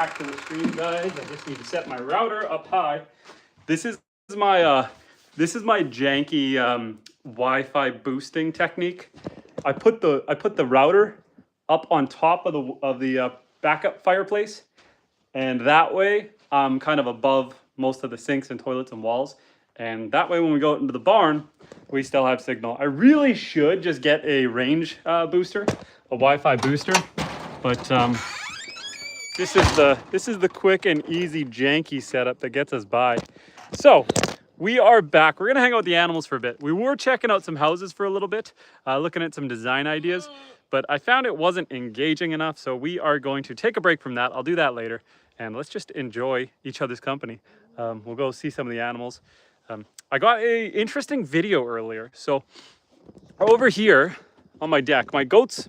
back to the stream, guys. I just need to set my router up high. This is my janky Wi-Fi boosting technique. I put the router up on top of the backup fireplace, and that way I'm kind of above most of the sinks and toilets and walls. And that way, when we go out into the barn, we still have signal. I really should just get a range booster, a Wi-Fi booster, but this is the quick and easy janky setup that gets us by. So we are back. We're gonna hang out with the animals for a bit. We were checking out some houses for a little bit, looking at some design ideas, but I found it wasn't engaging enough. So we are going to take a break from that. I'll do that later, and let's just enjoy each other's company. We'll go see some of the animals. I got a interesting video earlier. So over here on my deck, my goats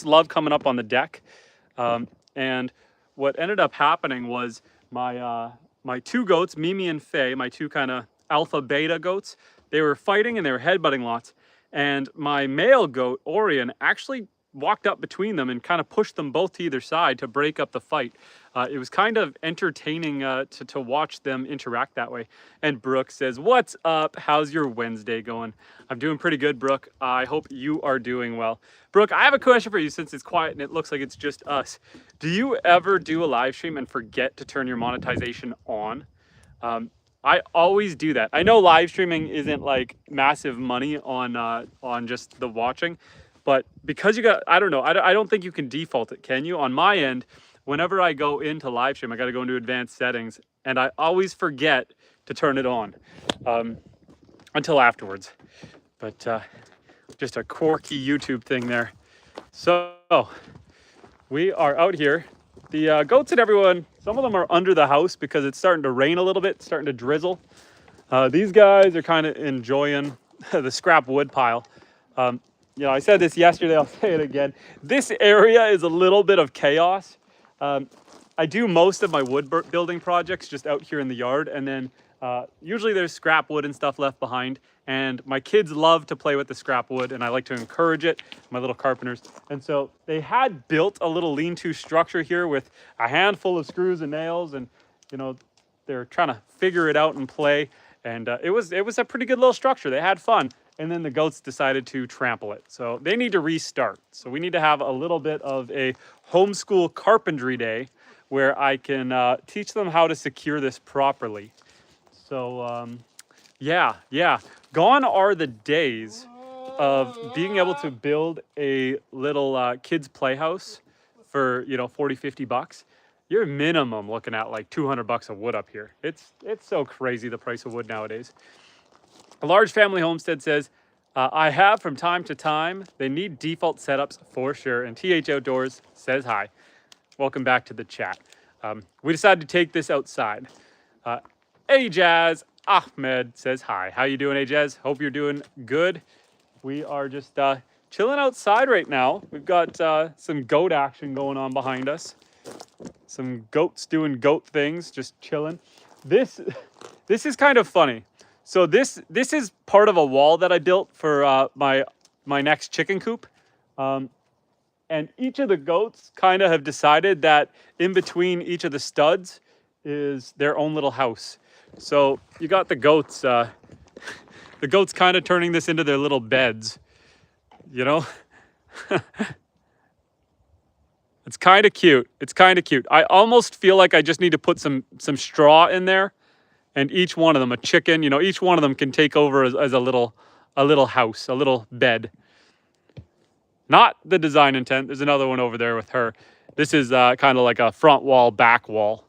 love coming up on the deck, and what ended up happening was my two goats, Mimi and Faye, my two kind of alpha beta goats, they were fighting and they were headbutting lots. And my male goat, Orion, actually walked up between them and kind of pushed them both to either side to break up the fight. It was kind of entertaining to watch them interact that way. And Brooke says, "What's up? How's your Wednesday going?" I'm doing pretty good, Brooke. I hope you are doing well. Brooke, I have a question for you since it's quiet and it looks like it's just us. Do you ever do a live stream and forget to turn your monetization on? I always do that. I know live streaming isn't like massive money on just the watching, but because you got, I don't know, I don't think you can default it, can you? On my end, whenever I go into live stream, I got to go into advanced settings, and I always forget to turn it on until afterwards. But just a quirky YouTube thing there. So we are out here. The goats and everyone, some of them are under the house because it's starting to rain a little bit, starting to drizzle. These guys are kind of enjoying the scrap wood pile. You know, I said this yesterday, I'll say it again. This area is a little bit of chaos. I do most of my wood building projects just out here in the yard, and then usually there's scrap wood and stuff left behind, and my kids love to play with the scrap wood, and I like to encourage it, my little carpenters. And so they had built a little lean-to structure here with a handful of screws and nails, and you know, they're trying to figure it out and play, and it was a pretty good little structure. They had fun. And then the goats decided to trample it. So they need to restart. So we need to have a little bit of a homeschool carpentry day where I can teach them how to secure this properly. So yeah. Gone are the days of being able to build a little kids playhouse for, you know, 40, 50 bucks. You're minimum looking at like 200 bucks of wood up here. It's so crazy, the price of wood nowadays. A large family homestead says, I have from time to time. They need default setups for sure. And TH Outdoors says hi. Welcome back to the chat. We decided to take this outside. Ajaz Ahmed says hi. How you doing, Ajaz? Hope you're doing good. We are just chilling outside right now. We've got some goat action going on behind us. Some goats doing goat things, just chilling. This is kind of funny. So this is part of a wall that I built for my next chicken coop. And each of the goats kind of have decided that in between each of the studs is their own little house. So you got the goats kind of turning this into their little beds, you know? It's kind of cute. It's kind of cute. I almost feel like I just need to put some straw in there. And each one of them, a chicken, you know, each one of them can take over as a little house, a little bed. Not the design intent. There's another one over there with her. This is kind of like a front wall, back wall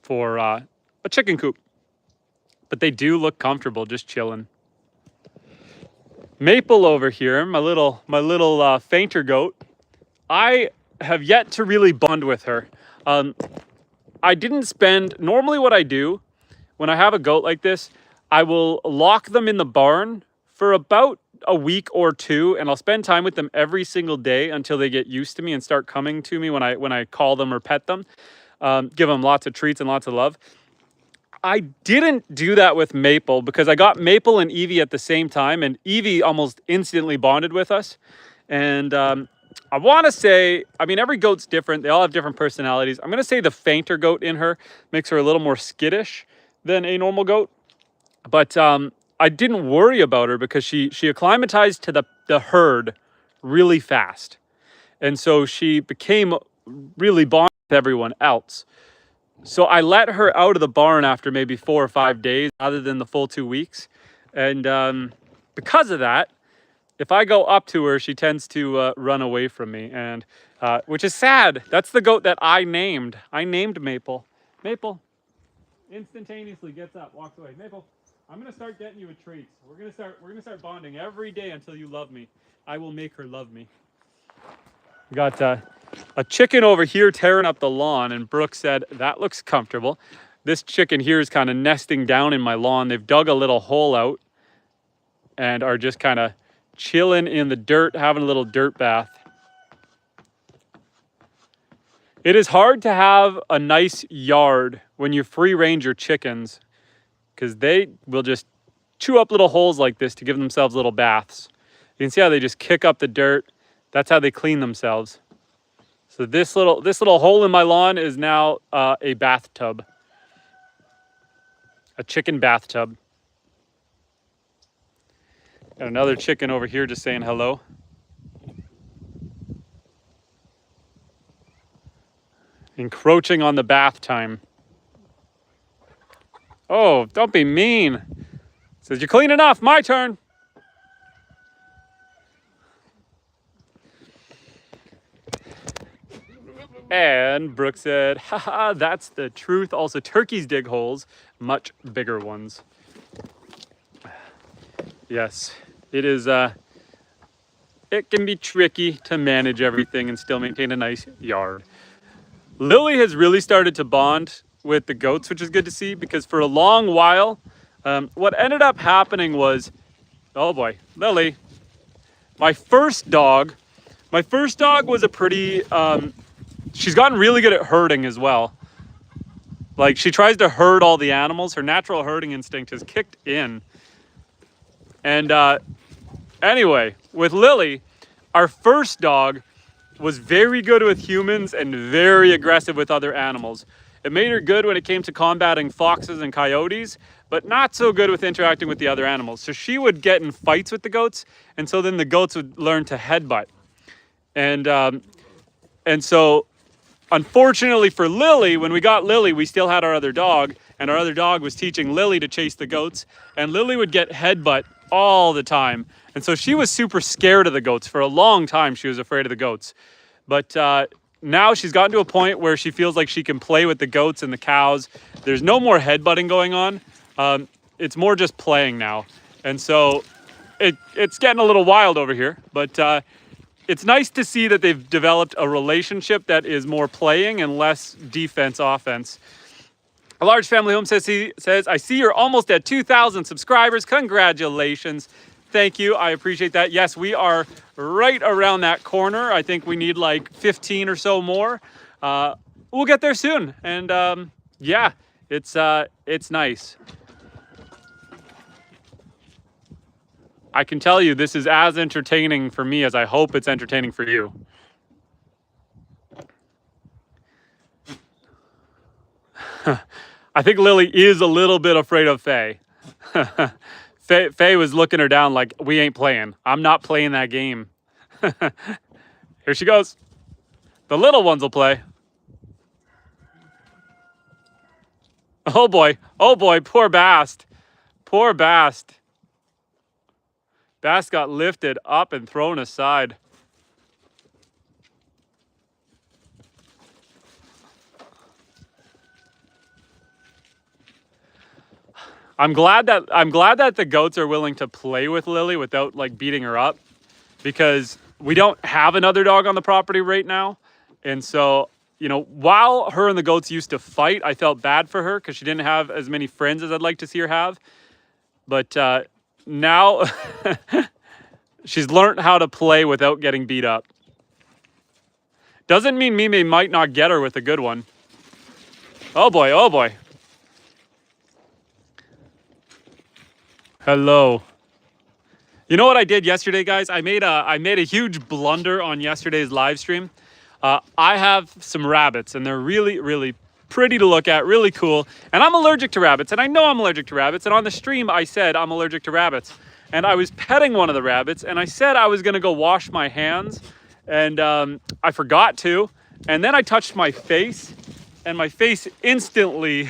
for a chicken coop. But they do look comfortable, just chilling. Maple over here, my little fainter goat. I have yet to really bond with her. I didn't spend, normally what I do, when I have a goat like this, I will lock them in the barn for about a week or two, and I'll spend time with them every single day until they get used to me and start coming to me when I call them or pet them. Give them lots of treats and lots of love. I didn't do that with Maple because I got Maple and Evie at the same time, and Evie almost instantly bonded with us. And I want to say, I mean, every goat's different. They all have different personalities. I'm going to say the fainter goat in her makes her a little more skittish than a normal goat. But I didn't worry about her because she acclimatized to the herd really fast. And so she became really bonded with everyone else. So I let her out of the barn after maybe 4 or 5 days rather than the full 2 weeks. And because of that, if I go up to her, she tends to run away from me, and which is sad. That's the goat that I named. I named Maple. Maple instantaneously gets up, walks away. Maple, I'm gonna start getting you a treat. We're gonna start bonding every day until you love me. I will make her love me. We got a chicken over here tearing up the lawn, and Brooke said that looks comfortable. This chicken here is kind of nesting down in my lawn. They've dug a little hole out and are just kind of chilling in the dirt, having a little dirt bath. It is hard to have a nice yard when you free range your chickens because they will just chew up little holes like this to give themselves little baths. You can see how they just kick up the dirt. That's how they clean themselves. So this little hole in my lawn is now a bathtub, a chicken bathtub. Got another chicken over here just saying hello. Encroaching on the bath time. Oh, don't be mean. Says you're clean enough, my turn. And Brooke said, haha, that's the truth. Also, turkeys dig holes, much bigger ones. Yes, it is, it can be tricky to manage everything and still maintain a nice yard. Lily has really started to bond with the goats, which is good to see because for a long while, what ended up happening was, oh boy, Lily, my first dog was a pretty, she's gotten really good at herding as well. Like she tries to herd all the animals. Her natural herding instinct has kicked in. And anyway, with Lily, our first dog was very good with humans and very aggressive with other animals. It made her good when it came to combating foxes and coyotes, but not so good with interacting with the other animals. So she would get in fights with the goats, and so then the goats would learn to headbutt. And so unfortunately for Lily, when we got Lily, we still had our other dog, and our other dog was teaching Lily to chase the goats, and Lily would get headbutt all the time. And so she was super scared of the goats. For a long time, she was afraid of the goats. But now she's gotten to a point where she feels like she can play with the goats and the cows. There's no more headbutting going on. It's more just playing now. And so it's getting a little wild over here, but it's nice to see that they've developed a relationship that is more playing and less defense offense. A Large Family Home says, I see you're almost at 2,000 subscribers. Congratulations. Thank you. I appreciate that. Yes, we are right around that corner. I think we need like 15 or so more. We'll get there soon. And yeah, it's nice. I can tell you this is as entertaining for me as I hope it's entertaining for you. I think Lily is a little bit afraid of Faye. Faye was looking her down like, we ain't playing. I'm not playing that game. Here she goes. The little ones will play. Oh boy, poor Bast. Poor Bast. Bast got lifted up and thrown aside. I'm glad that the goats are willing to play with Lily without like beating her up, because we don't have another dog on the property right now. And so, you know, while her and the goats used to fight, I felt bad for her because she didn't have as many friends as I'd like to see her have. But now she's learned how to play without getting beat up. Doesn't mean Mimi might not get her with a good one. Oh boy, oh boy. Hello. You know what I did yesterday, guys? I made a huge blunder on yesterday's live stream. I have some rabbits, and they're really, really pretty to look at, really cool. And I'm allergic to rabbits, and I know I'm allergic to rabbits. And on the stream, I said I'm allergic to rabbits. And I was petting one of the rabbits, and I said I was gonna go wash my hands, and I forgot to. And then I touched my face, and my face instantly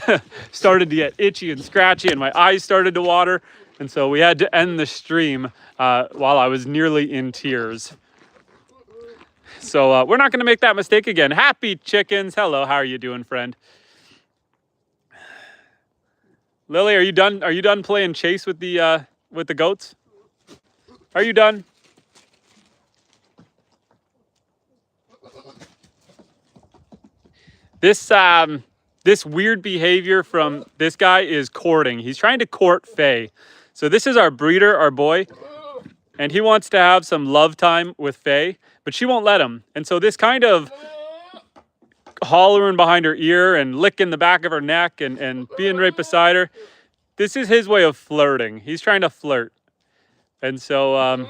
started to get itchy and scratchy, and my eyes started to water. And so we had to end the stream while I was nearly in tears. So we're not going to make that mistake again. Happy chickens. Hello, how are you doing, friend? Lily, are you done? Are you done playing chase with the goats? Are you done? This weird behavior from this guy is courting. He's trying to court Faye. So this is our breeder, our boy, and he wants to have some love time with Faye, but she won't let him. And so this kind of hollering behind her ear and licking the back of her neck and being right beside her, this is his way of flirting. He's trying to flirt. And so,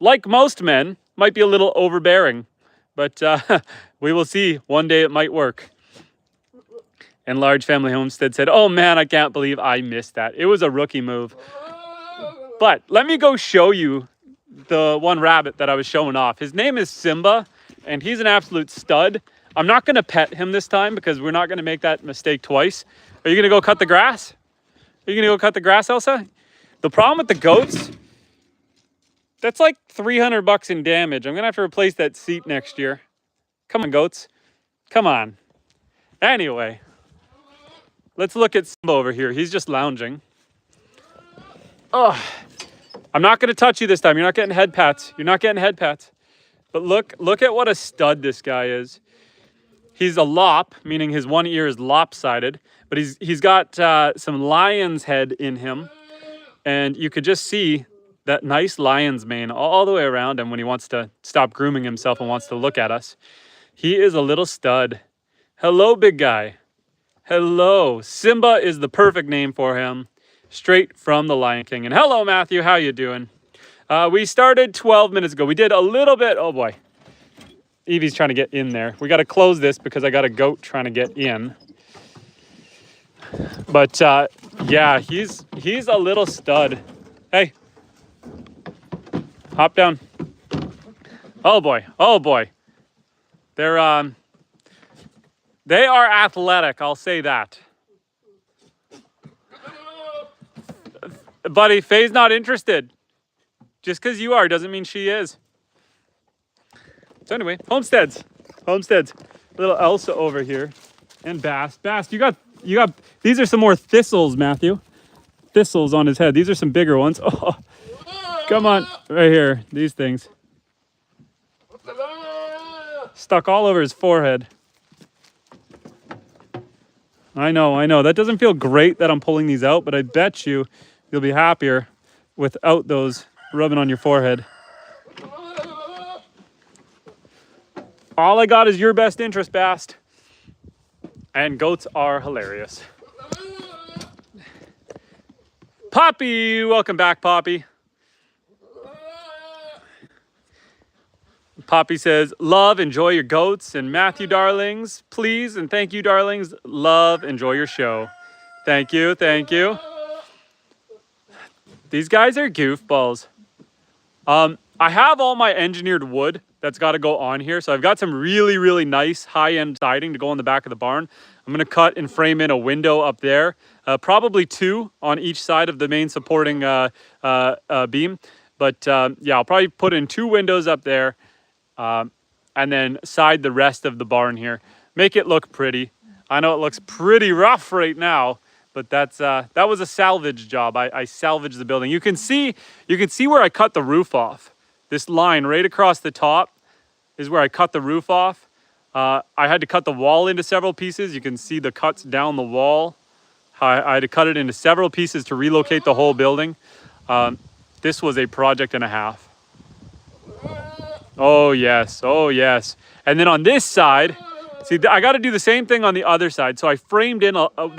like most men, might be a little overbearing, but we will see. One day it might work. And Large Family Homestead said, oh man, I can't believe I missed that. It was a rookie move. But let me go show you the one rabbit that I was showing off. His name is Simba, and he's an absolute stud. I'm not going to pet him this time because we're not going to make that mistake twice. Are you going to go cut the grass? Are you going to go cut the grass, Elsa? The problem with the goats, that's like 300 bucks in damage. I'm going to have to replace that seat next year. Come on, goats. Come on. Anyway. Let's look at Simba over here. He's just lounging. Oh, I'm not going to touch you this time. You're not getting head pats. You're not getting head pats. But look at what a stud this guy is. He's a lop, meaning his one ear is lopsided, but he's got some lion's head in him. And you could just see that nice lion's mane all the way around him when he wants to stop grooming himself and wants to look at us. He is a little stud. Hello, big guy. Hello. Simba is the perfect name for him, straight from the Lion King. And hello, Matthew. How you doing? We started 12 minutes ago. We did a little bit. Oh, boy. Evie's trying to get in there. We got to close this because I got a goat trying to get in. But, yeah, he's a little stud. Hey. Hop down. Oh, boy. Oh, boy. They are athletic, I'll say that. Buddy, Faye's not interested. Just because you are doesn't mean she is. So anyway, homesteads. Little Elsa over here. And Bast. Bast, you got, these are some more thistles, Matthew. Thistles on his head. These are some bigger ones. Oh, come on, right here, these things. Stuck all over his forehead. I know. That doesn't feel great that I'm pulling these out, but I bet you'll be happier without those rubbing on your forehead. All I got is your best interest, Bast. And goats are hilarious. Poppy, welcome back, Poppy. Poppy says, love, enjoy your goats. And Matthew, darlings, please. And thank you, darlings. Love, enjoy your show. Thank you. These guys are goofballs. I have all my engineered wood that's got to go on here. So I've got some really, really nice high-end siding to go on the back of the barn. I'm going to cut and frame in a window up there. Probably 2 on each side of the main supporting beam. But yeah, I'll probably put in 2 windows up there. And then side the rest of the barn here. Make it look pretty. I know it looks pretty rough right now, but that was a salvage job. I salvaged the building. You can see where I cut the roof off. This line right across the top is where I cut the roof off. I had to cut the wall into several pieces. You can see the cuts down the wall. I had to cut it into several pieces to relocate the whole building. This was a project and a half. Oh, yes. And then on this side, see, I got to do the same thing on the other side. So I framed in,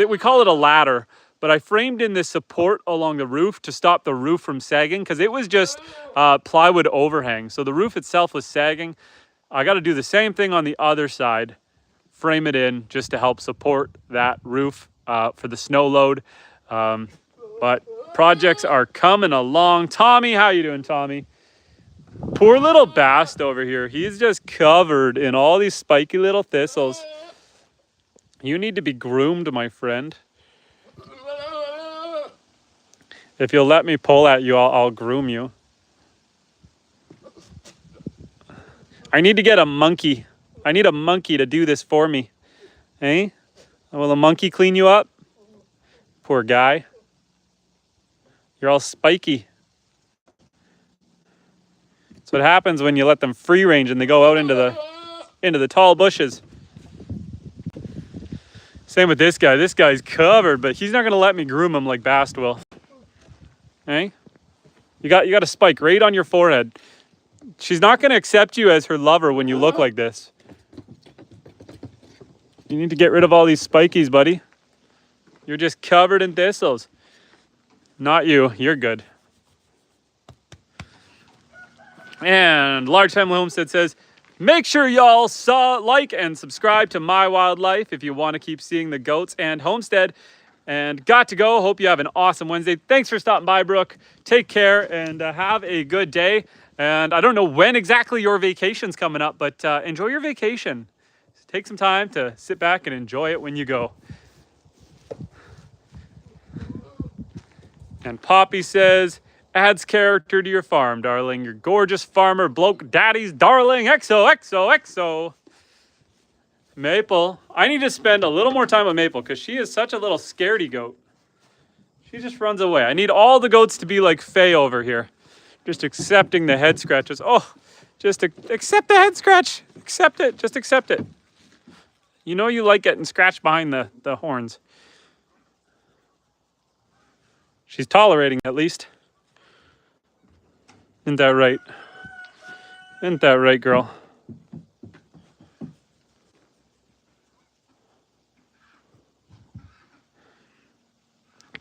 we call it a ladder, but I framed in this support along the roof to stop the roof from sagging because it was just plywood overhang. So the roof itself was sagging. I got to do the same thing on the other side, frame it in just to help support that roof for the snow load. But projects are coming along. Tommy, how you doing, Tommy? Poor little Bast over here. He's just covered in all these spiky little thistles. You need to be groomed, my friend. If you'll let me pull at you, I'll groom you. I need to get a monkey. I need a monkey to do this for me. Eh? Will a monkey clean you up? Poor guy. You're all spiky. That's what happens when you let them free range and they go out into the tall bushes. Same with this guy. This guy's covered, but he's not gonna let me groom him like Bast will. Hey? You got a spike right on your forehead. She's not gonna accept you as her lover when you look like this. You need to get rid of all these spikies, buddy. You're just covered in thistles. Not you. You're good. And Large Family Homestead says, make sure y'all like and subscribe to My Wildlife if you want to keep seeing the goats and Homestead. And got to go. Hope you have an awesome Wednesday. Thanks for stopping by, Brooke. Take care and have a good day. And I don't know when exactly your vacation's coming up, but enjoy your vacation. Take some time to sit back and enjoy it when you go. And Poppy says, adds character to your farm, darling. Your gorgeous farmer bloke daddy's darling. XO. Maple. I need to spend a little more time with Maple because she is such a little scaredy goat. She just runs away. I need all the goats to be like Faye over here. Just accepting the head scratches. Oh, just accept the head scratch. Accept it. Just accept it. You know you like getting scratched behind the horns. She's tolerating at least. Isn't that right? Isn't that right, girl?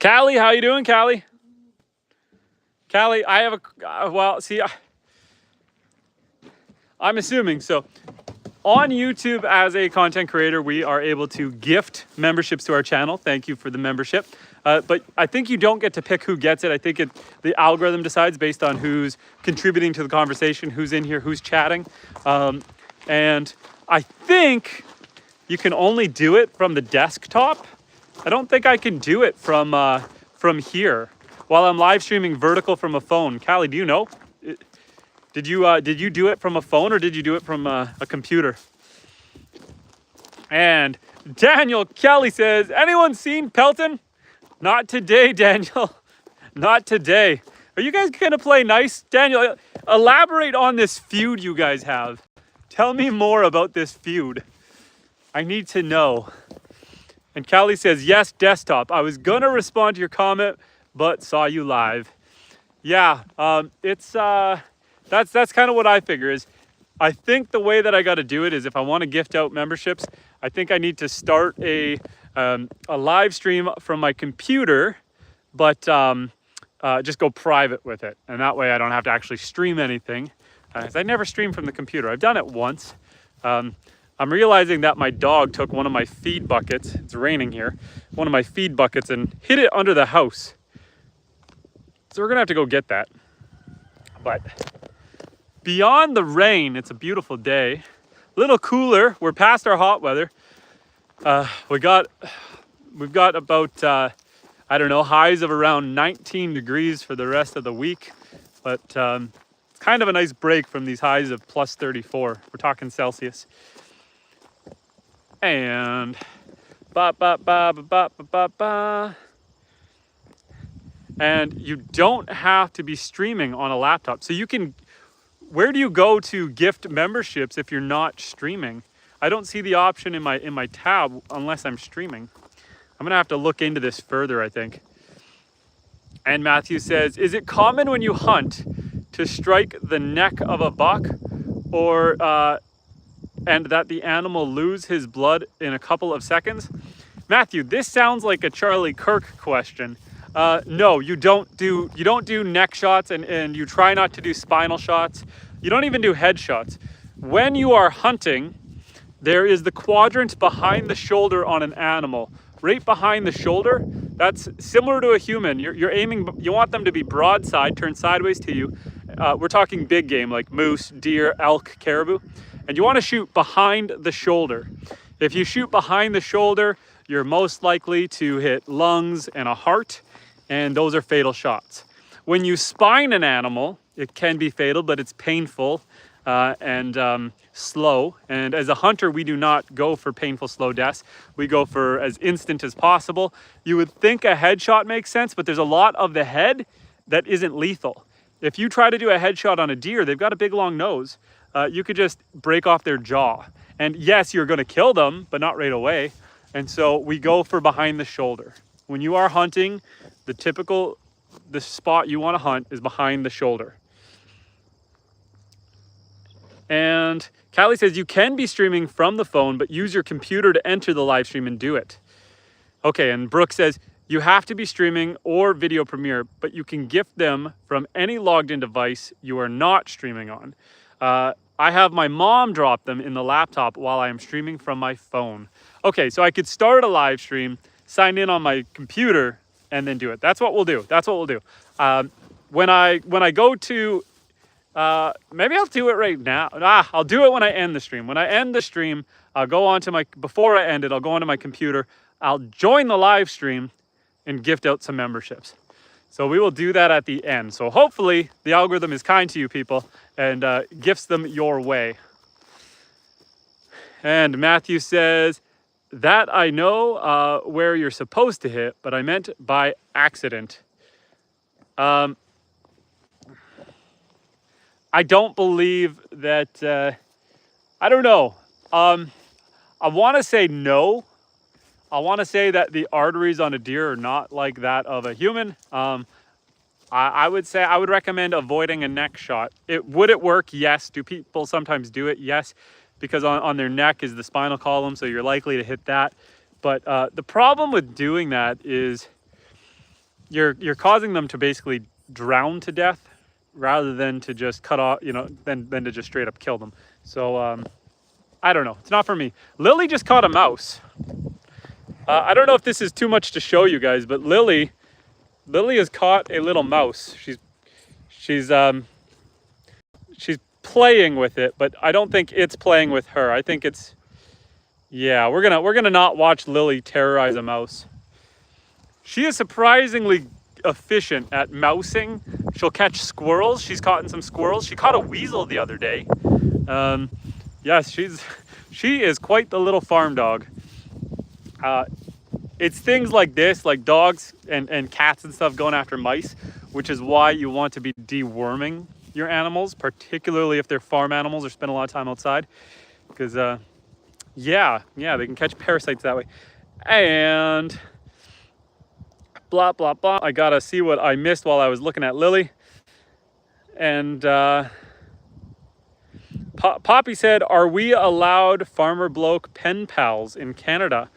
Callie, how you doing, Callie? Callie, I have I'm assuming, so on YouTube as a content creator, we are able to gift memberships to our channel. Thank you for the membership. But I think you don't get to pick who gets it. I think the algorithm decides based on who's contributing to the conversation, who's in here, who's chatting. And I think you can only do it from the desktop. I don't think I can do it from here while I'm live streaming vertical from a phone. Callie, do you know? Did you do it from a phone or did you do it from a computer? And Daniel Kelly says, anyone seen Pelton? Not today, Daniel. Not today. Are you guys gonna play nice? Daniel, elaborate on this feud you guys have. Tell me more about this feud. I need to know. And Callie says, yes, desktop. I was gonna respond to your comment, but saw you live. Yeah, that's kind of what I figure is, I think the way that I gotta do it is if I wanna gift out memberships, I think I need to start a live stream from my computer, but just go private with it. And that way I don't have to actually stream anything. 'Cause I never stream from the computer. I've done it once. I'm realizing that my dog took one of my feed buckets, it's raining here, one of my feed buckets and hid it under the house. So we're gonna have to go get that. But beyond the rain, it's a beautiful day. A little cooler, we're past our hot weather. We've got about, I don't know, highs of around 19 degrees for the rest of the week. But it's kind of a nice break from these highs of plus 34. We're talking Celsius. And and you don't have to be streaming on a laptop. So you can, where do you go to gift memberships if you're not streaming? I don't see the option in my tab unless I'm streaming. I'm gonna have to look into this further, I think. And Matthew says, is it common when you hunt to strike the neck of a buck or and that the animal lose his blood in a couple of seconds? Matthew, this sounds like a Charlie Kirk question. No, you don't do neck shots, and you try not to do spinal shots. You don't even do head shots. When you are hunting, there is the quadrant behind the shoulder on an animal. Right behind the shoulder, that's similar to a human. You're aiming, you want them to be broadside, turn sideways to you. We're talking big game like moose, deer, elk, caribou. And you want to shoot behind the shoulder. If you shoot behind the shoulder, you're most likely to hit lungs and a heart, and those are fatal shots. When you spine an animal, it can be fatal, but it's painful and slow. And as a hunter, we do not go for painful, slow deaths. We go for as instant as possible. You would think a headshot makes sense, but there's a lot of the head that isn't lethal. If you try to do a headshot on a deer, they've got a big long nose. You could just break off their jaw. And yes, you're gonna kill them, but not right away. And so we go for behind the shoulder. When you are hunting, the spot you wanna hunt is behind the shoulder. And Callie says, you can be streaming from the phone, but use your computer to enter the live stream and do it. Okay, and Brooke says, you have to be streaming or video premiere, but you can gift them from any logged in device you are not streaming on. I have my mom drop them in the laptop while I am streaming from my phone. Okay, so I could start a live stream, sign in on my computer, and then do it. That's what we'll do. That's what we'll do. When I go to, maybe I'll do it right now. I'll do it when I end the stream. When I end the stream, I'll go onto before I end it, I'll go onto my computer, I'll join the live stream and gift out some memberships. So we will do that at the end. So hopefully the algorithm is kind to you people and gifts them your way. And Matthew says, that I know where you're supposed to hit, but I meant by accident. I don't believe that, I don't know. I want to say no. I want to say that the arteries on a deer are not like that of a human. I would say I would recommend avoiding a neck shot. Would it work? Yes. Do people sometimes do it? Yes, because on their neck is the spinal column, so you're likely to hit that. But the problem with doing that is you're causing them to basically drown to death rather than to just cut off, than to just straight up kill them. So I don't know. It's not for me. Lily just caught a mouse. I don't know if this is too much to show you guys, but Lily has caught a little mouse. She's playing with it, but I don't think it's playing with her. I think it's, yeah, we're gonna not watch Lily terrorize a mouse. She is surprisingly efficient at mousing. She'll catch squirrels. She's caught some squirrels. She caught a weasel the other day. Yes, she is quite the little farm dog. It's things like this, like dogs and cats and stuff going after mice, which is why you want to be deworming your animals, particularly if they're farm animals or spend a lot of time outside, because yeah, they can catch parasites that way. And blah, blah, blah. I gotta see what I missed while I was looking at Lily. And Poppy said, are we allowed Farmer Bloke pen pals in Canada?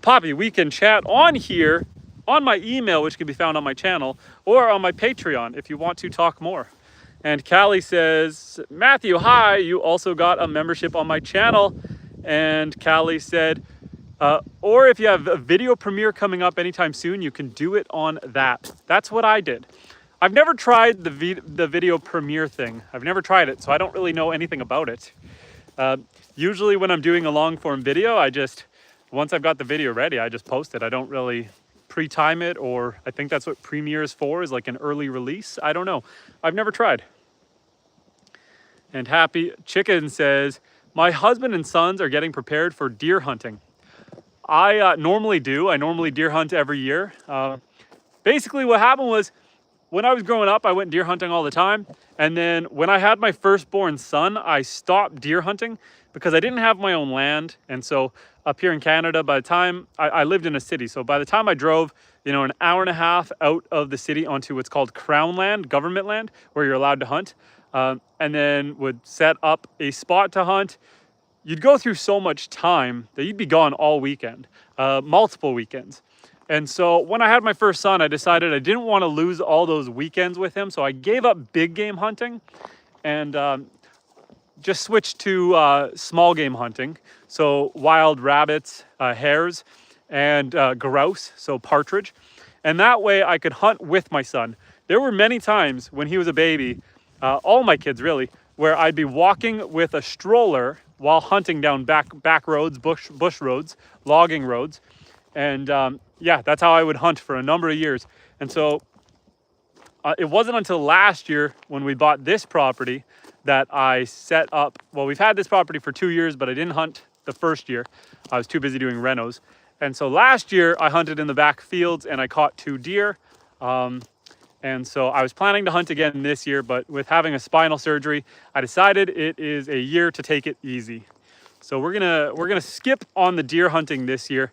Poppy, we can chat on here, on my email, which can be found on my channel, or on my Patreon if you want to talk more. And Callie says, Matthew, hi, you also got a membership on my channel. And Callie said, or if you have a video premiere coming up anytime soon, you can do it on that. That's what I did. I've never tried the video premiere thing. I've never tried it, so I don't really know anything about it. Usually when I'm doing a long form video, once I've got the video ready, I just post it. I don't really pre-time it, or I think that's what Premiere is for, is like an early release. I don't know. I've never tried. And Happy Chicken says, my husband and sons are getting prepared for deer hunting. I normally do. I normally deer hunt every year. Basically what happened was, when I was growing up, I went deer hunting all the time. And then when I had my firstborn son, I stopped deer hunting because I didn't have my own land. And so up here in Canada, by the time I lived in a city, so by the time I drove, an hour and a half out of the city onto what's called crown land, government land, where you're allowed to hunt, and then would set up a spot to hunt, you'd go through so much time that you'd be gone all weekend, multiple weekends. And so when I had my first son, I decided I didn't want to lose all those weekends with him. So I gave up big game hunting and just switched to small game hunting. So wild rabbits, hares, and grouse, so partridge. And that way I could hunt with my son. There were many times when he was a baby, all my kids really, where I'd be walking with a stroller while hunting down back roads, bush roads, logging roads. And yeah, that's how I would hunt for a number of years. And so it wasn't until last year when we bought this property that I set up, well, we've had this property for 2 years, but I didn't hunt the first year. I was too busy doing renos. And so last year I hunted in the back fields and I caught 2 deer. And so I was planning to hunt again this year, but with having a spinal surgery, I decided it is a year to take it easy. So we're gonna skip on the deer hunting this year.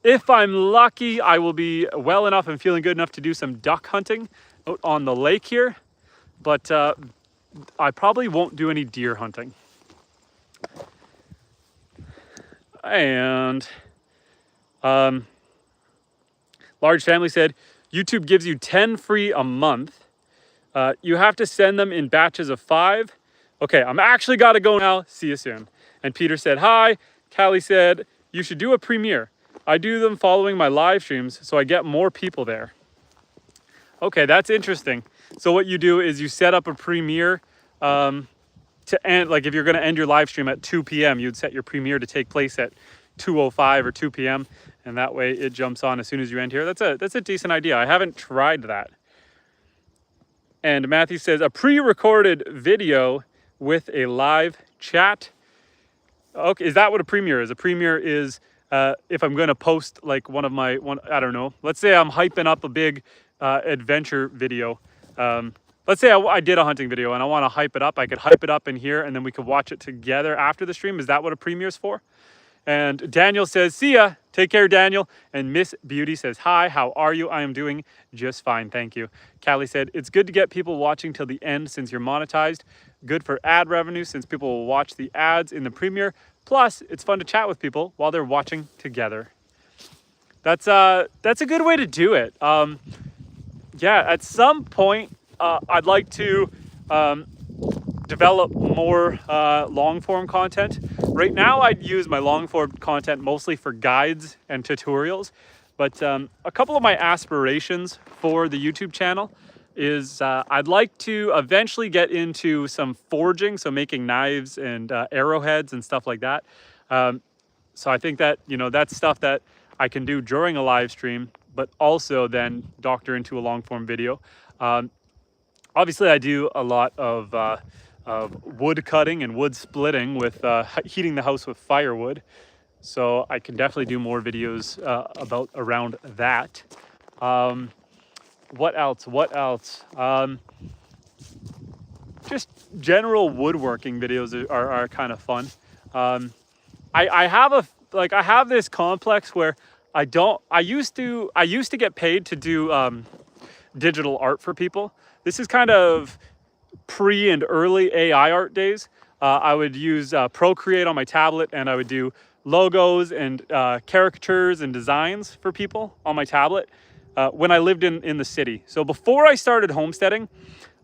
If I'm lucky, I will be well enough and feeling good enough to do some duck hunting out on the lake here, but I probably won't do any deer hunting. And Large Family said, YouTube gives you 10 free a month. You have to send them in batches of 5. Okay, I'm actually got to go now. See you soon. And Peter said, hi. Callie said, you should do a premiere. I do them following my live streams, so I get more people there. Okay, that's interesting. So what you do is you set up a premiere to end, like if you're going to end your live stream at 2 p.m., you'd set your premiere to take place at 2:05 or 2 p.m. and that way it jumps on as soon as you end here. That's a decent idea. I haven't tried that. And Matthew says, a pre-recorded video with a live chat. Okay, is that what a premiere is? A premiere is if I'm going to post like I don't know, let's say I'm hyping up a big adventure video. Let's say I did a hunting video and I want to hype it up. I could hype it up in here and then we could watch it together after the stream. Is that what a premiere is for? And Daniel says, see ya. Take care, Daniel. And Miss Beauty says, hi, how are you? I am doing just fine, thank you. Callie said, it's good to get people watching till the end since you're monetized. Good for ad revenue since people will watch the ads in the premiere. Plus, it's fun to chat with people while they're watching together. That's a good way to do it. Yeah, at some point, I'd like to develop more long form content. Right now I'd use my long form content mostly for guides and tutorials, but a couple of my aspirations for the YouTube channel is I'd like to eventually get into some forging, so making knives and arrowheads and stuff like that. So I think that, you know, that's stuff that I can do during a live stream, but also then doctor into a long form video. Obviously I do a lot of wood cutting and wood splitting with heating the house with firewood. So I can definitely do more videos around that. What else? Just general woodworking videos are kind of fun. I have this complex where I used to get paid to do digital art for people. This is kind of pre and early AI art days. I would use Procreate on my tablet and I would do logos and caricatures and designs for people on my tablet when I lived in the city. So before I started homesteading,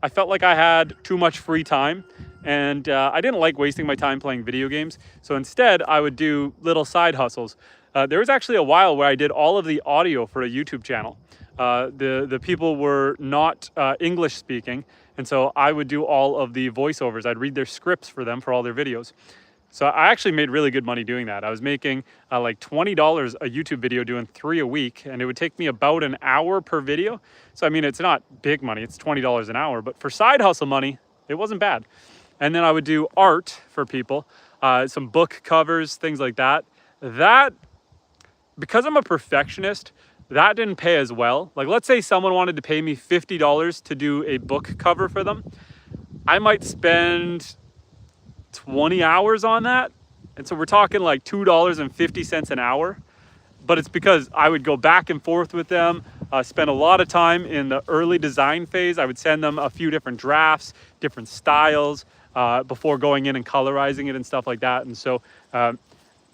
I felt like I had too much free time and I didn't like wasting my time playing video games. So instead I would do little side hustles. There was actually a while where I did all of the audio for a YouTube channel. The people were not English speaking, and so I would do all of the voiceovers. I'd read their scripts for them for all their videos. So I actually made really good money doing that. I was making like $20 a YouTube video doing 3 a week, and it would take me about an hour per video. So I mean, it's not big money, it's $20 an hour, but for side hustle money, it wasn't bad. And then I would do art for people, some book covers, things like that. That, because I'm a perfectionist, that didn't pay as well. Like, let's say someone wanted to pay me $50 to do a book cover for them. I might spend 20 hours on that. And so we're talking like $2.50 an hour. But it's because I would go back and forth with them, spend a lot of time in the early design phase. I would send them a few different drafts, different styles. before going in and colorizing it and stuff like that. And so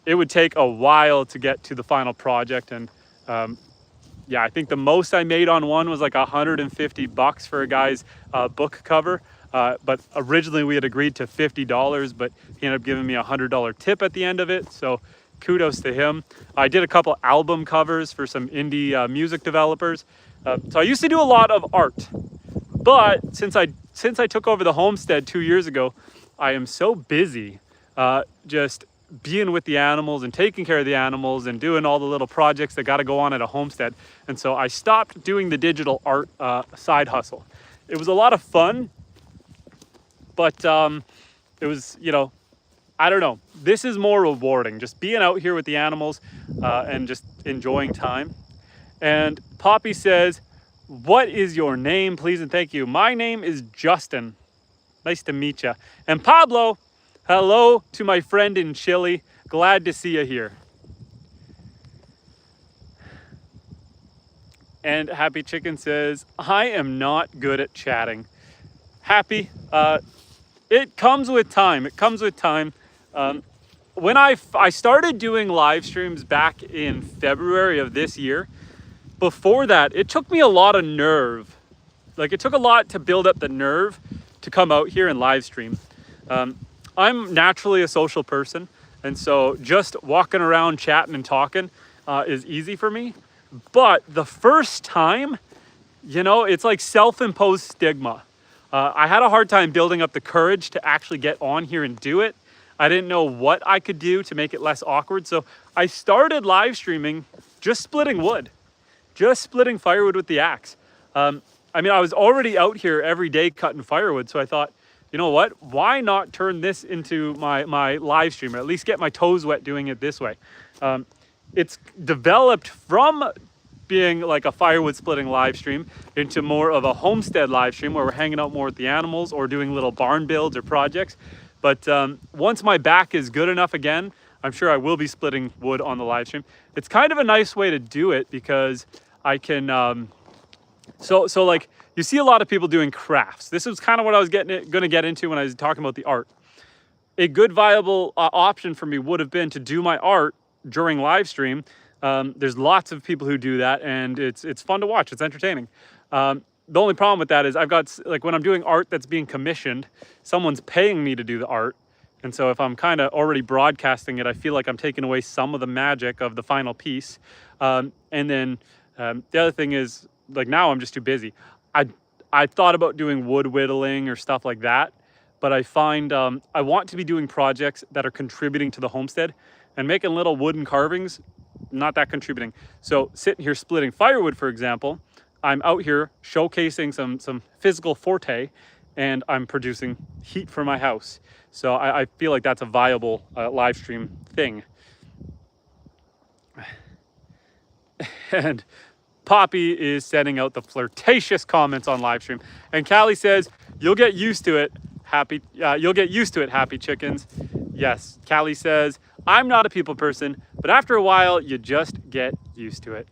it would take a while to get to the final project. And yeah, I think the most I made on one was like $150 for a guy's book cover. But originally we had agreed to $50, but he ended up giving me a $100 tip at the end of it. So kudos to him. I did a couple album covers for some indie music developers. So I used to do a lot of art, but since I took over the homestead 2 years ago, I am so busy just being with the animals and taking care of the animals and doing all the little projects that got to go on at a homestead. And so I stopped doing the digital art side hustle. It was a lot of fun, but it was, you know, I don't know. This is more rewarding, just being out here with the animals and just enjoying time. And Poppy says, what is your name, please and thank you? My name is Justin. Nice to meet you. And Pablo, hello to my friend in Chile. Glad to see you here. And Happy Chicken says, I am not good at chatting. Happy, it comes with time. It comes with time. When I started doing live streams back in February of this year, before that, it took me a lot of nerve. Like, it took a lot to build up the nerve to come out here and live stream. I'm naturally a social person, and so just walking around chatting and talking is easy for me. But the first time, you know, it's like self-imposed stigma. I had a hard time building up the courage to actually get on here and do it. I didn't know what I could do to make it less awkward. So I started live streaming just splitting wood, just splitting firewood with the axe. I mean, I was already out here every day cutting firewood. So I thought, you know what, why not turn this into my live stream, or at least get my toes wet doing it this way. It's developed from being like a firewood splitting live stream into more of a homestead live stream where we're hanging out more with the animals or doing little barn builds or projects. But once my back is good enough again, I'm sure I will be splitting wood on the live stream. It's kind of a nice way to do it because I can, so like you see a lot of people doing crafts. This is kind of what I was going to get into when I was talking about the art. A good viable option for me would have been to do my art during live stream. There's lots of people who do that, and it's fun to watch. It's entertaining. The only problem with that is I've got, like, when I'm doing art that's being commissioned, someone's paying me to do the art. And so if I'm kind of already broadcasting it, I feel like I'm taking away some of the magic of the final piece. And then the other thing is, like, now I'm just too busy. I thought about doing wood whittling or stuff like that, but I find I want to be doing projects that are contributing to the homestead, and making little wooden carvings, not that contributing. So sitting here splitting firewood, for example, I'm out here showcasing some physical forte, and I'm producing heat for my house. So I feel like that's a viable live stream thing. And Poppy is sending out the flirtatious comments on live stream. And Callie says, you'll get used to it, you'll get used to it, Happy Chickens. Yes, Callie says, I'm not a people person, but after a while, you just get used to it.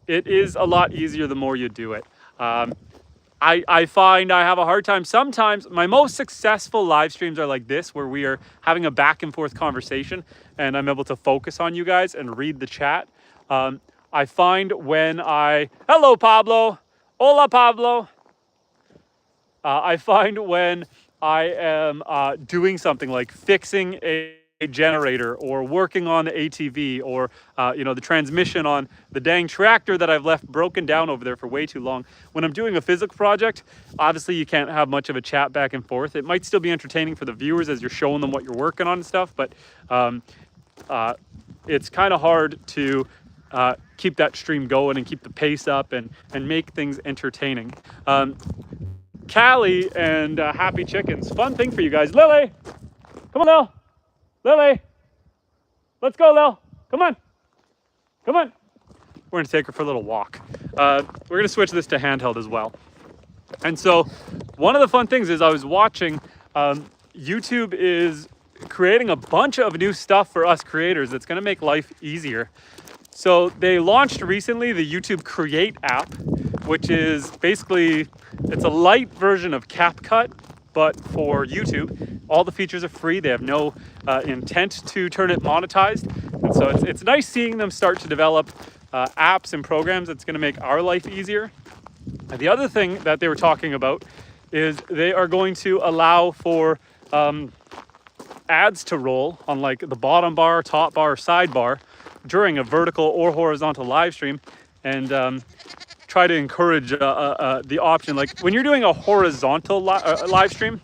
It is a lot easier the more you do it. I find I have a hard time. Sometimes my most successful live streams are like this, where we are having a back and forth conversation and I'm able to focus on you guys and read the chat. I find when hello, Pablo. Hola, Pablo. I find when I am doing something like fixing a generator or working on the ATV or you know, the transmission on the dang tractor that I've left broken down over there for way too long. When I'm doing a physical project, obviously you can't have much of a chat back and forth. It might still be entertaining for the viewers as you're showing them what you're working on and stuff, but it's kind of hard to keep that stream going and keep the pace up and make things entertaining. Callie and Happy Chickens, fun thing for you guys. Lily, come on, Lil. Lily, let's go, Lil. Come on. Come on. We're going to take her for a little walk. We're going to switch this to handheld as well. And so one of the fun things is I was watching, YouTube is creating a bunch of new stuff for us creators that's going to make life easier. So they launched recently the YouTube Create app, which is basically, it's a light version of CapCut. but for YouTube, all the features are free. They have no intent to turn it monetized. And so it's nice seeing them start to develop apps and programs that's going to make our life easier. And the other thing that they were talking about is they are going to allow for ads to roll on like the bottom bar, top bar, side bar during a vertical or horizontal live stream, and try to encourage the option. Like when you're doing a horizontal live stream,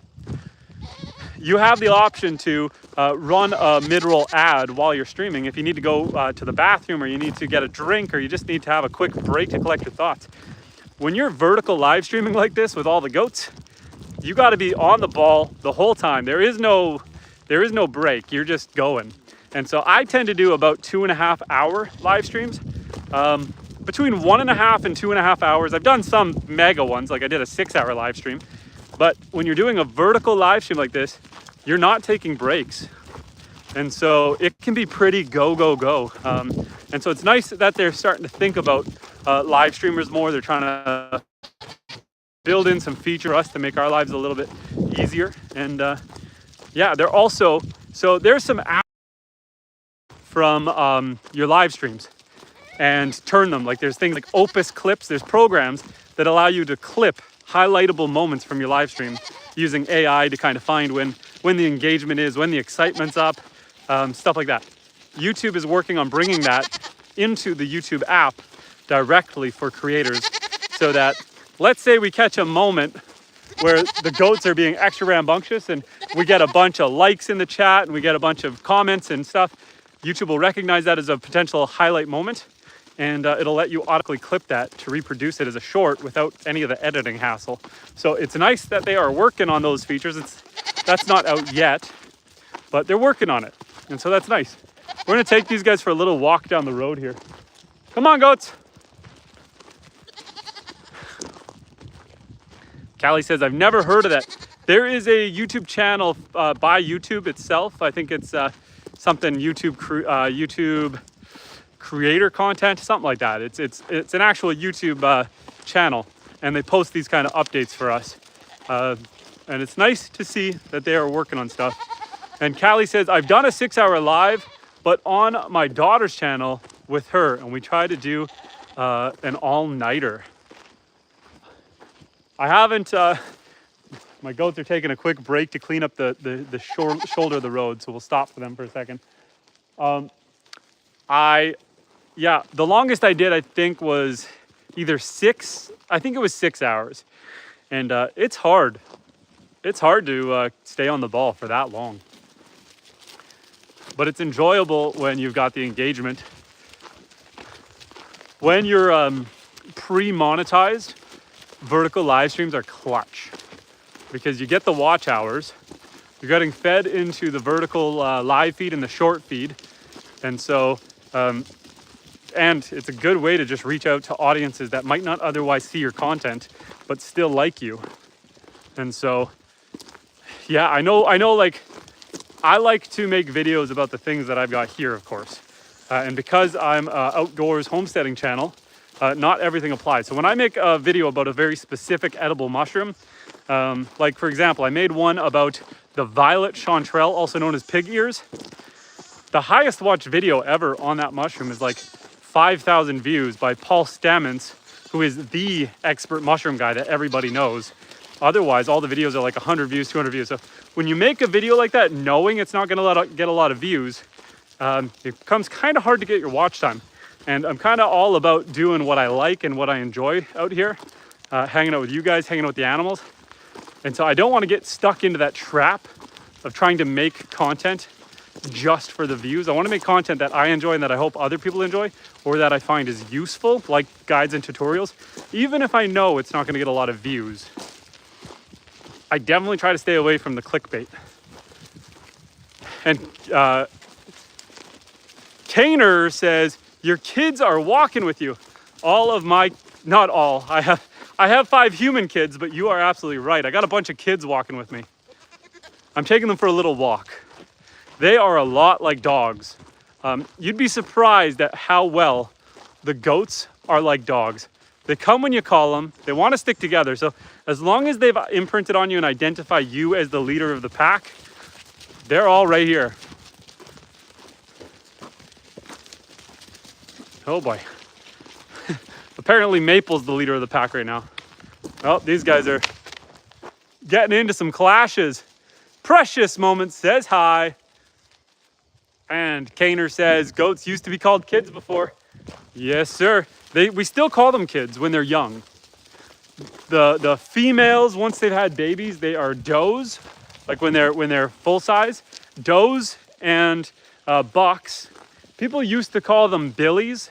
you have the option to run a mid-roll ad while you're streaming if you need to go to the bathroom, or you need to get a drink, or you just need to have a quick break to collect your thoughts. When you're vertical live streaming like this with all the goats, you got to be on the ball the whole time. There is no break. You're just going. And so I tend to do about 2.5 hour live streams, between 1.5 and 2.5 hours. I've done some mega ones, like I did a 6-hour live stream. But when you're doing a vertical live stream like this, you're not taking breaks. And so it can be pretty go, go, go. And so it's nice that they're starting to think about live streamers more. They're trying to build in some feature for us to make our lives a little bit easier. And yeah, they're also, so there's some apps from your live streams and turn them. Like there's things like Opus clips. There's programs that allow you to clip highlightable moments from your live stream using AI to kind of find when the engagement is, when the excitement's up, stuff like that. YouTube is working on bringing that into the YouTube app directly for creators, so that let's say we catch a moment where the goats are being extra rambunctious and we get a bunch of likes in the chat and we get a bunch of comments and stuff. YouTube will recognize that as a potential highlight moment, and it'll let you automatically clip that to reproduce it as a short without any of the editing hassle. So it's nice that they are working on those features. That's not out yet, but they're working on it. And so that's nice. We're gonna take these guys for a little walk down the road here. Come on, goats. Callie says, I've never heard of that. There is a YouTube channel by YouTube itself. I think it's something YouTube creator content, something like that. It's an actual YouTube channel, and they post these kind of updates for us. And it's nice to see that they are working on stuff. And Callie says, I've done a 6-hour live, but on my daughter's channel with her, and we try to do an all-nighter. I haven't, my goats are taking a quick break to clean up the shoulder of the road, so we'll stop for them for a second. Yeah, the longest I did, I think, was either 6 hours. And it's hard. It's hard to stay on the ball for that long. But it's enjoyable when you've got the engagement. When you're pre-monetized, vertical live streams are clutch, because you get the watch hours. You're getting fed into the vertical live feed and the short feed. And so, and it's a good way to just reach out to audiences that might not otherwise see your content, but still like you. And so, yeah, I know, like, I like to make videos about the things that I've got here, of course. And because I'm outdoors homesteading channel, not everything applies. So when I make a video about a very specific edible mushroom, like for example, I made one about the violet chanterelle, also known as pig ears. The highest watched video ever on that mushroom is like 5,000 views by Paul Stamens, who is the expert mushroom guy that everybody knows. Otherwise, all the videos are like 100 views, 200 views. So when you make a video like that, knowing it's not gonna get a lot of views, it becomes kind of hard to get your watch time. And I'm kind of all about doing what I like and what I enjoy out here, hanging out with you guys, hanging out with the animals. And so I don't want to get stuck into that trap of trying to make content just for the views. I want to make content that I enjoy and that I hope other people enjoy, or that I find is useful, like guides and tutorials, even if I know it's not going to get a lot of views. I definitely try to stay away from the clickbait. And Kaner says, your kids are walking with you. All of my, not all, I have 5 human kids, but you are absolutely right. I got a bunch of kids walking with me. I'm taking them for a little walk. They are a lot like dogs. You'd be surprised at how well the goats are like dogs. They come when you call them. They want to stick together. So as long as they've imprinted on you and identify you as the leader of the pack, they're all right here. Oh boy. Apparently Maple's the leader of the pack right now. Oh, these guys are getting into some clashes. Precious Moment says hi. And Kaner says, goats used to be called kids before. Yes, sir. We still call them kids when they're young. The females, once they've had babies, they are does. Like when they're full size. Does and bucks. People used to call them billies,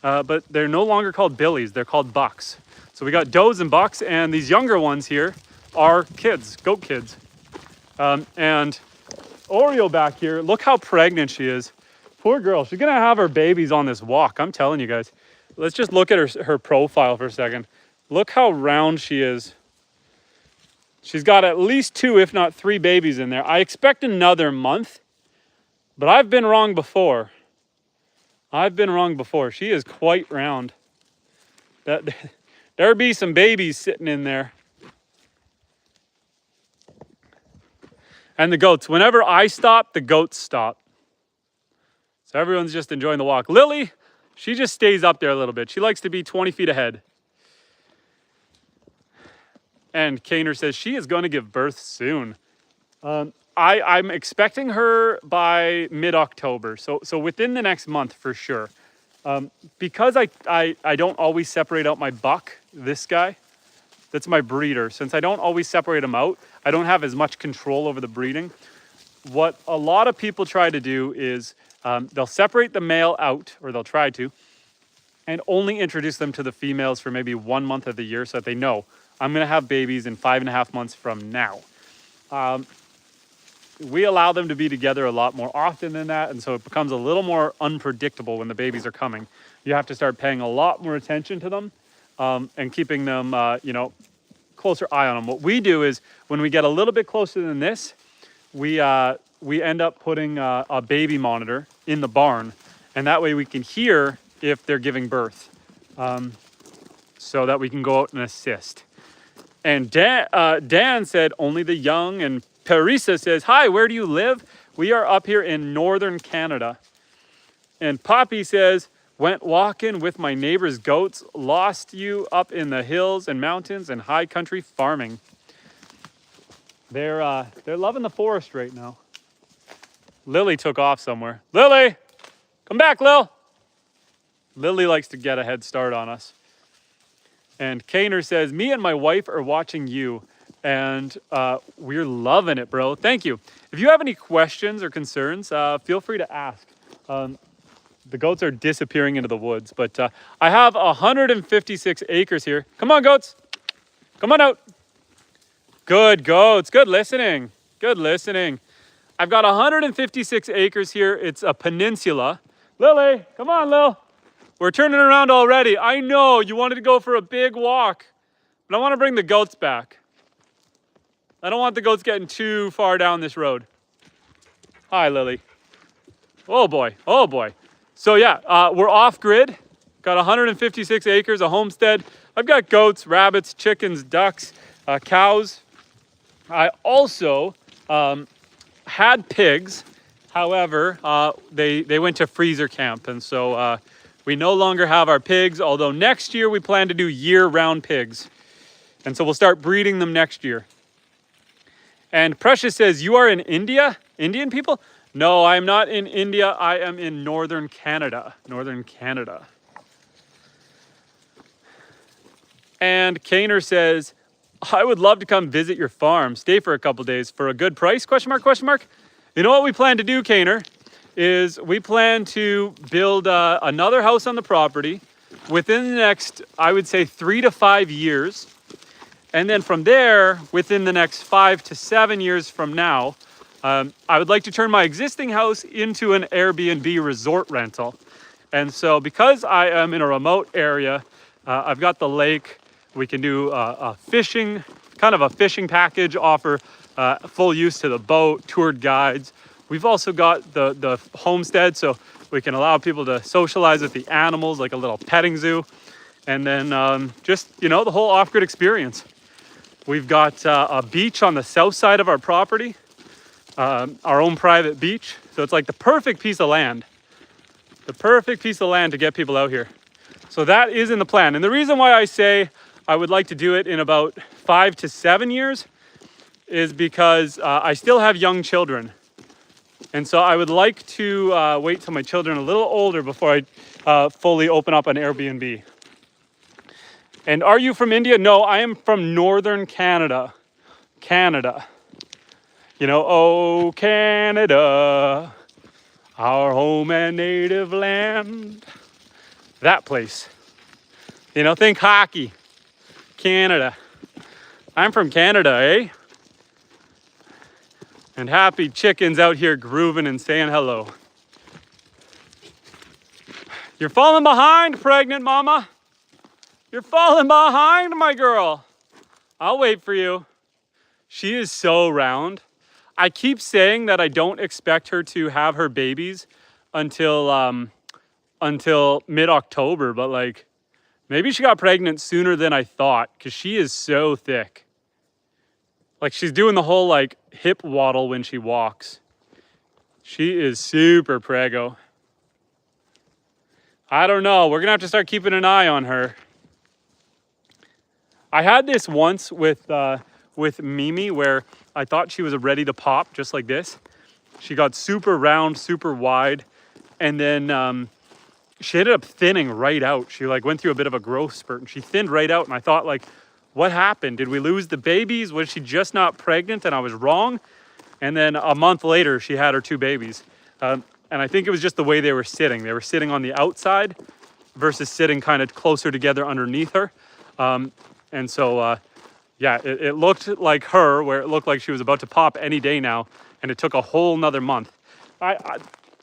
but they're no longer called billies. They're called bucks. So we got does and bucks, and these younger ones here are kids, goat kids. And Oreo back here, look how pregnant she is. Poor girl, she's gonna have her babies on this walk, I'm telling you guys. Let's just look at her profile for a second. Look how round she is. She's got at least 2, if not 3 babies in there. I expect another month, but I've been wrong before. She is quite round. There be some babies sitting in there. And the goats, whenever I stop, the goats stop. So everyone's just enjoying the walk. Lily, she just stays up there a little bit. She likes to be 20 feet ahead. And Kaner says she is going to give birth soon. I'm expecting her by mid-October. So within the next month for sure. Because I don't always separate out my buck, this guy, that's my breeder. Since I don't always separate them out, I don't have as much control over the breeding. What a lot of people try to do is they'll separate the male out, or they'll try to, and only introduce them to the females for maybe 1 month of the year so that they know I'm going to have babies in 5.5 months from now. We allow them to be together a lot more often than that, and so it becomes a little more unpredictable when the babies are coming. You have to start paying a lot more attention to them and keeping them, closer eye on them. What we do is when we get a little bit closer than this, we end up putting a baby monitor in the barn, and that way we can hear if they're giving birth, so that we can go out and assist. And Dan said only the young, and Parisa says, hi, where do you live? We are up here in northern Canada. And Poppy says, went walking with my neighbor's goats, lost you up in the hills and mountains and high country farming. They're loving the forest right now. Lily took off somewhere. Lily, come back, Lil. Lily likes to get a head start on us. And Kaner says, me and my wife are watching you, and we're loving it, bro. Thank you. If you have any questions or concerns, feel free to ask. The goats are disappearing into the woods, but I have 156 acres here. Come on, goats. Come on out. Good goats. Good listening. Good listening. I've got 156 acres here. It's a peninsula. Lily, come on, Lil. We're turning around already. I know you wanted to go for a big walk, but I want to bring the goats back. I don't want the goats getting too far down this road. Hi, Lily. Oh boy, oh boy. So yeah, we're off grid. Got 156 acres, a homestead. I've got goats, rabbits, chickens, ducks, cows. I also had pigs. However, they went to freezer camp, and so we no longer have our pigs, although next year we plan to do year-round pigs. And so we'll start breeding them next year. And Precious says, you are in India? Indian people? No, I'm not in India. I am in northern Canada. Northern Canada. And Kaner says, I would love to come visit your farm. Stay for a couple days for a good price? Question mark, question mark. You know what we plan to do, Kaner, is we plan to build another house on the property within the next, I would say, 3 to 5 years. And then from there, within the next 5 to 7 years from now, I would like to turn my existing house into an Airbnb resort rental. And so because I am in a remote area, I've got the lake. We can do a fishing, kind of a fishing package, offer full use to the boat, toured guides. We've also got the homestead, so we can allow people to socialize with the animals, like a little petting zoo. And then just, you know, the whole off-grid experience. We've got a beach on the south side of our property, our own private beach. So it's like the perfect piece of land. The perfect piece of land to get people out here. So that is in the plan. And the reason why I say I would like to do it in about 5 to 7 years is because I still have young children. And so I would like to wait till my children are a little older before I fully open up an Airbnb. And are you from India? No, I am from northern Canada. Canada. You know, oh, Canada, our home and native land. That place. You know, think hockey. Canada. I'm from Canada, eh? And happy chickens out here grooving and saying hello. You're falling behind, pregnant mama. You're falling behind, my girl. I'll wait for you. She is so round. I keep saying that I don't expect her to have her babies until mid-October, but like maybe she got pregnant sooner than I thought because she is so thick. Like she's doing the whole like hip waddle when she walks. She is super preggo. I don't know. We're gonna have to start keeping an eye on her. I had this once with Mimi where I thought she was ready to pop just like this. She got super round, super wide, and then she ended up thinning right out. She like went through a bit of a growth spurt and she thinned right out. And I thought like, what happened? Did we lose the babies? Was she just not pregnant and I was wrong? And then a month later, she had her 2 babies. And I think it was just the way they were sitting. They were sitting on the outside versus sitting kind of closer together underneath her. And so, yeah, it looked like her, where it looked like she was about to pop any day now. And it took a whole nother month.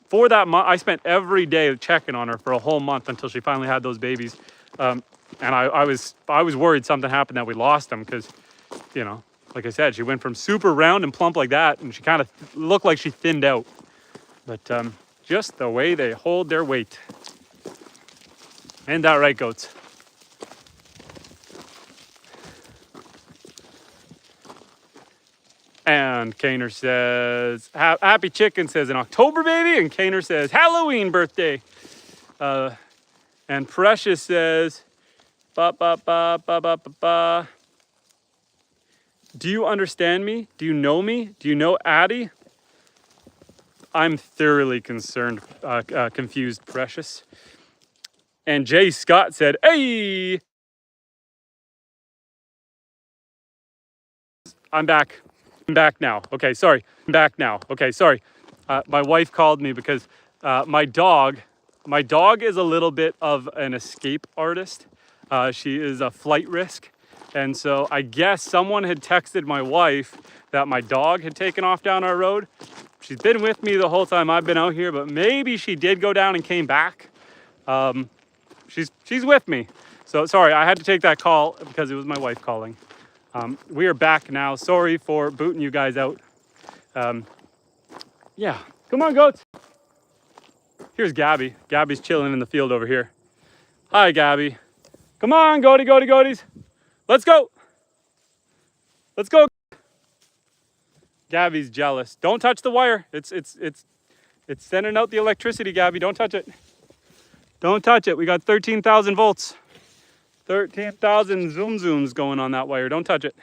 For that month, I spent every day checking on her for a whole month until she finally had those babies. And I was worried something happened that we lost them because, you know, like I said, she went from super round and plump like that, and she kind of looked like she thinned out. But just the way they hold their weight. Ain't that right, goats? And Kaner says, happy chicken says, an October baby. And Kaner says, Halloween birthday. And Precious says, ba ba ba ba ba ba ba. Do you understand me? Do you know me? Do you know Addie? I'm thoroughly confused, Precious. And Jay Scott said, hey, I'm back. I'm back now. Okay, sorry. I'm back now. Okay, sorry. My wife called me because my dog is a little bit of an escape artist. She is a flight risk. And so I guess someone had texted my wife that my dog had taken off down our road. She's been with me the whole time I've been out here, but maybe she did go down and came back. She's with me. So sorry, I had to take that call because it was my wife calling. We are back now. Sorry for booting you guys out. Yeah, come on, goats. Here's Gabby. Gabby's chilling in the field over here. Hi, Gabby. Come on, goaties. Let's go. Let's go. Gabby's jealous. Don't touch the wire. It's sending out the electricity, Gabby. Don't touch it. Don't touch it. We got 13,000 volts. 13,000 zooms going on that wire. Don't touch it.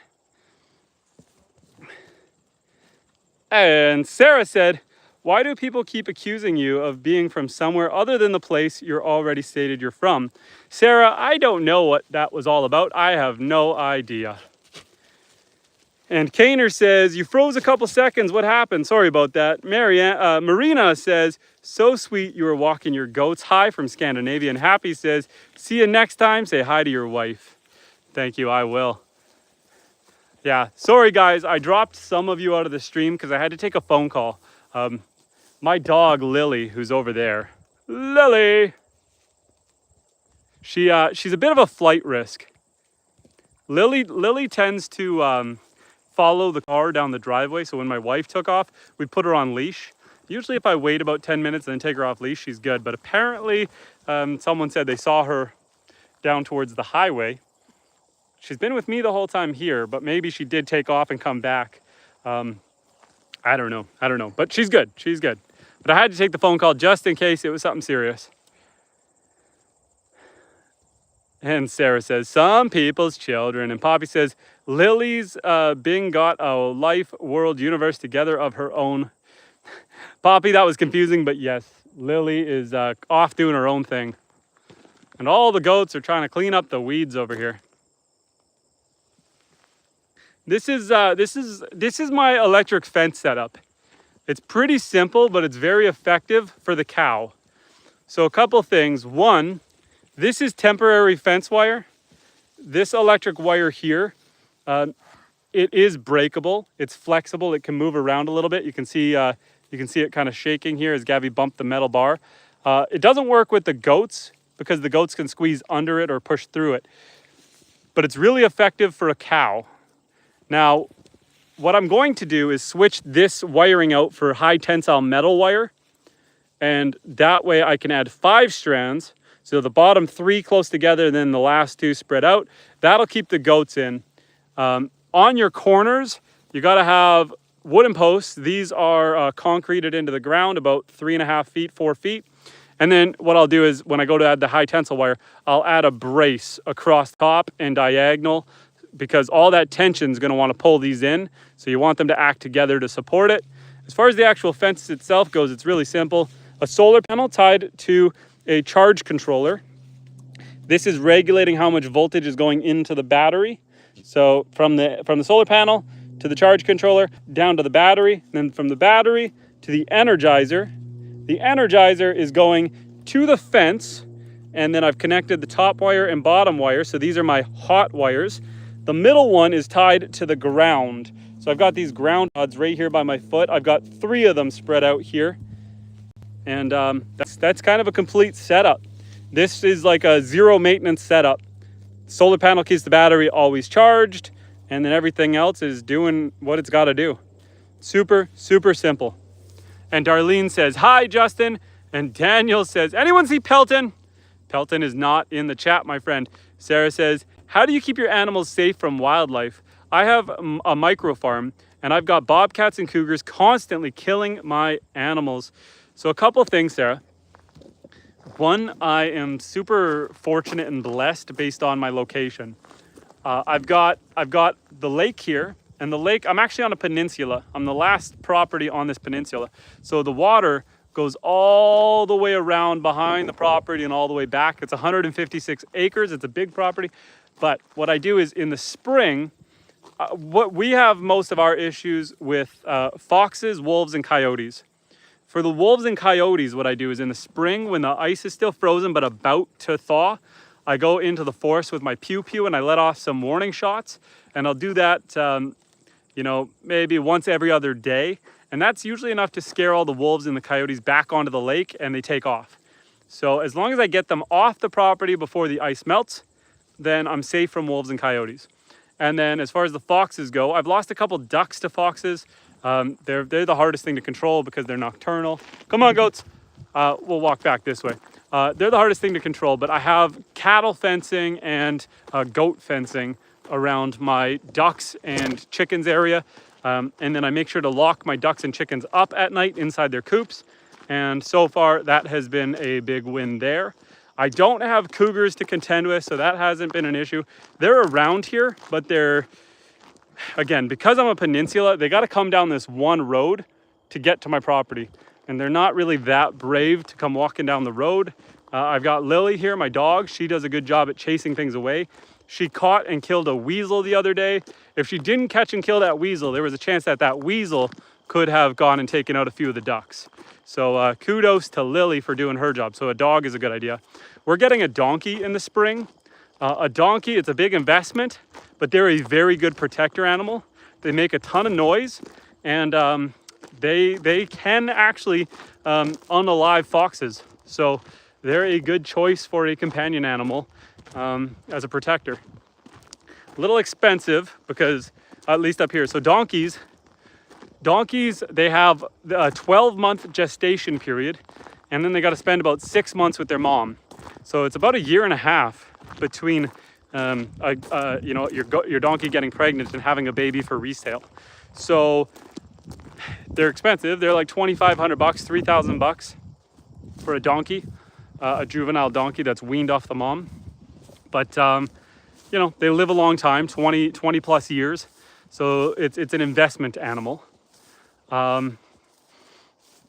And Sarah said, why do people keep accusing you of being from somewhere other than the place you're already stated you're from? Sarah, I don't know what that was all about. I have no idea. And Kaner says, you froze a couple seconds. What happened? Sorry about that. Marina says, so sweet you were walking your goats. Hi from Scandinavia. And Happy says, see you next time. Say hi to your wife. Thank you, I will. Yeah, sorry guys. I dropped some of you out of the stream because I had to take a phone call. My dog, Lily, who's over there. Lily! She's a bit of a flight risk. Lily tends to follow the car down the driveway. So when my wife took off, we put her on leash. Usually if I wait about 10 minutes and then take her off leash, she's good. But apparently someone said they saw her down towards the highway. She's been with me the whole time here, but maybe she did take off and come back. I don't know, but she's good, But I had to take the phone call just in case it was something serious. And Sarah says, some people's children. And Poppy says, Lily's Bing got a life, world, universe together of her own. Poppy, that was confusing, but yes, Lily is off doing her own thing. And all the goats are trying to clean up the weeds over here. This is my electric fence setup. It's pretty simple, but it's very effective for the cow. So a couple things. One, this is temporary fence wire. This electric wire here, it is breakable. It's flexible. It can move around a little bit. You can see it kind of shaking here as Gabby bumped the metal bar. It doesn't work with the goats because the goats can squeeze under it or push through it. But it's really effective for a cow. Now, what I'm going to do is switch this wiring out for high tensile metal wire. And that way I can add 5 strands. So the bottom 3 close together, and then the last 2 spread out. That'll keep the goats in. On your corners, you gotta have wooden posts. These are concreted into the ground about 3.5 feet, 4 feet. And then what I'll do is when I go to add the high tensile wire, I'll add a brace across top and diagonal because all that tension is gonna wanna pull these in. So you want them to act together to support it. As far as the actual fence itself goes, it's really simple. A solar panel tied to a charge controller. This is regulating how much voltage is going into the battery. So from the solar panel to the charge controller, down to the battery, then from the battery to the Energizer. The Energizer is going to the fence, and then I've connected the top wire and bottom wire. So these are my hot wires. The middle one is tied to the ground. So I've got these ground rods right here by my foot. I've got 3 of them spread out here. And that's kind of a complete setup. This is like a 0 maintenance setup. Solar panel keeps the battery always charged, and then everything else is doing what it's got to do. Super, super simple. And Darlene says, hi, Justin. And Daniel says, anyone see Pelton? Pelton is not in the chat, my friend. Sarah says, how do you keep your animals safe from wildlife? I have a micro farm, and I've got bobcats and cougars constantly killing my animals. So a couple of things, Sarah. One, I am super fortunate and blessed based on my location. I've got the lake here, and the lake, I'm actually on a peninsula. I'm the last property on this peninsula. So the water goes all the way around behind the property and all the way back. It's 156 acres. It's a big property. But what I do is in the spring, what we have most of our issues with foxes, wolves, and coyotes. For the wolves and coyotes, what I do is in the spring when the ice is still frozen but about to thaw, I go into the forest with my pew-pew and I let off some warning shots. And I'll do that, maybe once every other day. And that's usually enough to scare all the wolves and the coyotes back onto the lake and they take off. So as long as I get them off the property before the ice melts, then I'm safe from wolves and coyotes. And then as far as the foxes go, I've lost a couple ducks to foxes. They're the hardest thing to control because they're nocturnal. Come on, goats. We'll walk back this way. They're the hardest thing to control, but I have cattle fencing and goat fencing around my ducks and chickens area. And then I make sure to lock my ducks and chickens up at night inside their coops. And so far, that has been a big win there. I don't have cougars to contend with, so that hasn't been an issue. They're around here, but again, because I'm a peninsula, they got to come down this one road to get to my property. And they're not really that brave to come walking down the road. I've got Lily here, my dog. She does a good job at chasing things away. She caught and killed a weasel the other day. If she didn't catch and kill that weasel, there was a chance that weasel could have gone and taken out a few of the ducks. So kudos to Lily for doing her job. So a dog is a good idea. We're getting a donkey in the spring. A donkey, it's a big investment, but they're a very good protector animal. They make a ton of noise, and they can actually unalive foxes. So they're a good choice for a companion animal as a protector. A little expensive because, at least up here, so donkeys, they have a 12-month gestation period, and then they got to spend about 6 months with their mom. So it's about 1.5 years between you know, your donkey getting pregnant and having a baby for resale. So they're expensive. They're like 2,500 bucks, 3,000 bucks for a donkey, a juvenile donkey that's weaned off the mom. But you know, they live a long time, 20 plus years. So it's an investment animal.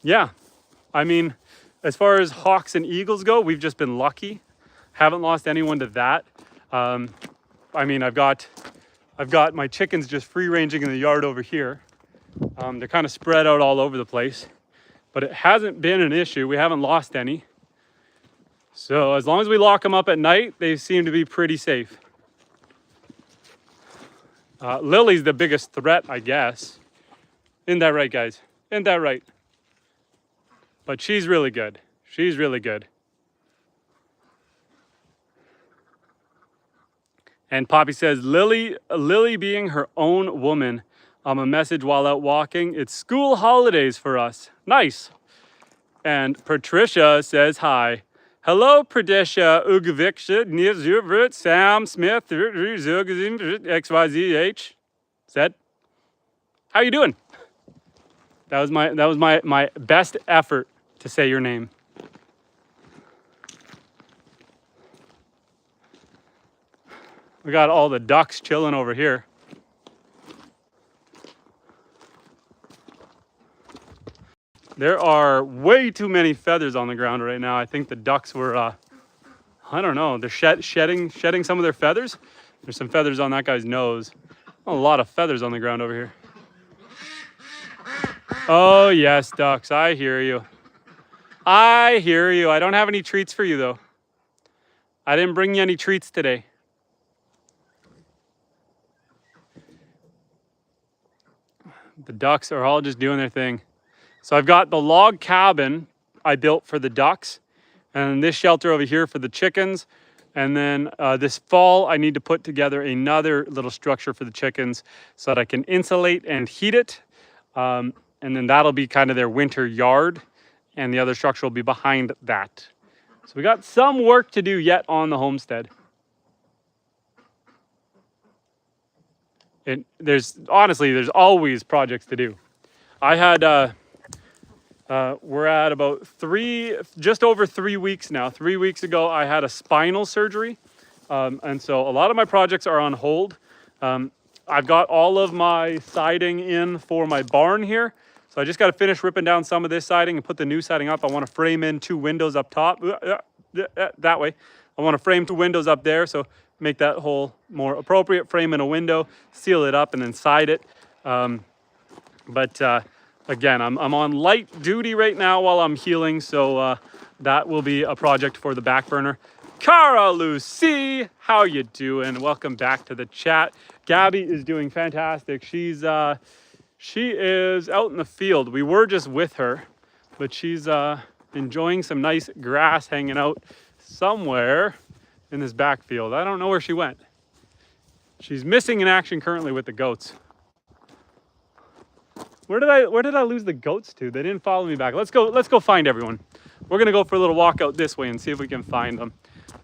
Yeah, I mean, as far as hawks and eagles go, we've just been lucky. Haven't lost anyone to that. I mean, I've got my chickens just free ranging in the yard over here. They're kind of spread out all over the place, but it hasn't been an issue. We haven't lost any. So as long as we lock them up at night, they seem to be pretty safe. Lily's the biggest threat, I guess. Isn't that right, guys? Isn't that right? But she's really good. She's really good. And Poppy says, Lily being her own woman. A message while out walking. It's school holidays for us. Nice. And Patricia says hi. Hello, Patricia Ugviksha, Sam Smith, XYZH. Said, how you doing? That was my best effort to say your name. We got all the ducks chilling over here. There are way too many feathers on the ground right now. I think the ducks were, I don't know, they're shedding some of their feathers. There's some feathers on that guy's nose. A lot of feathers on the ground over here. Oh yes, ducks, I hear you. I hear you. I don't have any treats for you though. I didn't bring you any treats today. The ducks are all just doing their thing. So I've got the log cabin I built for the ducks, and this shelter over here for the chickens. And then this fall, I need to put together another little structure for the chickens so that I can insulate and heat it. And then that'll be kind of their winter yard, and the other structure will be behind that. So we got some work to do yet on the homestead. There's always projects to do. I had, we're at about just over 3 weeks now. 3 weeks ago, I had a spinal surgery. And so a lot of my projects are on hold. I've got all of my siding in for my barn here. So I just got to finish ripping down some of this siding and put the new siding up. I want to frame in 2 windows up top, that way. I want to frame 2 windows up there, so make that hole more appropriate, frame in a window, seal it up, and then side it. Again, I'm on light duty right now while I'm healing, so that will be a project for the back burner. Cara Lucy, how you doing? Welcome back to the chat. Gabby is doing fantastic. She is out in the field. We were just with her, but she's enjoying some nice grass hanging out somewhere in this backfield. I don't know where she went. She's missing in action currently with the goats. Where did I lose the goats to? They didn't follow me back. Let's go find everyone. We're gonna go for a little walk out this way and see if we can find them.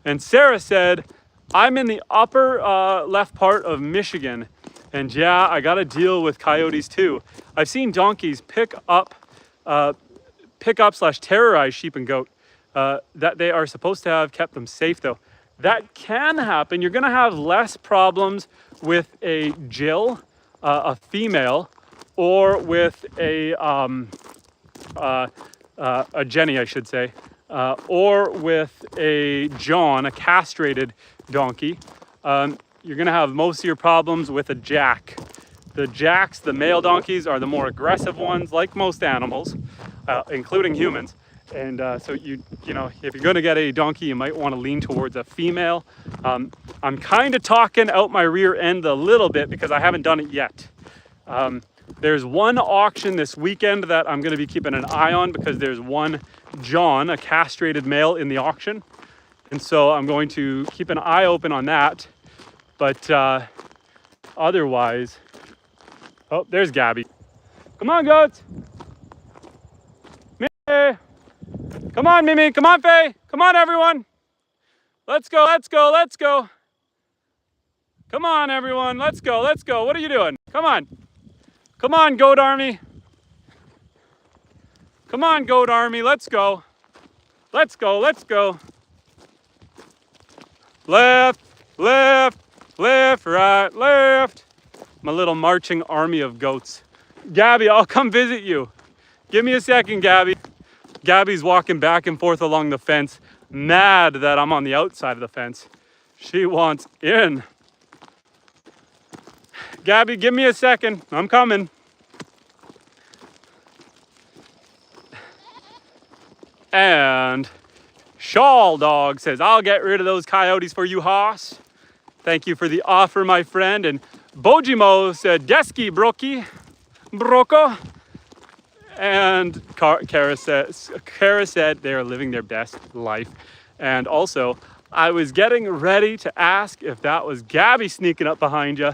And Sarah said, I'm in the upper left part of Michigan, and yeah, I gotta deal with coyotes too. I've seen donkeys pick up / terrorize sheep and goat. That they are supposed to have kept them safe though. That can happen. You're gonna have less problems with a Jill, a female, or with a Jenny, I should say, or with a John, a castrated donkey. You're gonna have most of your problems with a Jack. The Jacks, the male donkeys, are the more aggressive ones, like most animals, including humans. And so you know, if you're gonna get a donkey, you might wanna lean towards a female. I'm kind of talking out my rear end a little bit because I haven't done it yet. There's one auction this weekend that I'm gonna be keeping an eye on because there's one John, a castrated male, in the auction. And so I'm going to keep an eye open on that. But otherwise, oh, there's Gabby. Come on, goats. Mimi. Come on, Mimi. Come on, Faye. Come on, everyone. Let's go, let's go, let's go. Come on, everyone. Let's go, let's go. What are you doing? Come on. Come on, goat army. Come on, goat army. Let's go. Let's go, let's go. Left, left, left, right, left. My little marching army of goats. Gabby, I'll come visit you. Give me a second, Gabby. Gabby's walking back and forth along the fence, mad that I'm on the outside of the fence. She wants in. Gabby, give me a second. I'm coming. And Shawl Dog says, I'll get rid of those coyotes for you, hoss. Thank you for the offer, my friend. And Bojimo said, Deski Broki, Broko. And Kara said they are living their best life. And also, I was getting ready to ask if that was Gabby sneaking up behind you,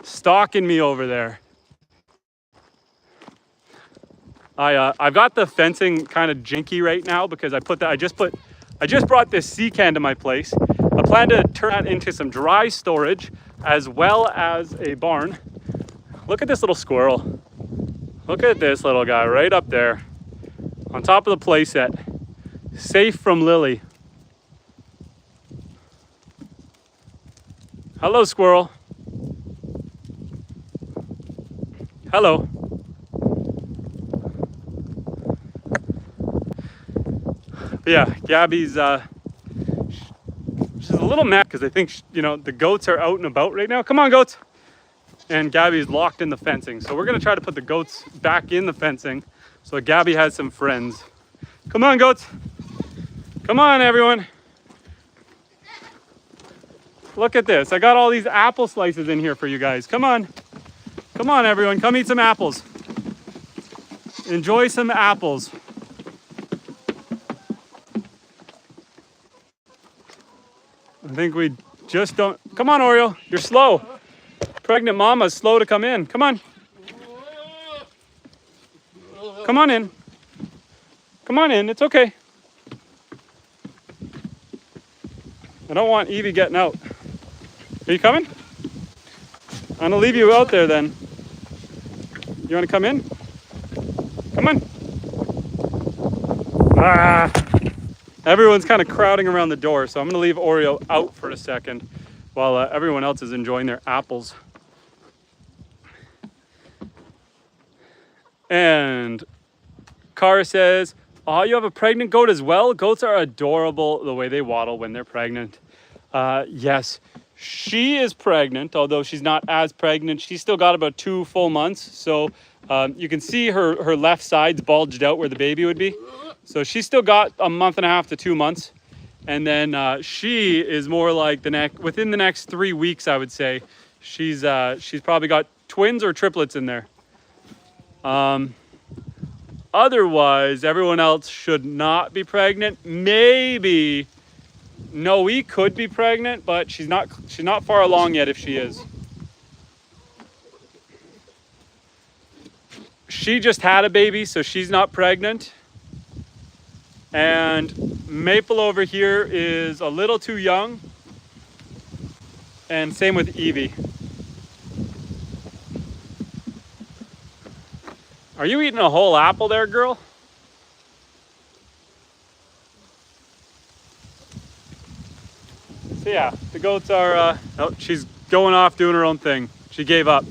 stalking me over there. I've got the fencing kind of jinky right now because I just brought this sea can to my place. I plan to turn that into some dry storage as well as a barn. Look at this little squirrel. Look at this little guy right up there on top of the playset, safe from Lily. Hello, squirrel. Hello. But yeah, Gabby's she's a little mad because I think the goats are out and about right now. Come on, goats. And Gabby's locked in the fencing. So we're gonna try to put the goats back in the fencing so Gabby has some friends. Come on, goats. Come on, everyone. Look at this. I got all these apple slices in here for you guys. Come on. Come on, everyone. Come eat some apples. Enjoy some apples. I think we just don't. Come on, Oreo. You're slow. Pregnant mama's slow to come in. Come on. Come on in. Come on in. It's okay. I don't want Evie getting out. Are you coming? I'm gonna leave you out there then. You wanna come in? Come on. Ah. Everyone's kind of crowding around the door, so I'm gonna leave Oreo out for a second while everyone else is enjoying their apples. And Cara says, oh, you have a pregnant goat as well? Goats are adorable the way they waddle when they're pregnant. Yes, she is pregnant, although she's not as pregnant. She's still got about 2 full months. So you can see her left side's bulged out where the baby would be. So she's still got 1.5 months to 2 months. And then she is more like within the next 3 weeks, I would say. She's probably got twins or triplets in there. Otherwise, everyone else should not be pregnant. Maybe Noe could be pregnant, but she's not far along yet if she is. She just had a baby, so she's not pregnant. And Maple over here is a little too young. And same with Evie. Are you eating a whole apple there, girl? So yeah, the goats are, oh, she's going off doing her own thing. She gave up.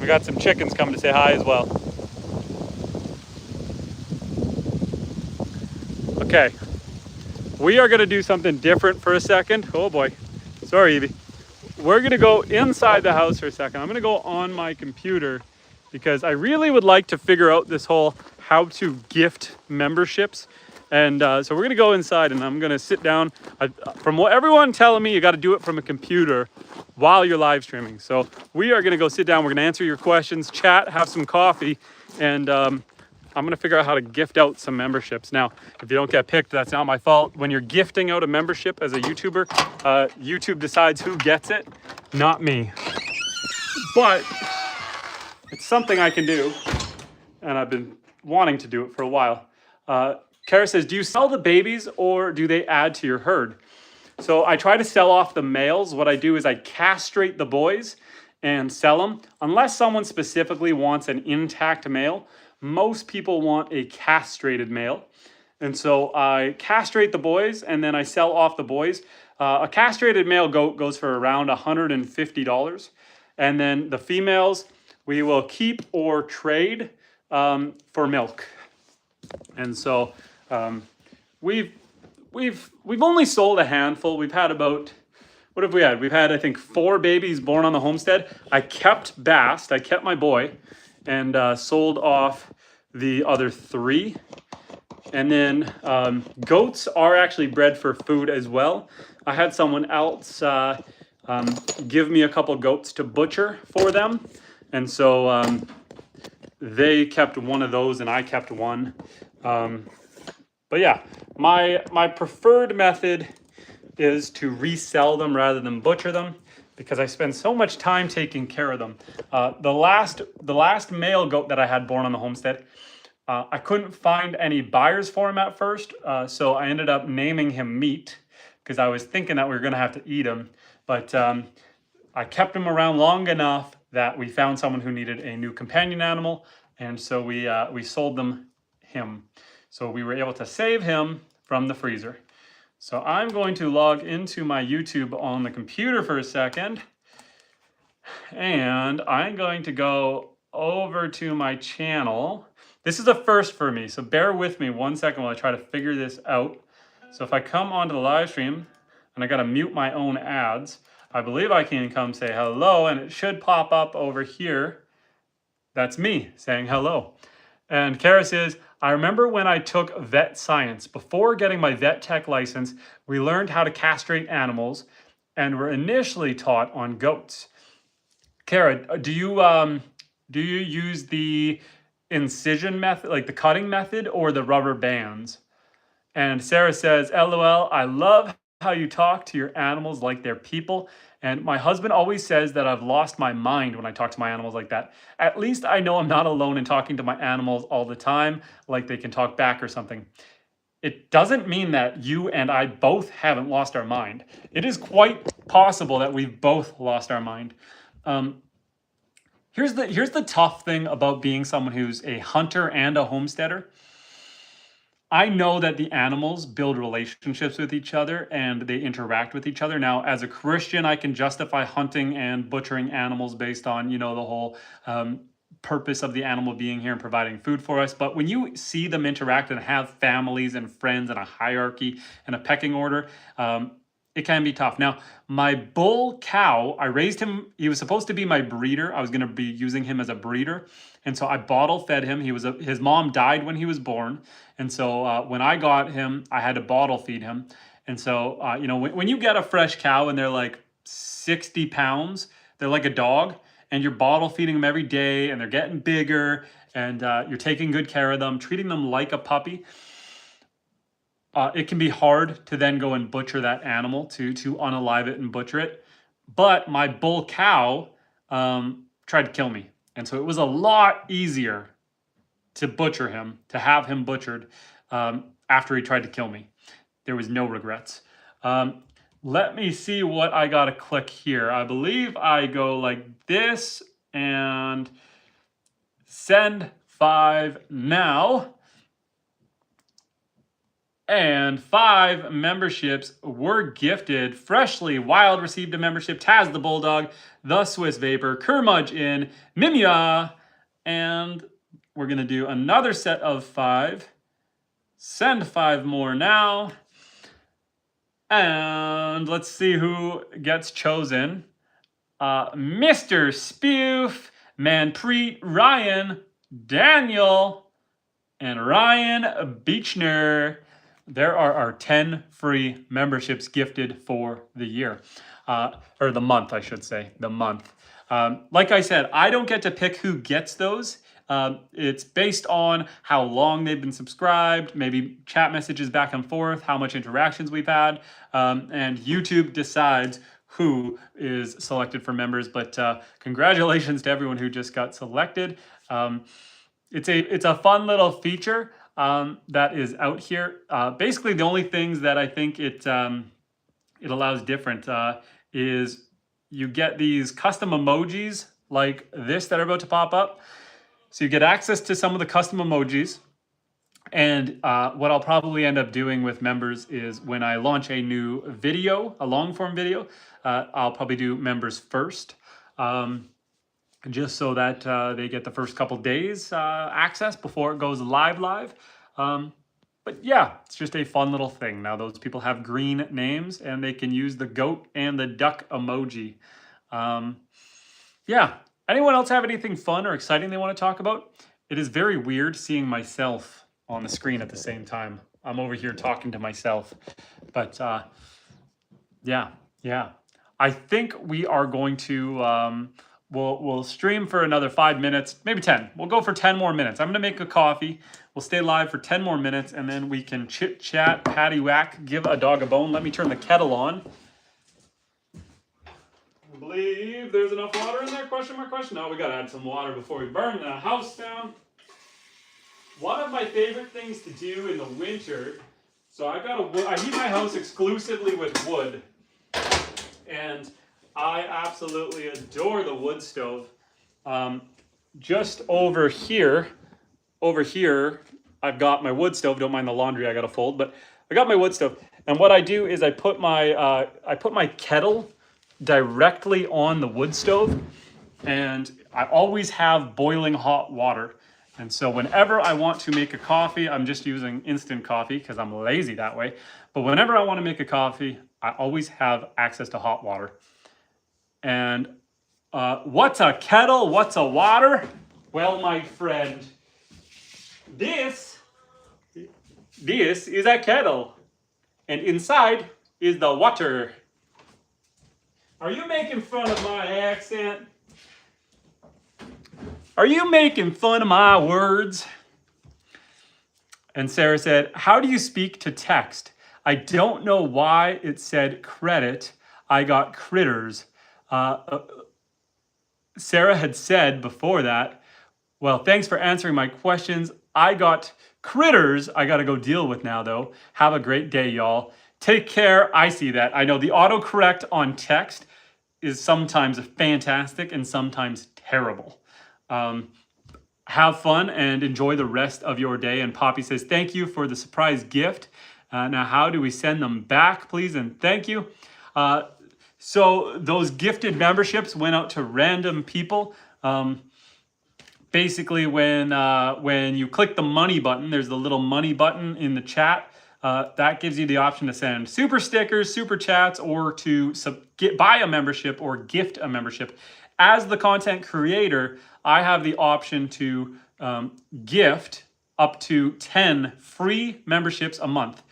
We got some chickens coming to say hi as well. Okay, we are gonna do something different for a second. Oh boy, sorry, Evie. We're gonna go inside the house for a second. I'm gonna go on my computer because I really would like to figure out this whole how to gift memberships. And so we're gonna go inside and I'm gonna sit down. From what everyone telling me, you gotta do it from a computer while you're live streaming. So we are gonna go sit down. We're gonna answer your questions, chat, have some coffee, and I'm gonna figure out how to gift out some memberships. Now, if you don't get picked, that's not my fault. When you're gifting out a membership as a YouTuber, YouTube decides who gets it, not me. But it's something I can do, and I've been wanting to do it for a while. Kara says, do you sell the babies or do they add to your herd? So I try to sell off the males. What I do is I castrate the boys and sell them. Unless someone specifically wants an intact male, most people want a castrated male. And so I castrate the boys and then I sell off the boys. A castrated male goat goes for around $150. And then the females, we will keep or trade for milk. And so we've only sold a handful. We've had about, what have we had? We've had, I think, 4 babies born on the homestead. I kept Bast, I kept my boy, and sold off the other 3. And then goats are actually bred for food as well. I had someone else give me a couple goats to butcher for them. And so they kept one of those and I kept one. But yeah, my preferred method is to resell them rather than butcher them because I spend so much time taking care of them. The last male goat that I had born on the homestead, I couldn't find any buyers for him at first, so I ended up naming him Meat because I was thinking that we were going to have to eat him. But I kept him around long enough that we found someone who needed a new companion animal, and so we sold him. So we were able to save him from the freezer. So I'm going to log into my YouTube on the computer for a second, and I'm going to go over to my channel. This is a first for me, so bear with me 1 second while I try to figure this out. So if I come onto the live stream, and I gotta mute my own ads, I believe I can come say hello, and it should pop up over here. That's me saying hello. And Kara says, I remember when I took vet science. Before getting my vet tech license, we learned how to castrate animals and were initially taught on goats. Kara, do you use the incision method, like the cutting method, or the rubber bands? And Sarah says, LOL, I love how you talk to your animals like they're people. And my husband always says that I've lost my mind when I talk to my animals like that. At least I know I'm not alone in talking to my animals all the time, like they can talk back or something. It doesn't mean that you and I both haven't lost our mind. It is quite possible that we've both lost our mind. Here's the tough thing about being someone who's a hunter and a homesteader. I know that the animals build relationships with each other and they interact with each other. Now, as a Christian, I can justify hunting and butchering animals based on, the whole purpose of the animal being here and providing food for us. But when you see them interact and have families and friends and a hierarchy and a pecking order, it can be tough. Now, my bull cow, I raised him. He was supposed to be my breeder. I was going to be using him as a breeder. And so I bottle fed him. His mom died when he was born. And so when I got him, I had to bottle feed him. And so, when you get a fresh cow and they're like 60 pounds, they're like a dog, and you're bottle feeding them every day and they're getting bigger and you're taking good care of them, treating them like a puppy. It can be hard to then go and butcher that animal, to unalive it and butcher it. But my bull cow tried to kill me. And so it was a lot easier to butcher him, to have him butchered after he tried to kill me. There was no regrets. Let me see what I got to click here. I believe I go like this and send 5 now. And 5 memberships were gifted. Freshly Wild received a membership. Taz the Bulldog, the Swiss Vapor, Kermudge in, Mimia, and we're going to do another set of 5. Send 5 more now. And let's see who gets chosen. Mr. Spoof, Manpreet, Ryan, Daniel, and Ryan Beechner. There are our 10 free memberships gifted for the year. Or the month, I should say. The month. Like I said, I don't get to pick who gets those. It's based on how long they've been subscribed, maybe chat messages back and forth, how much interactions we've had, and YouTube decides who is selected for members. But congratulations to everyone who just got selected. It's a fun little feature. that is out here. Basically, the only things that I think it allows different is you get these custom emojis like this that are about to pop up. So you get access to some of the custom emojis. And what I'll probably end up doing with members is when I launch a new video, a long form video, I'll probably do members first, just so that they get the first couple days access before it goes live. But yeah, it's just a fun little thing. Now those people have green names and they can use the goat and the duck emoji. Yeah, anyone else have anything fun or exciting they want to talk about? It is very weird seeing myself on the screen at the same time. I'm over here talking to myself. But yeah. I think we are going to, we'll stream for another 5 minutes, maybe 10. We'll go for 10 more minutes. I'm going to make a coffee. We'll stay live for 10 more minutes, and then we can chit chat, patty whack, give a dog a bone. Let me turn the kettle on. I believe there's enough water in there, question mark, question. No, we got to add some water before we burn the house down. One of my favorite things to do in the winter, so I heat my house exclusively with wood, and I absolutely adore the wood stove. Just over here, I've got my wood stove. Don't mind the laundry I got to fold, but I got my wood stove. And what I do is I put my kettle directly on the wood stove, and I always have boiling hot water. And so whenever I want to make a coffee, I'm just using instant coffee because I'm lazy that way. But whenever I want to make a coffee, I always have access to hot water. And what's a kettle? What's a water? Well, my friend, this is a kettle. And inside is the water. Are you making fun of my accent? Are you making fun of my words? And Sarah said, how do you speak to text? I don't know why it said credit. I got critters. Sarah had said before that, well, thanks for answering my questions. I got critters I got to go deal with now, though. Have a great day, y'all. Take care. I see that. I know the autocorrect on text is sometimes fantastic and sometimes terrible. Have fun and enjoy the rest of your day. And Poppy says, thank you for the surprise gift. Now, how do we send them back, please? And thank you. So those gifted memberships went out to random people. Basically, when you click the money button, there's the little money button in the chat. That gives you the option to send super stickers, super chats, or to buy a membership or gift a membership. As the content creator, I have the option to gift up to 10 free memberships a month.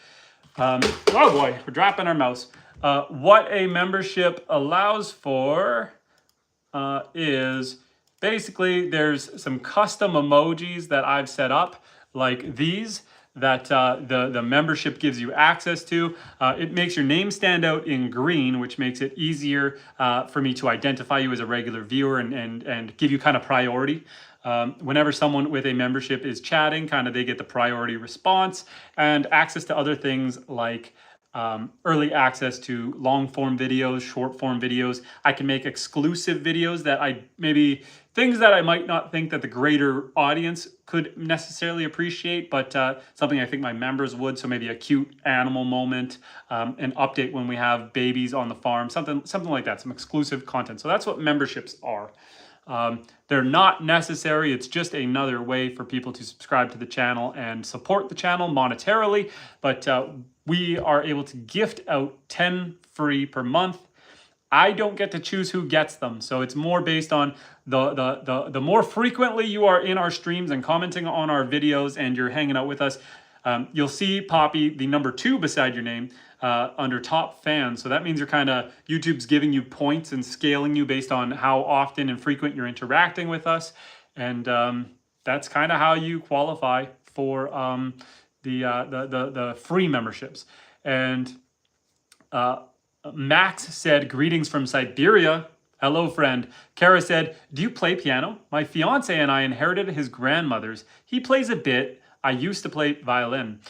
Oh boy, we're dropping our mouse. What a membership allows for is basically there's some custom emojis that I've set up, like these, that the membership gives you access to. It makes your name stand out in green, which makes it easier for me to identify you as a regular viewer and give you kind of priority. Whenever someone with a membership is chatting, kind of they get the priority response and access to other things like early access to long form videos, short form videos. I can make exclusive videos that things that I might not think that the greater audience could necessarily appreciate, but something I think my members would. So maybe a cute animal moment, an update when we have babies on the farm, something like that, some exclusive content. So that's what memberships are. They're not necessary. It's just another way for people to subscribe to the channel and support the channel monetarily. But we are able to gift out 10 free per month. I don't get to choose who gets them. So it's more based on the more frequently you are in our streams and commenting on our videos and you're hanging out with us. You'll see, Poppy, the number 2 beside your name under top fans. So that means YouTube's giving you points and scaling you based on how often and frequent you're interacting with us. And that's kind of how you qualify for the free memberships. And Max said, greetings from Siberia. Hello, friend. Kara said, do you play piano? My fiance and I inherited his grandmother's. He plays a bit. I used to play violin.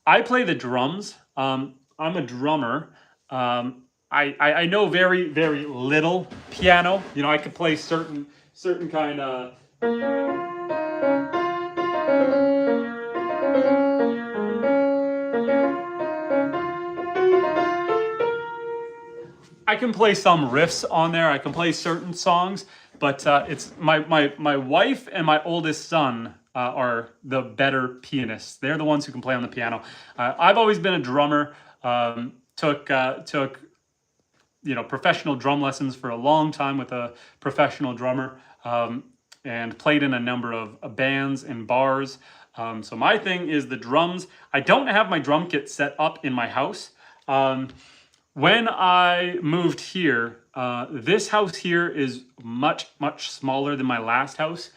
I play the drums. I'm a drummer. I know very, very little piano. You know, I could play certain kind of. I can play some riffs on there. I can play certain songs, but it's my wife and my oldest son are the better pianists. They're the ones who can play on the piano. I've always been a drummer. Took professional drum lessons for a long time with a professional drummer, and played in a number of bands and bars. So my thing is the drums. I don't have my drum kit set up in my house. When I moved here, this house here is much, much smaller than my last house.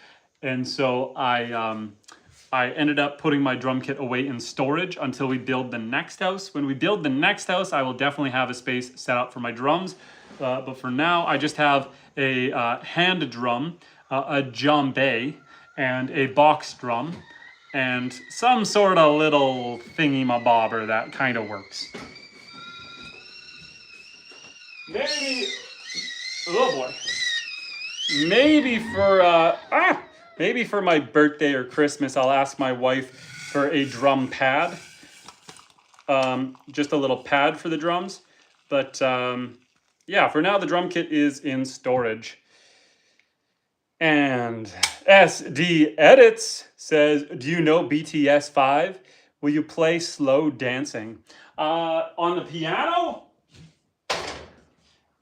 And so I ended up putting my drum kit away in storage until we build the next house. When we build the next house, I will definitely have a space set up for my drums. But for now, I just have a hand drum, a djembe, and a box drum, and some sort of little thingy-mabobber that kind of works. Maybe, oh boy, maybe for my birthday or Christmas, I'll ask my wife for a drum pad, just a little pad for the drums. But yeah, for now the drum kit is in storage. And SD Edits says, do you know BTS 5? Will you play slow dancing? On the piano?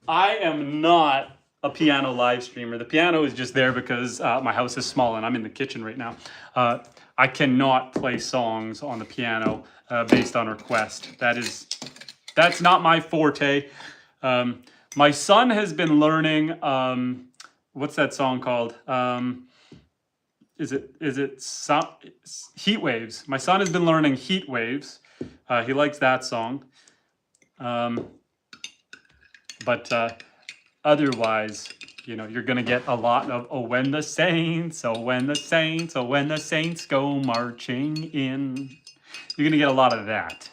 I am not a piano live streamer. The piano is just there because my house is small and I'm in the kitchen right now. I cannot play songs on the piano based on request. That's not my forte. My son has been learning, what's that song called? Is it Heat Waves? My son has been learning Heat Waves. He likes that song. But otherwise, you're going to get a lot of, oh, when the saints, oh, when the saints, oh, when the saints go marching in. You're going to get a lot of that.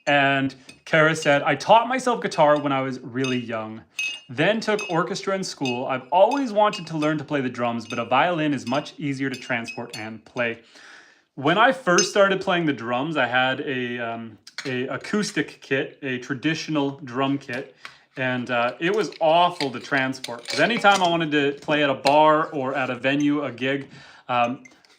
And Kara said, I taught myself guitar when I was really young, then took orchestra in school. I've always wanted to learn to play the drums, but a violin is much easier to transport and play. When I first started playing the drums, I had a acoustic kit, a traditional drum kit, and it was awful to transport. Because anytime I wanted to play at a bar or at a venue, a gig,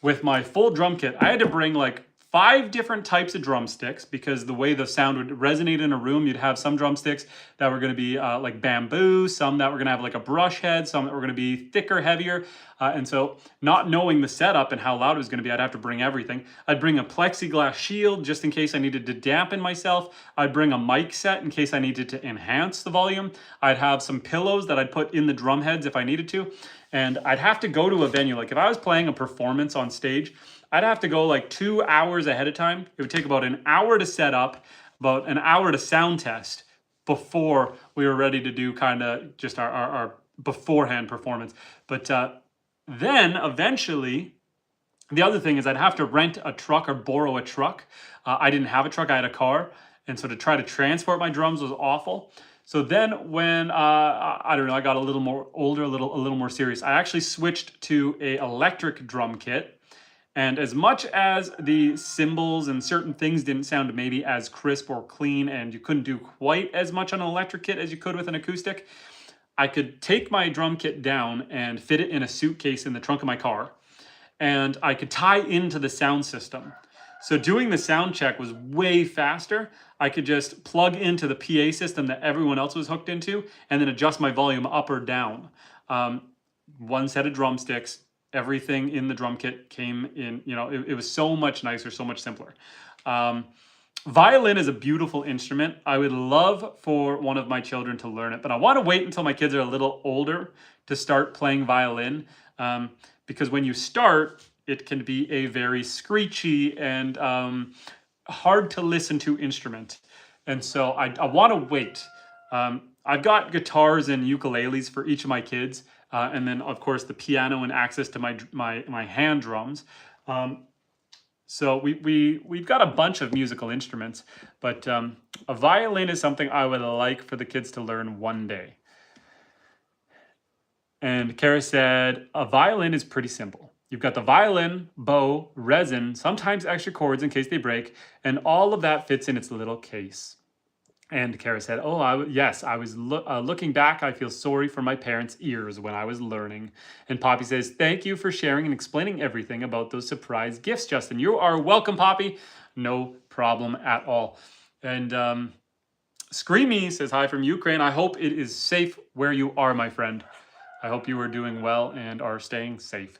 with my full drum kit, I had to bring like 5 different types of drumsticks, because the way the sound would resonate in a room, you'd have some drumsticks that were going to be like bamboo, some that were going to have like a brush head, some that were going to be thicker, heavier. And so not knowing the setup and how loud it was going to be, I'd have to bring everything. I'd bring a plexiglass shield just in case I needed to dampen myself. I'd bring a mic set in case I needed to enhance the volume. I'd have some pillows that I'd put in the drum heads if I needed to. And I'd have to go to a venue. Like if I was playing a performance on stage, I'd have to go like 2 hours ahead of time. It would take about an hour to set up, about an hour to sound test before we were ready to do kind of just our beforehand performance. But then eventually, the other thing is I'd have to rent a truck or borrow a truck. I didn't have a truck, I had a car. And so to try to transport my drums was awful. So then when, I don't know, I got a little more older, a little more serious, I actually switched to a electric drum kit. And as much as the cymbals and certain things didn't sound maybe as crisp or clean, and you couldn't do quite as much on an electric kit as you could with an acoustic, I could take my drum kit down and fit it in a suitcase in the trunk of my car, and I could tie into the sound system. So doing the sound check was way faster. I could just plug into the PA system that everyone else was hooked into and then adjust my volume up or down. One set of drumsticks, everything in the drum kit came in, it was so much nicer, so much simpler. Violin is a beautiful instrument. I would love for one of my children to learn it, but I want to wait until my kids are a little older to start playing violin, because when you start, it can be a very screechy and hard to listen to instrument. And so I want to wait. I've got guitars and ukuleles for each of my kids, and then of course the piano and access to my hand drums. So we've got a bunch of musical instruments, but a violin is something I would like for the kids to learn one day. And Kara said, a violin is pretty simple. You've got the violin, bow, resin, sometimes extra cords in case they break, and all of that fits in its little case. And Kara said, "Oh, yes, I was looking back. I feel sorry for my parents' ears when I was learning." And Poppy says, "Thank you for sharing and explaining everything about those surprise gifts, Justin. You are welcome, Poppy. No problem at all." And Screamy says, "Hi from Ukraine. I hope it is safe where you are, my friend. I hope you are doing well and are staying safe."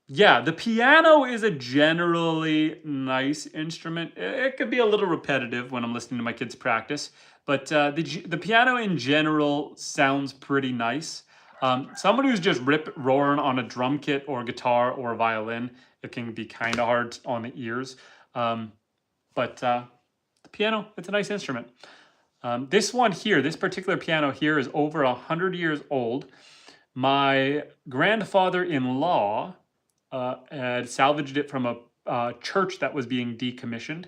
Yeah, the piano is a generally nice instrument. It could be a little repetitive when I'm listening to my kids practice, but the piano in general sounds pretty nice. Someone who's just rip roaring on a drum kit or guitar or a violin, it can be kind of hard on the ears. But the piano, it's a nice instrument. This one here, this particular piano here is over 100 years old. My grandfather-in-law had salvaged it from a church that was being decommissioned,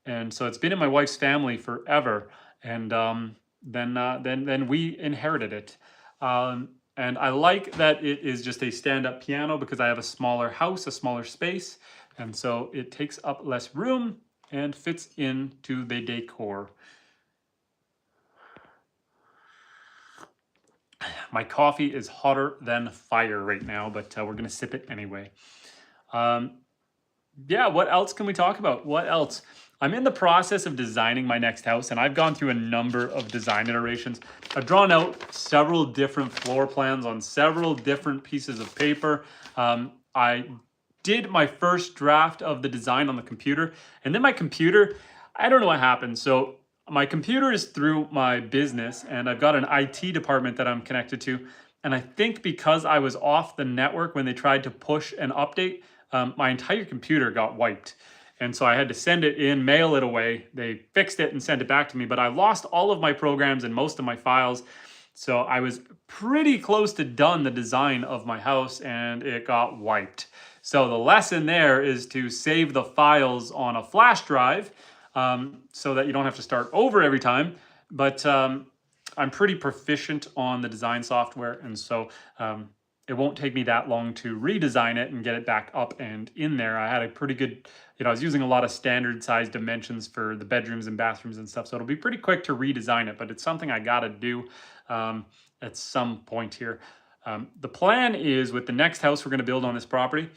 and so it's been in my wife's family forever. And then we inherited it. And I like that it is just a stand-up piano because I have a smaller house, a smaller space, and so it takes up less room and fits into the decor. My coffee is hotter than fire right now, but we're gonna sip it anyway. Yeah, what else can we talk about? What else? I'm in the process of designing my next house, and I've gone through a number of design iterations. I've drawn out several different floor plans on several different pieces of paper. I did my first draft of the design on the computer, and then my computer, I don't know what happened. So my computer is through my business, and I've got an IT department that I'm connected to. And I think because I was off the network when they tried to push an update, my entire computer got wiped. And so I had to send it in, mail it away. They fixed it and sent it back to me, but I lost all of my programs and most of my files. So I was pretty close to done the design of my house, and it got wiped. So the lesson there is to save the files on a flash drive, so that you don't have to start over every time. But I'm pretty proficient on the design software, and so it won't take me that long to redesign it and get it back up and in there. I had a pretty good, I was using a lot of standard size dimensions for the bedrooms and bathrooms and stuff, so it'll be pretty quick to redesign it, but it's something I gotta do at some point here. The plan is, with the next house we're gonna build on this property,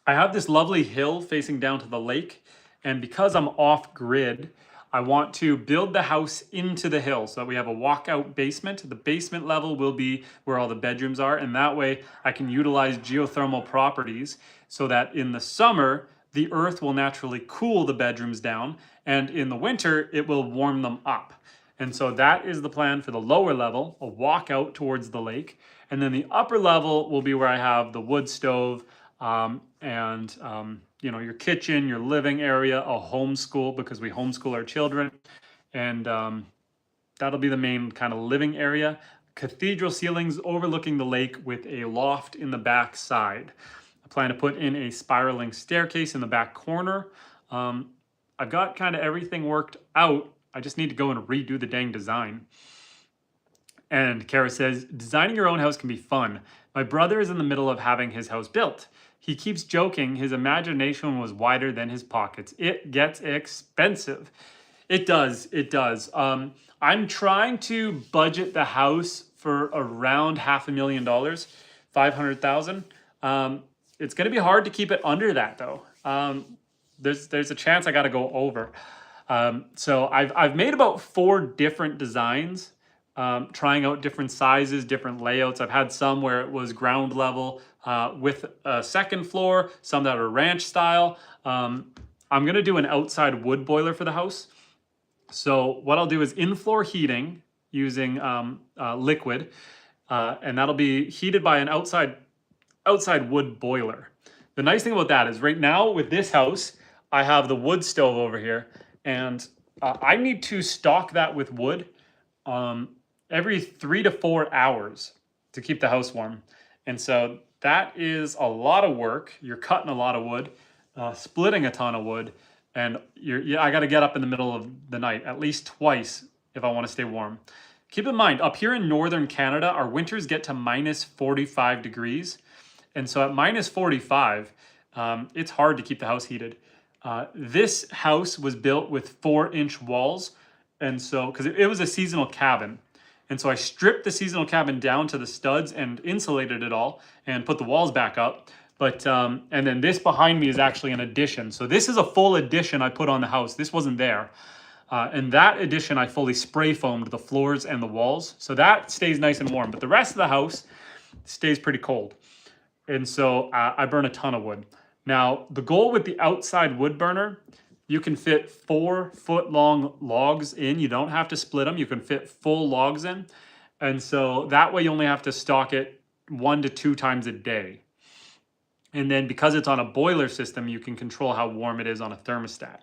I have this lovely hill facing down to the lake, and because I'm off grid, I want to build the house into the hill so that we have a walkout basement. The basement level will be where all the bedrooms are, and that way I can utilize geothermal properties so that in the summer, the earth will naturally cool the bedrooms down, and in the winter, it will warm them up. And so that is the plan for the lower level, a walkout towards the lake. And then the upper level will be where I have the wood stove, and your kitchen, your living area, a homeschool, because we homeschool our children, and that'll be the main kind of living area. Cathedral ceilings overlooking the lake with a loft in the back side. I plan to put in a spiraling staircase in the back corner. I've got kind of everything worked out. I just need to go and redo the dang design. And Kara says, designing your own house can be fun. My brother is in the middle of having his house built. He keeps joking his imagination was wider than his pockets. It gets expensive. It does. It does. I'm trying to budget the house for around $500,000, 500,000. It's going to be hard to keep it under that, though. There's a chance I got to go over. So I've made about 4 different designs, trying out different sizes, different layouts. I've had some where it was ground level with a second floor, some that are ranch style. I'm gonna do an outside wood boiler for the house. So what I'll do is in-floor heating using liquid, and that'll be heated by an outside wood boiler. The nice thing about that is right now with this house, I have the wood stove over here, and I need to stock that with wood every 3 to 4 hours to keep the house warm. And so that is a lot of work. You're cutting a lot of wood. splitting a ton of wood, and I got to get up in the middle of the night at least twice if I want to stay warm. Keep in mind, up here in northern Canada, our winters get to minus 45 degrees. And so at minus 45, it's hard to keep the house heated. This house was built with 4-inch walls. And so, because it was a seasonal cabin. And so I stripped the seasonal cabin down to the studs and insulated it all and put the walls back up. But, and then this behind me is actually an addition. So this is a full addition I put on the house. This wasn't there. And that addition, I fully spray foamed the floors and the walls. So that stays nice and warm. But the rest of the house stays pretty cold. And so I burn a ton of wood. Now, the goal with the outside wood burner, you can fit 4-foot long logs in. You don't have to split them. You can fit full logs in. And so that way you only have to stock it 1 to 2 times a day. And then because it's on a boiler system, you can control how warm it is on a thermostat.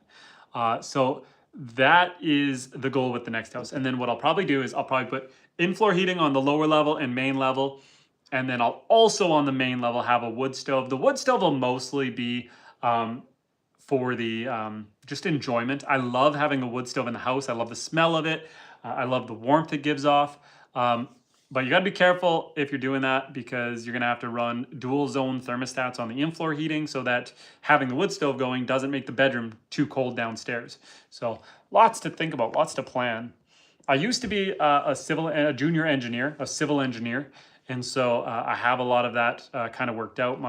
So that is the goal with the next house. And then what I'll probably do is I'll probably put in-floor heating on the lower level and main level. And then I'll also on the main level have a wood stove. The wood stove will mostly be for the just enjoyment. I love having a wood stove in the house. I love the smell of it. I love the warmth it gives off. But you got to be careful if you're doing that, because you're going to have to run dual zone thermostats on the in-floor heating so that having the wood stove going doesn't make the bedroom too cold downstairs. So lots to think about, lots to plan. I used to be a junior engineer, a civil engineer. And so I have a lot of that kind of worked out.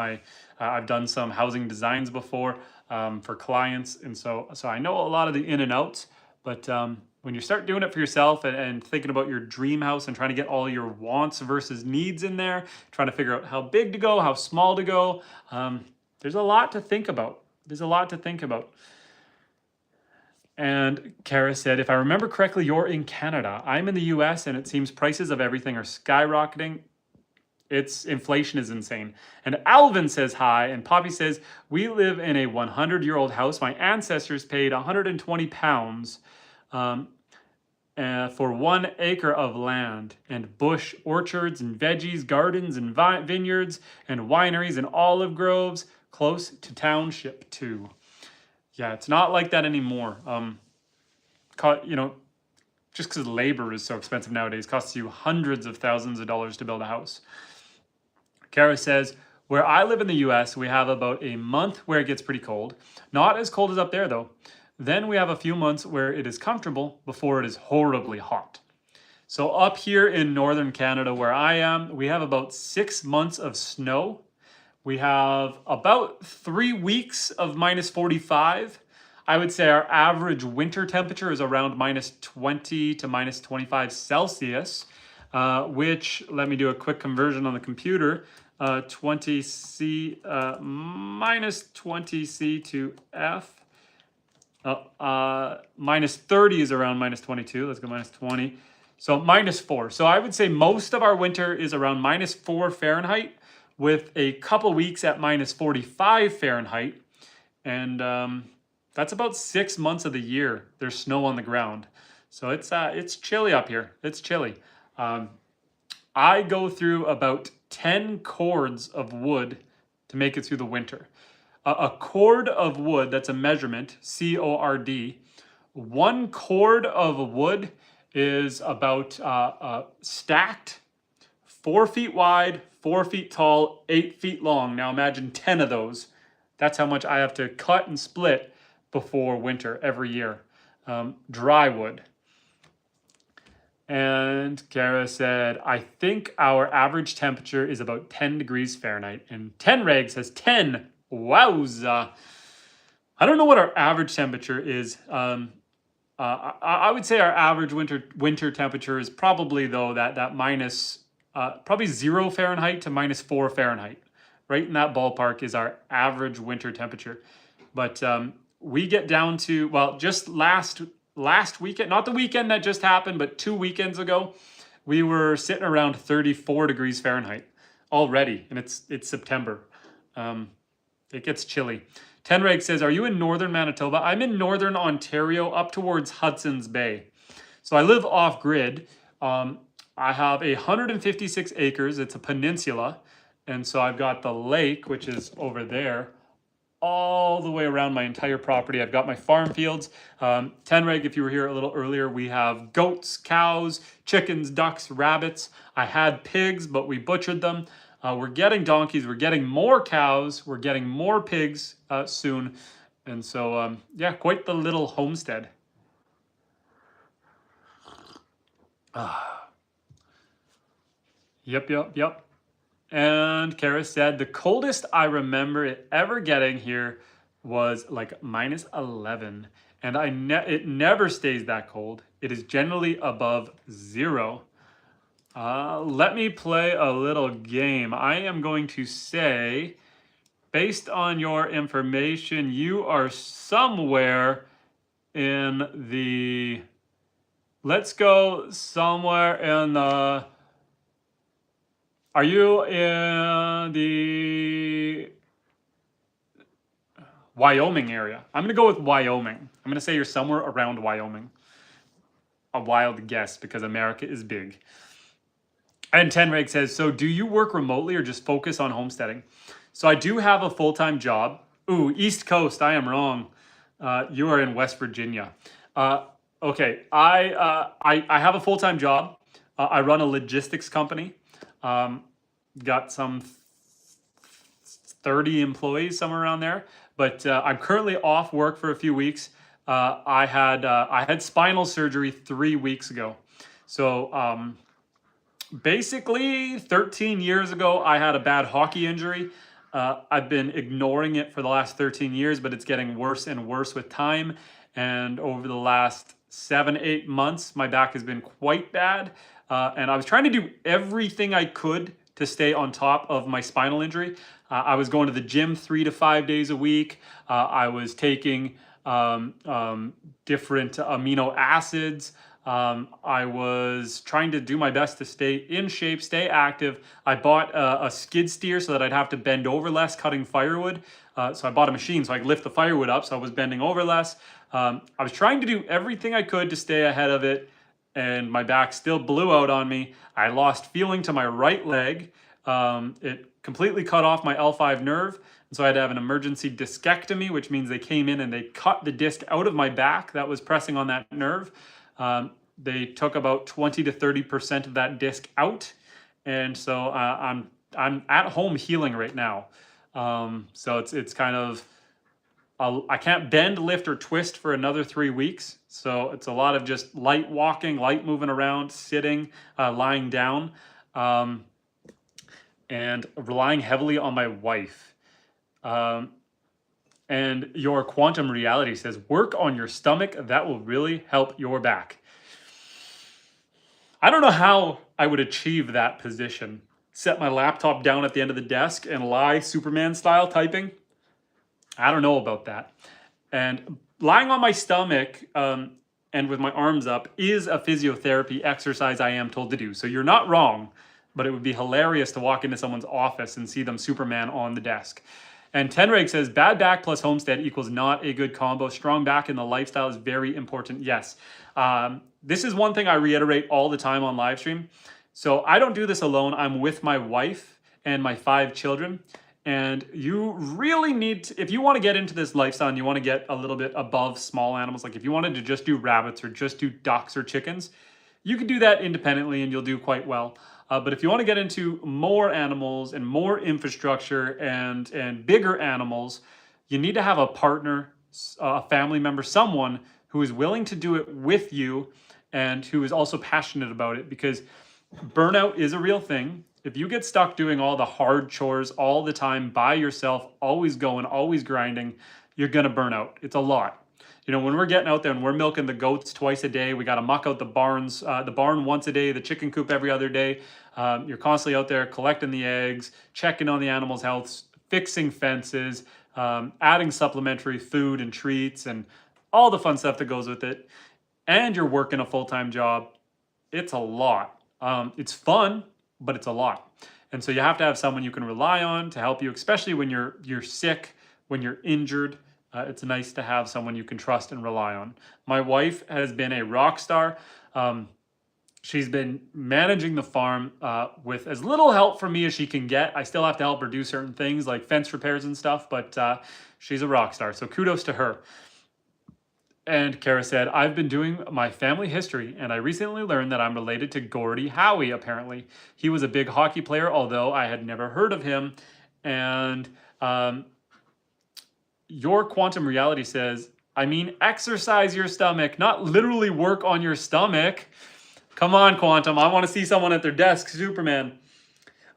I've done some housing designs before for clients. And so I know a lot of the in and outs, but when you start doing it for yourself and thinking about your dream house and trying to get all your wants versus needs in there, trying to figure out how big to go, how small to go, there's a lot to think about. There's a lot to think about. And Kara said, if I remember correctly, you're in Canada. I'm in the US and it seems prices of everything are skyrocketing. Inflation is insane. And Alvin says hi, and Poppy says, we live in a 100-year-old house. My ancestors paid 120 pounds for 1 acre of land, and bush orchards and veggies, gardens and vineyards and wineries and olive groves close to township too. Yeah, it's not like that anymore. Just because labor is so expensive nowadays, costs you hundreds of thousands of dollars to build a house. Kara says, where I live in the US, we have about a month where it gets pretty cold. Not as cold as up there though. Then we have a few months where it is comfortable before it is horribly hot. So up here in northern Canada where I am, we have about 6 months of snow. We have about 3 weeks of minus 45. I would say our average winter temperature is around minus 20 to minus 25 Celsius, which, let me do a quick conversion on the computer, minus 20 C to F. Minus 30 is around minus 22. Let's go minus 20. So minus 4. So I would say most of our winter is around minus 4 Fahrenheit with a couple weeks at minus 45 Fahrenheit. And that's about 6 months of the year. There's snow on the ground. So it's chilly up here. It's chilly. I go through about 10 cords of wood to make it through the winter. A cord of wood, that's a measurement, C-O-R-D. 1 cord of wood is about stacked, 4 feet wide, 4 feet tall, 8 feet long. Now imagine 10 of those. That's how much I have to cut and split before winter every year. Dry wood. And Kara said, I think our average temperature is about 10 degrees Fahrenheit. And 10 Reg says 10. Wowza. I don't know what our average temperature is. I would say our average winter temperature is probably, though, that minus, probably 0 Fahrenheit to minus 4 Fahrenheit. Right in that ballpark is our average winter temperature. But we get down to, well, just last weekend, not the weekend that just happened, but 2 weekends ago, we were sitting around 34 degrees Fahrenheit already, and it's September. It gets chilly. Tenreg says, are you in northern Manitoba? I'm in northern Ontario up towards Hudson's Bay. So I live off-grid. I have 156 acres. It's a peninsula. And so I've got the lake, which is over there, all the way around my entire property. I've got my farm fields. Tenreg, if you were here a little earlier, we have goats, cows, chickens, ducks, rabbits. I had pigs, but we butchered them. We're getting donkeys. We're getting more cows. We're getting more pigs soon. And so, yeah, quite the little homestead. Yep. And Kara said, the coldest I remember it ever getting here was like -11. And it never stays that cold. It is generally above 0. Let me play a little game. I am going to say, based on your information, you are somewhere in the... Let's go somewhere in the... Are you in the Wyoming area? I'm going to go with Wyoming. I'm going to say you're somewhere around Wyoming. A wild guess because America is big. And Tenreg says, so do you work remotely or just focus on homesteading? So I do have a full-time job. Ooh, East Coast, I am wrong. You are in West Virginia. Okay, I have a full-time job. I run a logistics company. Got some 30 employees, somewhere around there. But I'm currently off work for a few weeks. I had spinal surgery 3 weeks ago. So basically 13 years ago, I had a bad hockey injury. I've been ignoring it for the last 13 years, but it's getting worse and worse with time. And over the last 7-8 months, my back has been quite bad. And I was trying to do everything I could to stay on top of my spinal injury. I was going to the gym 3 to 5 days a week. I was taking different amino acids. I was trying to do my best to stay in shape, stay active. I bought a skid steer so that I'd have to bend over less cutting firewood. So I bought a machine so I could lift the firewood up, so I was bending over less. I was trying to do everything I could to stay ahead of it, and my back still blew out on me. I lost feeling to my right leg. It completely cut off my L5 nerve, and so I had to have an emergency discectomy, which means they came in and they cut the disc out of my back that was pressing on that nerve. They took about 20 to 30% of that disc out, and so I'm at home healing right now. So it's kind of... I can't bend, lift, or twist for another 3 weeks. So it's a lot of just light walking, light moving around, sitting, lying down, and relying heavily on my wife. And your quantum reality says, work on your stomach. That will really help your back. I don't know how I would achieve that position. Set my laptop down at the end of the desk and lie Superman style typing. I don't know about that. And lying on my stomach and with my arms up is a physiotherapy exercise I am told to do. So you're not wrong, but it would be hilarious to walk into someone's office and see them Superman on the desk. And Tenreg says, bad back plus homestead equals not a good combo. Strong back in the lifestyle is very important. Yes. This is one thing I reiterate all the time on live stream. So I don't do this alone. I'm with my wife and my 5 children. And you really need to, if you want to get into this lifestyle and you want to get a little bit above small animals, like if you wanted to just do rabbits or just do ducks or chickens, you can do that independently and you'll do quite well. But if you want to get into more animals and more infrastructure and bigger animals, you need to have a partner, a family member, someone who is willing to do it with you and who is also passionate about it, because burnout is a real thing. If you get stuck doing all the hard chores all the time by yourself, always going, always grinding, you're going to burn out. It's a lot. You know, when we're getting out there and we're milking the goats twice a day, we got to muck out the barns, the barn once a day, the chicken coop every other day. You're constantly out there collecting the eggs, checking on the animals' health, fixing fences, adding supplementary food and treats and all the fun stuff that goes with it. And you're working a full-time job. It's a lot. It's fun, but it's a lot. And so you have to have someone you can rely on to help you, especially when you're sick, when you're injured. It's nice to have someone you can trust and rely on. My wife has been a rock star. She's been managing the farm with as little help from me as she can get. I still have to help her do certain things like fence repairs and stuff, but she's a rock star. So kudos to her. And Kara said, I've been doing my family history, and I recently learned that I'm related to Gordie Howe, apparently. He was a big hockey player, although I had never heard of him. And your quantum reality says, I mean, exercise your stomach, not literally work on your stomach. Come on, Quantum. I want to see someone at their desk, Superman.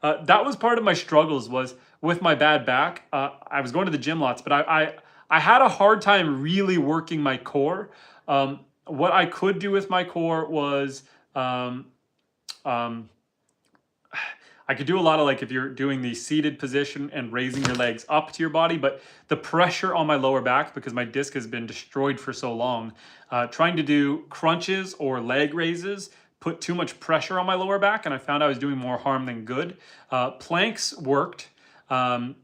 That was part of my struggles was with my bad back. I was going to the gym lots, but I had a hard time really working my core. What I could do with my core was I could do a lot of like if you're doing the seated position and raising your legs up to your body, but the pressure on my lower back, because my disc has been destroyed for so long, trying to do crunches or leg raises put too much pressure on my lower back, and I found I was doing more harm than good. Planks worked. What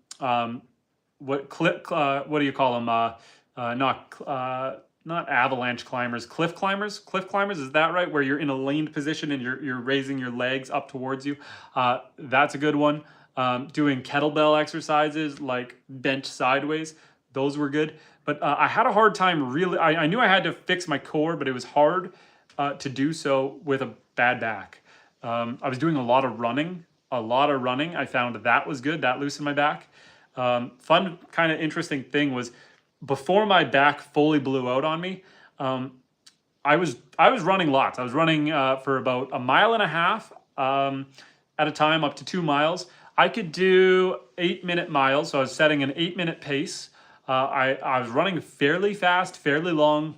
do you call them? Not avalanche climbers, cliff climbers. Cliff climbers, is that right? Where you're in a leaned position and you're raising your legs up towards you. That's a good one. Doing kettlebell exercises like bent sideways, those were good. But I had a hard time really. I knew I had to fix my core, but it was hard to do so with a bad back. I was doing a lot of running. I found that was good. That loosened my back. Fun, kind of interesting thing was before my back fully blew out on me, I was running lots. I was running for about 1.5 miles at a time, up to 2 miles. I could do 8-minute miles, so I was setting an 8-minute pace. I was running fairly fast, fairly long.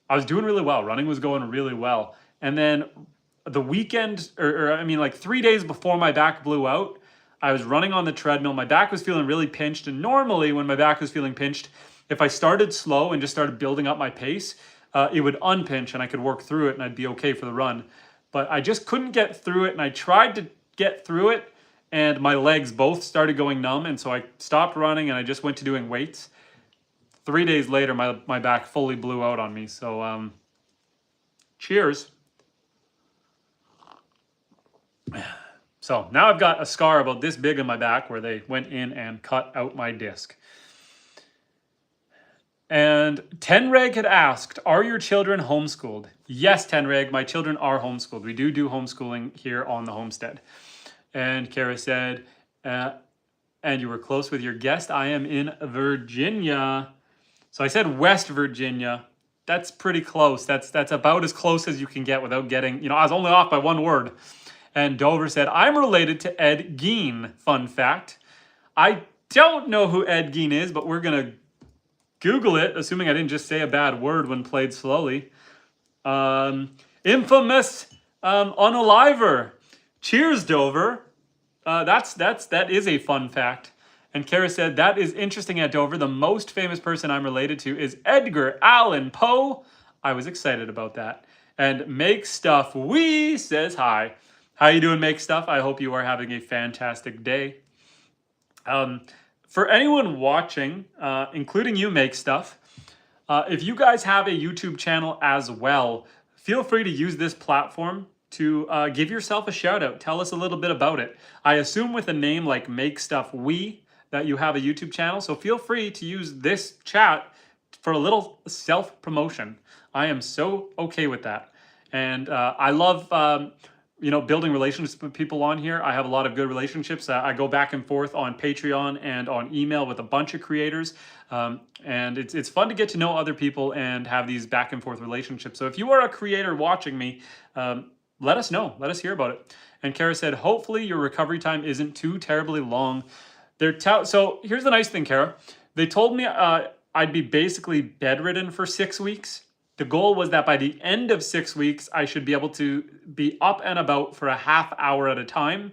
I was doing really well. Running was going really well. And then the weekend, like 3 days before my back blew out, I was running on the treadmill. My back was feeling really pinched. And normally when my back was feeling pinched, if I started slow and just started building up my pace, it would unpinch and I could work through it and I'd be okay for the run. But I just couldn't get through it. And I tried to get through it and my legs both started going numb. And so I stopped running and I just went to doing weights. 3 days later, my back fully blew out on me. So, cheers. So now I've got a scar about this big on my back where they went in and cut out my disc. And Tenreg had asked, are your children homeschooled? Yes, Tenreg, my children are homeschooled. We do homeschooling here on the homestead. And Kara said, and you were close with your guest. I am in Virginia. So I said West Virginia. That's pretty close. That's about as close as you can get without getting, I was only off by one word. And Dover said, I'm related to Ed Gein. Fun fact. I don't know who Ed Gein is, but we're going to Google it, assuming I didn't just say a bad word when played slowly. Infamous unaliver. Cheers, Dover. That is a fun fact. And Kara said, that is interesting at Dover. The most famous person I'm related to is Edgar Allan Poe. I was excited about that. And Make Stuff We says hi. How you doing, Make Stuff? I hope you are having a fantastic day. For anyone watching, including you, Make Stuff, if you guys have a YouTube channel as well, feel free to use this platform to give yourself a shout out. Tell us a little bit about it. I assume with a name like Make Stuff We that you have a YouTube channel, so feel free to use this chat for a little self-promotion. I am so okay with that. And I love building relationships with people on here. I have a lot of good relationships. I go back and forth on Patreon and on email with a bunch of creators. And it's fun to get to know other people and have these back and forth relationships. So if you are a creator watching me, let us know. Let us hear about it. And Kara said, hopefully your recovery time isn't too terribly long. So here's the nice thing, Kara. They told me I'd be basically bedridden for 6 weeks. The goal was that by the end of 6 weeks, I should be able to be up and about for a half hour at a time.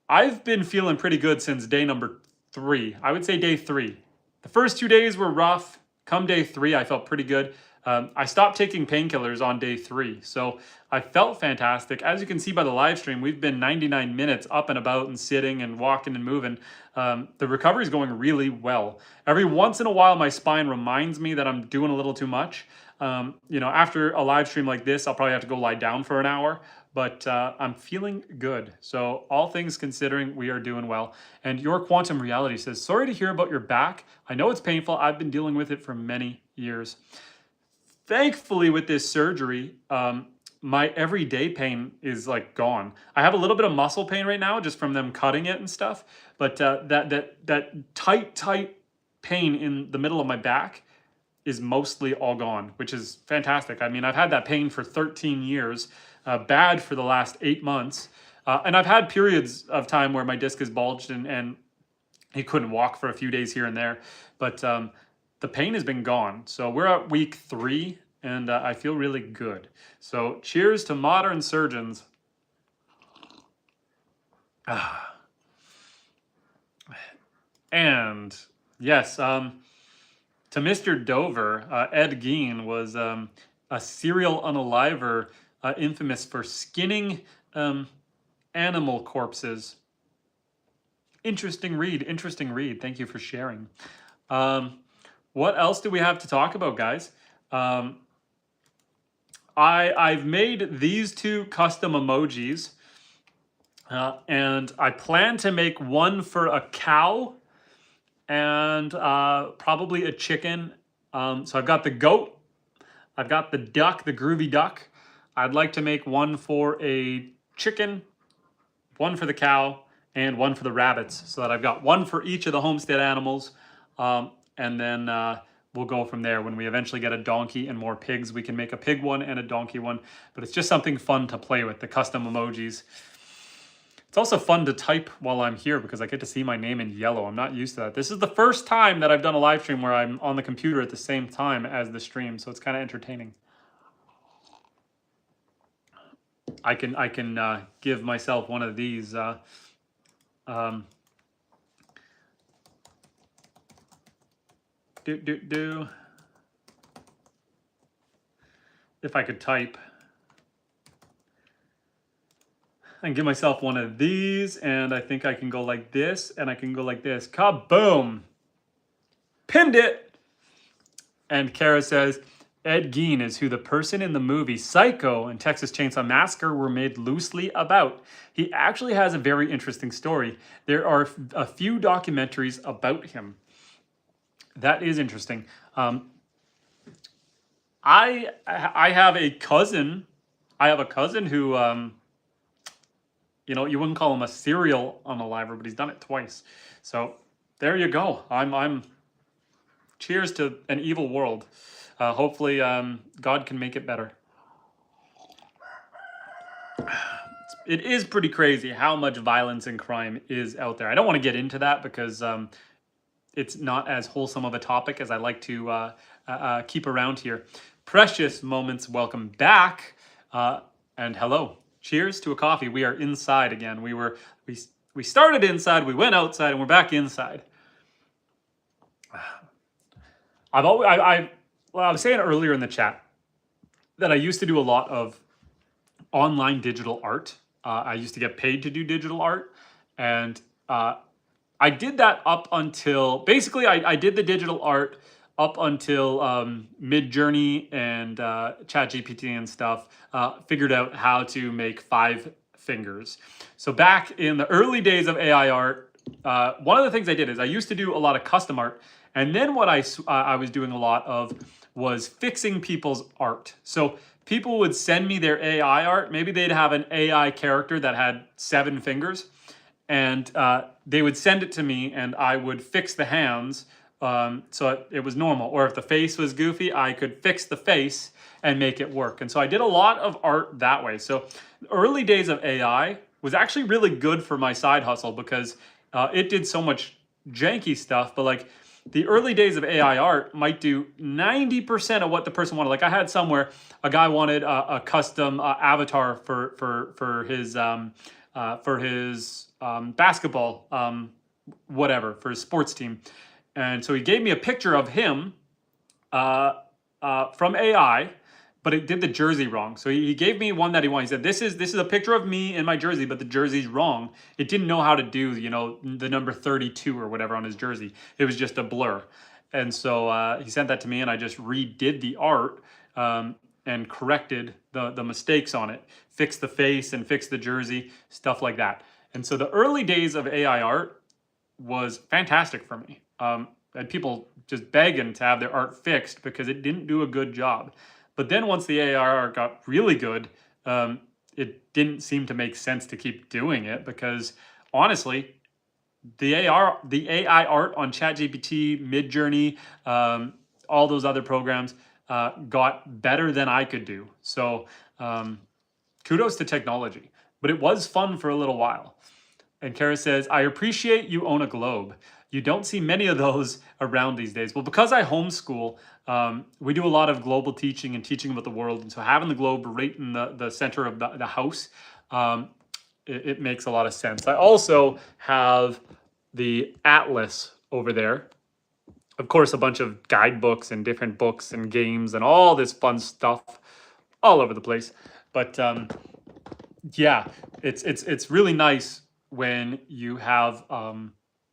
I've been feeling pretty good since day number 3. I would say day 3. The first 2 days were rough. Come day 3, I felt pretty good. I stopped taking painkillers on day 3, so I felt fantastic. As you can see by the live stream, we've been 99 minutes up and about and sitting and walking and moving. The recovery is going really well. Every once in a while, my spine reminds me that I'm doing a little too much. You know, after a live stream like this, I'll probably have to go lie down for an hour, but I'm feeling good. So all things considering, we are doing well. And Your Quantum Reality says, sorry to hear about your back. I know it's painful. I've been dealing with it for many years. Thankfully, with this surgery, my everyday pain is like gone. I have a little bit of muscle pain right now, just from them cutting it and stuff. But that tight pain in the middle of my back is mostly all gone, which is fantastic. I mean, I've had that pain for 13 years, bad for the last 8 months. And I've had periods of time where my disc is bulged and he couldn't walk for a few days here and there. But the pain has been gone. So we're at week 3 and I feel really good. So cheers to modern surgeons. And yes, to Mr. Dover, Ed Gein was a serial unaliver, infamous for skinning animal corpses. Interesting read, interesting read. Thank you for sharing. What else do we have to talk about, guys? I've made these 2 custom emojis, and I plan to make one for a cow and probably a chicken. So I've got the goat, I've got the duck, the groovy duck. I'd like to make one for a chicken, one for the cow, and one for the rabbits, so that I've got one for each of the homestead animals. And then we'll go from there. When we eventually get a donkey and more pigs, we can make a pig one and a donkey one. But it's just something fun to play with, the custom emojis. It's also fun to type while I'm here because I get to see my name in yellow. I'm not used to that. This is the first time that I've done a live stream where I'm on the computer at the same time as the stream, so it's kind of entertaining. I can give myself one of these. If I could type. And give myself one of these, and I think I can go like this, and I can go like this. Kaboom! Pinned it! And Kara says, Ed Gein is who the person in the movie Psycho and Texas Chainsaw Massacre were made loosely about. He actually has a very interesting story. There are a few documentaries about him. That is interesting. I have a cousin. I have a cousin who... you know, you wouldn't call him a serial unaliver, but he's done it twice. So there you go. I'm cheers to an evil world. Hopefully God can make it better. It is pretty crazy how much violence and crime is out there. I don't want to get into that because it's not as wholesome of a topic as I like to keep around here. Precious Moments, welcome back. And hello. Cheers to a coffee. We are inside again. We started inside, we went outside, and we're back inside. I was saying earlier in the chat that I used to do a lot of online digital art. I used to get paid to do digital art, and I did that up until basically I did the digital art up until Midjourney and ChatGPT and stuff figured out how to make 5 fingers. So back in the early days of AI art, one of the things I did is I used to do a lot of custom art, and then what I was doing a lot of was fixing people's art. So people would send me their AI art. Maybe they'd have an AI character that had 7 fingers, and they would send it to me, and I would fix the hands. So it was normal. Or if the face was goofy, I could fix the face and make it work. And so I did a lot of art that way. So the early days of AI was actually really good for my side hustle because it did so much janky stuff. But like the early days of AI art might do 90% of what the person wanted. Like I had somewhere a guy wanted a custom avatar for his basketball, whatever, for his sports team. And so he gave me a picture of him from AI, but it did the jersey wrong. So he gave me one that he wanted. He said, this is a picture of me in my jersey, but the jersey's wrong. It didn't know how to do, you know, the number 32 or whatever on his jersey. It was just a blur. And so he sent that to me, and I just redid the art. and corrected the mistakes on it, fixed the face and fixed the jersey, stuff like that. And so the early days of AI art was fantastic for me. And people just begging to have their art fixed because it didn't do a good job. But then once the AI art got really good, it didn't seem to make sense to keep doing it because honestly, the AI art on ChatGPT, Midjourney, all those other programs got better than I could do. So kudos to technology. But it was fun for a little while. And Kara says, I appreciate you own a globe. You don't see many of those around these days. Well, because I homeschool, we do a lot of global teaching and teaching about the world. And so having the globe right in the center of the house, it makes a lot of sense. I also have the atlas over there. Of course, a bunch of guidebooks and different books and games and all this fun stuff all over the place. But yeah, it's really nice when you have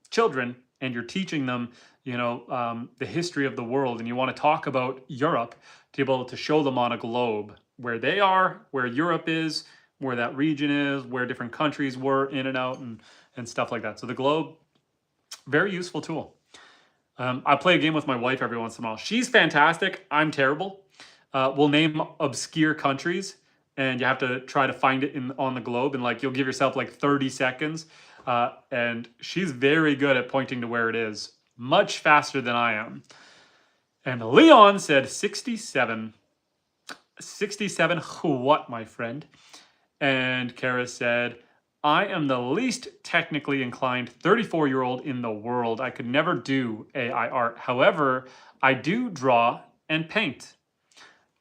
children and you're teaching them, the history of the world, and you want to talk about Europe, to be able to show them on a globe where they are, where Europe is, where that region is, where different countries were in and out, and stuff like that. So the globe, very useful tool. I play a game with my wife every once in a while. She's fantastic. I'm terrible. We'll name obscure countries, and you have to try to find it on the globe, and you'll give yourself 30 seconds. And she's very good at pointing to where it is, much faster than I am. And Leon said 67. 67 what, my friend? And Kara said, I am the least technically inclined 34-year-old in the world. I could never do AI art. However, I do draw and paint.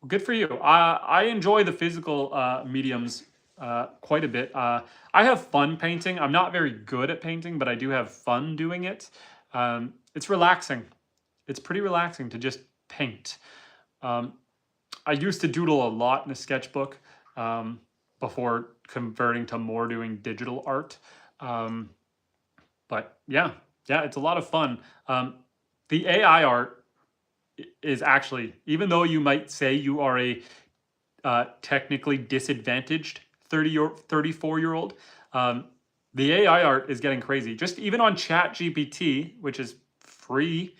Well, good for you. I enjoy the physical mediums quite a bit. I have fun painting. I'm not very good at painting, but I do have fun doing it. It's relaxing. It's pretty relaxing to just paint. I used to doodle a lot in a sketchbook before converting to more doing digital art. But yeah, it's a lot of fun. The AI art is actually, even though you might say you are a technically disadvantaged 30 or 34-year-old, the AI art is getting crazy. Just even on ChatGPT, which is free,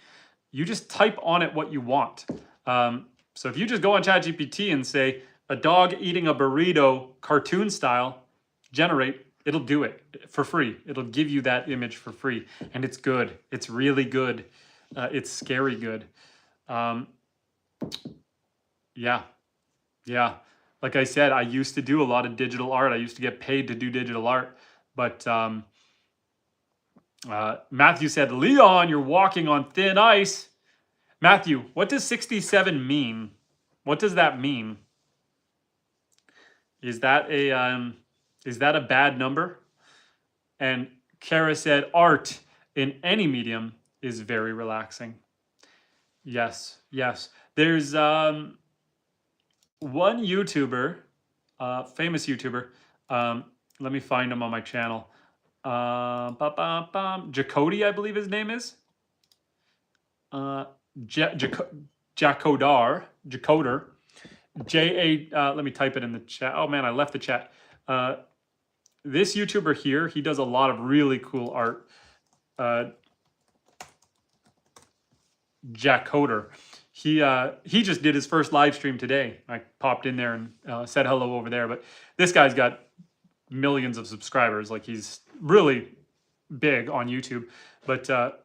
you just type on it what you want. So if you just go on ChatGPT and say, a dog eating a burrito cartoon style, generate, it'll do it for free. It'll give you that image for free. And it's good. It's really good. It's scary good. Yeah. Like I said, I used to do a lot of digital art. I used to get paid to do digital art. But Matthew said, Leon, you're walking on thin ice. Matthew, what does 67 mean? What does that mean? Is that a bad number? And Kara said, art in any medium is very relaxing. Yes. There's one YouTuber, famous YouTuber. Let me find him on my channel. Jacody, I believe his name is. Jacoder. Let me type it in the chat. Oh man, I left the chat. This YouTuber here, he does a lot of really cool art. Jacoder. He just did his first live stream today. I popped in there and said hello over there. But this guy's got millions of subscribers. He's really big on YouTube. But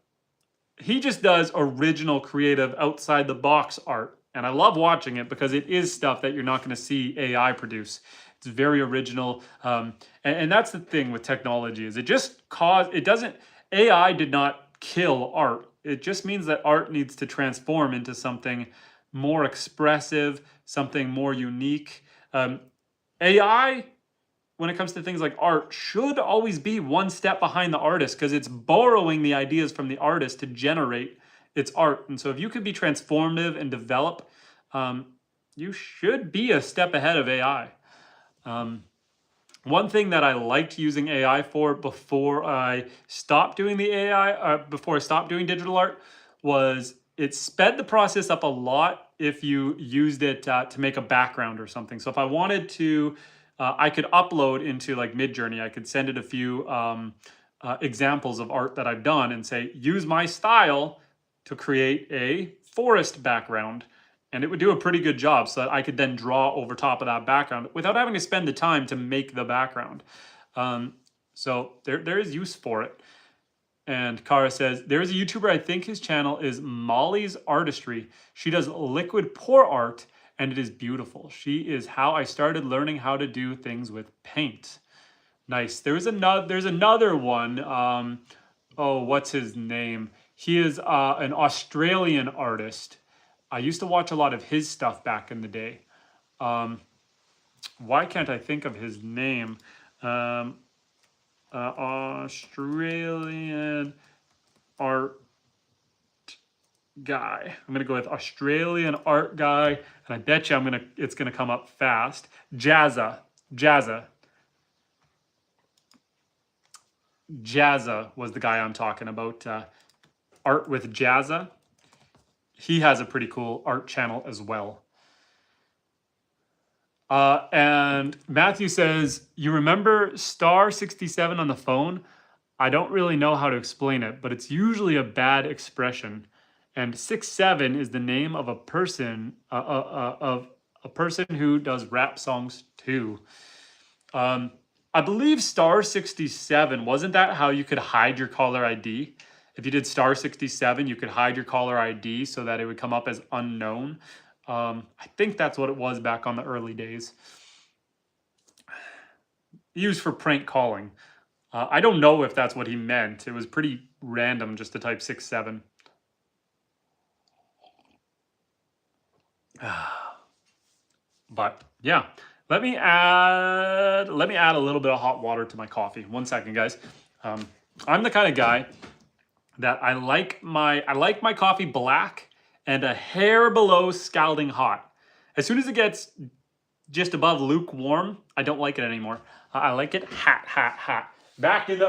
he just does original, creative, outside the box art. And I love watching it because it is stuff that you're not going to see AI produce. It's very original. And that's the thing with technology is AI did not kill art. It just means that art needs to transform into something more expressive, something more unique. AI, when it comes to things like art, should always be one step behind the artist because it's borrowing the ideas from the artist to generate its art. And so if you could be transformative and develop, you should be a step ahead of AI. One thing that I liked using AI for before I stopped doing before I stopped doing digital art was it sped the process up a lot if you used it to make a background or something. So if I wanted to, I could upload into like Midjourney. I could send it a few examples of art that I've done and say, use my style to create a forest background. And it would do a pretty good job so that I could then draw over top of that background without having to spend the time to make the background. So there is use for it. And Kara says, there's a YouTuber, I think his channel is Molly's Artistry. She does liquid pour art and it is beautiful. She is how I started learning how to do things with paint. Nice. There's another one. Oh, what's his name? He is an Australian artist. I used to watch a lot of his stuff back in the day. Why can't I think of his name? Australian art guy. I'm gonna go with Australian art guy, and I bet you it's gonna come up fast. Jazza was the guy I'm talking about. Art with Jazza. He has a pretty cool art channel as well. And Matthew says, you remember star 67 on the phone? I don't really know how to explain it, but it's usually a bad expression. And 67 is the name of a person who does rap songs too. I believe star 67, wasn't that how you could hide your caller ID? If you did star 67, you could hide your caller ID so that it would come up as unknown. I think that's what it was back on the early days. Used for prank calling. I don't know if that's what he meant. It was pretty random just to type 67. But yeah, let me add a little bit of hot water to my coffee. 1 second, guys. I'm the kind of guy that I like my coffee black and a hair below scalding hot. As soon as it gets just above lukewarm, I don't like it anymore. I like it hot. Back in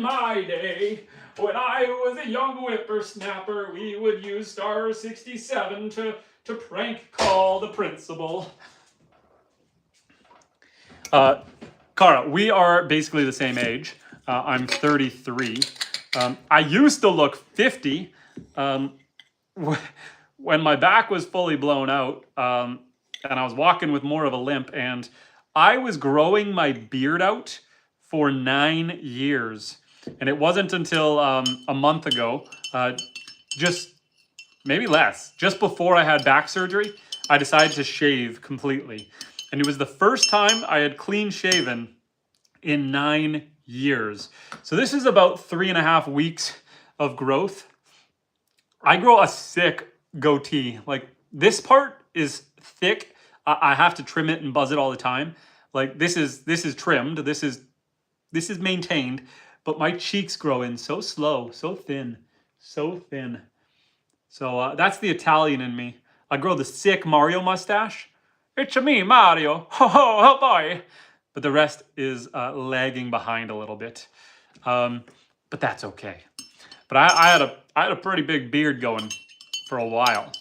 my day, when I was a young whippersnapper, we would use star 67 to prank call the principal. Kara, we are basically the same age. I'm 33. I used to look 50. When my back was fully blown out, and I was walking with more of a limp, and I was growing my beard out for 9 years. And it wasn't until a month ago, just maybe less, just before I had back surgery, I decided to shave completely. And it was the first time I had clean shaven in 9 years. So this is about 3.5 weeks of growth. I grow a sick goatee. Like, this part is thick. I have to trim it and buzz it all the time. Like, this is trimmed. This is maintained. But my cheeks grow in so slow, so thin, so thin. So that's the Italian in me. I grow the sick Mario mustache. It's me, Mario. Ho ho ho boy. But the rest is lagging behind a little bit. But that's okay. But I had a pretty big beard going for a while.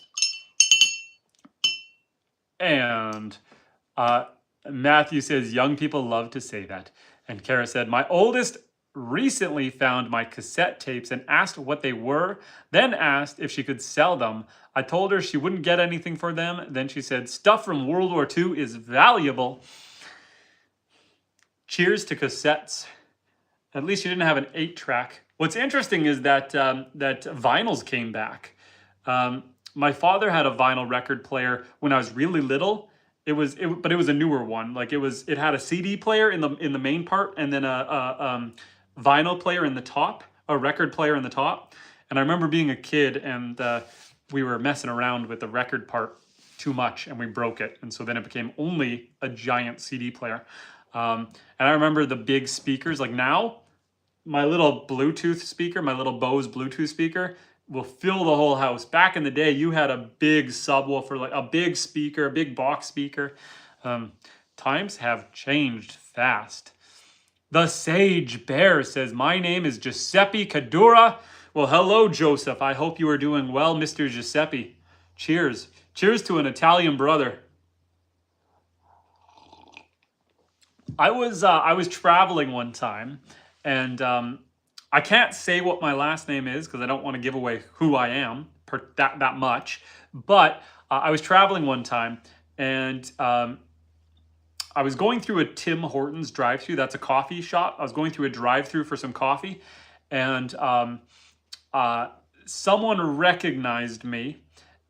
And Matthew says, young people love to say that. And Kara said, my oldest recently found my cassette tapes and asked what they were, then asked if she could sell them. I told her she wouldn't get anything for them. Then she said, stuff from World War II is valuable. Cheers to cassettes. At least you didn't have an 8-track. What's interesting is that that vinyls came back. My father had a vinyl record player when I was really little. But it was a newer one. Like, it had a CD player in the main part, and then a vinyl player in the top, a record player in the top. And I remember being a kid, and we were messing around with the record part too much, and we broke it. And so then it became only a giant CD player. And I remember the big speakers. Like, now, my little Bluetooth speaker, my little Bose Bluetooth speaker, will fill the whole house. Back in the day, you had a big subwoofer, like a big speaker, a big box speaker. Times have changed fast. The Sage Bear says, my name is Giuseppe Cadura. Well, hello, Joseph. I hope you are doing well, Mr. Giuseppe. Cheers. Cheers to an Italian brother. I was traveling one time, and I can't say what my last name is because I don't want to give away who I am that much. But I was traveling one time, and I was going through a Tim Hortons drive-through. That's a coffee shop. I was going through a drive-through for some coffee, and someone recognized me,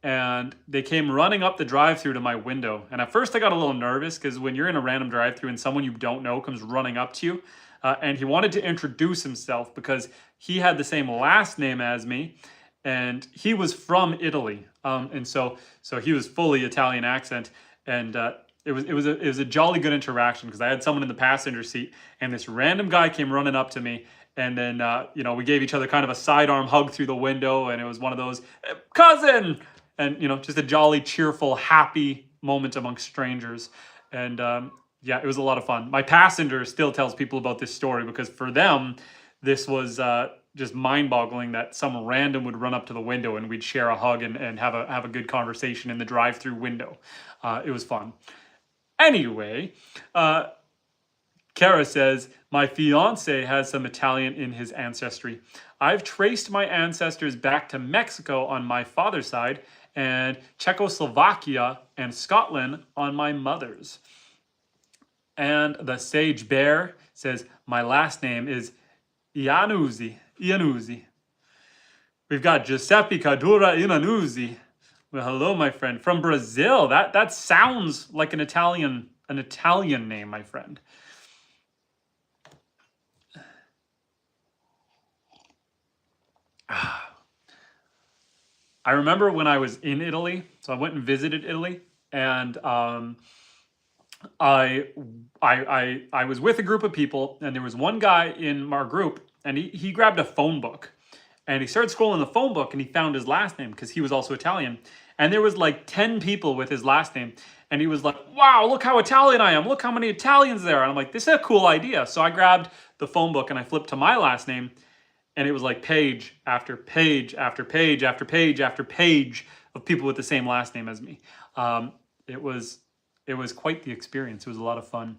and they came running up the drive-through to my window. And at first I got a little nervous because when you're in a random drive-through and someone you don't know comes running up to you, and he wanted to introduce himself because he had the same last name as me, and he was from Italy, and so he was fully Italian accent, and it was a jolly good interaction because I had someone in the passenger seat, and this random guy came running up to me. And then, you know, we gave each other kind of a sidearm hug through the window, and it was one of those, cousin! And, you know, just a jolly, cheerful, happy moment amongst strangers. And, yeah, it was a lot of fun. My passenger still tells people about this story because for them, this was just mind-boggling that some random would run up to the window and we'd share a hug and have a good conversation in the drive-through window. It was fun. Anyway, Kara says, my fiance has some Italian in his ancestry. I've traced my ancestors back to Mexico on my father's side and Czechoslovakia and Scotland on my mother's. And the Sage Bear says, my last name is Iannuzzi. We've got Giuseppe Cadura Iannuzzi. Well, hello, my friend. From Brazil. That sounds like an Italian name, my friend. I remember when I was in Italy, so I went and visited Italy, and I was with a group of people, and there was one guy in our group, and he grabbed a phone book, and he started scrolling the phone book, and he found his last name because he was also Italian, and there was like 10 people with his last name, and he was like, wow, look how Italian I am, look how many Italians there are. And I'm like, this is a cool idea. So I grabbed the phone book and I flipped to my last name, and it was like page after page after page after page after page of people with the same last name as me. It was quite the experience. It was a lot of fun.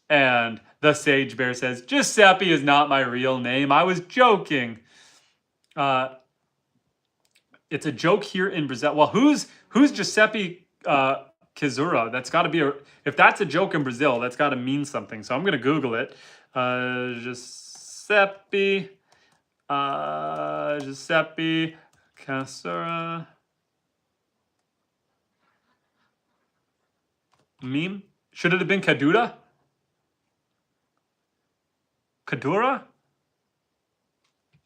And the Sage Bear says, Giuseppe is not my real name. I was joking. It's a joke here in Brazil. Well, who's Giuseppe Kizura? That's got to be if that's a joke in Brazil, that's got to mean something. So I'm going to Google it. Giuseppe Kizura. Meme? Should it have been Kadura? Kadura?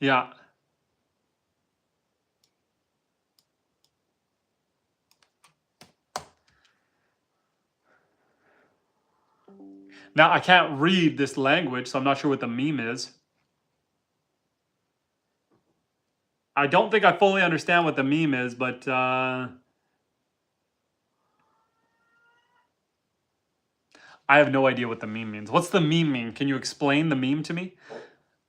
Yeah. Now, I can't read this language, so I'm not sure what the meme is. I don't think I fully understand what the meme is, but I have no idea what the meme means. What's the meme mean? Can you explain the meme to me?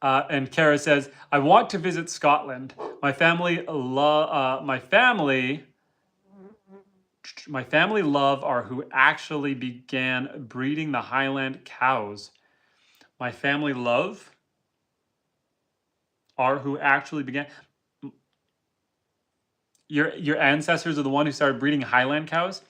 And Kara says, I want to visit Scotland. My family love are who actually began breeding the Highland cows. My family love are who actually began. Your ancestors are the one who started breeding Highland cows?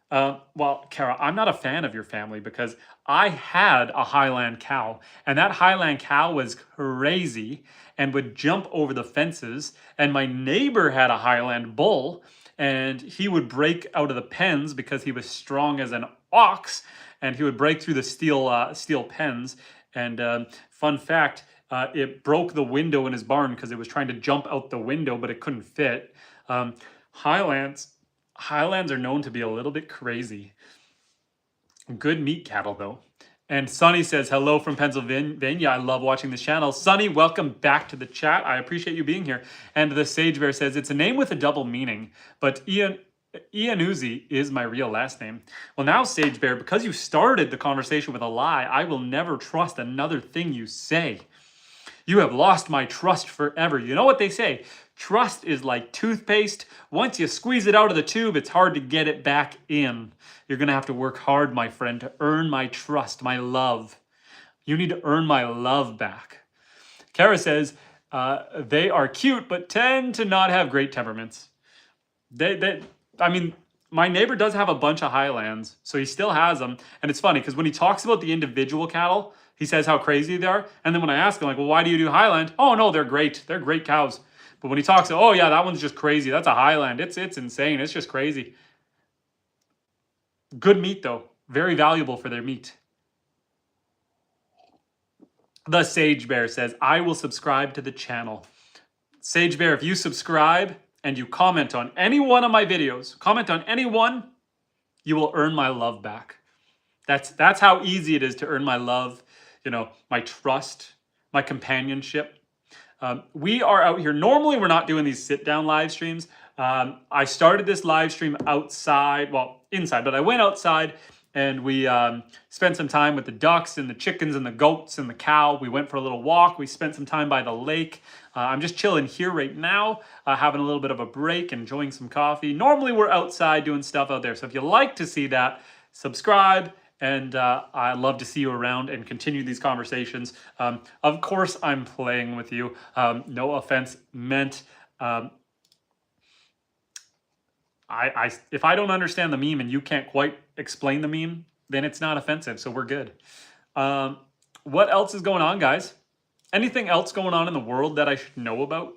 Well, Kara, I'm not a fan of your family because I had a Highland cow, and that Highland cow was crazy and would jump over the fences, and my neighbor had a Highland bull, and he would break out of the pens because he was strong as an ox, and he would break through the steel pens. And fun fact, it broke the window in his barn because it was trying to jump out the window, but it couldn't fit. Highlands are known to be a little bit crazy. Good meat cattle, though. And Sunny says, hello from Pennsylvania. I love watching this channel. Sunny, welcome back to the chat. I appreciate you being here. And the Sage Bear says, it's a name with a double meaning, but Iannuzzi is my real last name. Well, now, Sage Bear, because you started the conversation with a lie, I will never trust another thing you say. You have lost my trust forever. You know what they say? Trust is like toothpaste. Once you squeeze it out of the tube, it's hard to get it back in. You're going to have to work hard, my friend, to earn my trust, my love. You need to earn my love back. Kara says, they are cute, but tend to not have great temperaments. I mean, my neighbor does have a bunch of Highlands, so he still has them. And it's funny because when he talks about the individual cattle, he says how crazy they are. And then when I ask him, like, well, why do you do Highland? Oh, no, they're great. They're great cows. But when he talks, oh, yeah, that one's just crazy. That's a Highland. It's insane. It's just crazy. Good meat, though. Very valuable for their meat. The Sage Bear says, I will subscribe to the channel. Sage Bear, if you subscribe and you comment on any one of my videos, comment on any one, you will earn my love back. That's how easy it is to earn my love, you know, my trust, my companionship. We are out here. Normally, we're not doing these sit-down live streams. I started this live stream outside, well, inside, but I went outside and we spent some time with the ducks and the chickens and the goats and the cow. We went for a little walk. We spent some time by the lake. I'm just chilling here right now, having a little bit of a break, enjoying some coffee. Normally, we're outside doing stuff out there. So if you like to see that, subscribe. And I love to see you around and continue these conversations. Of course, I'm playing with you. No offense meant. If I don't understand the meme and you can't quite explain the meme, then it's not offensive. So we're good. What else is going on, guys? Anything else going on in the world that I should know about?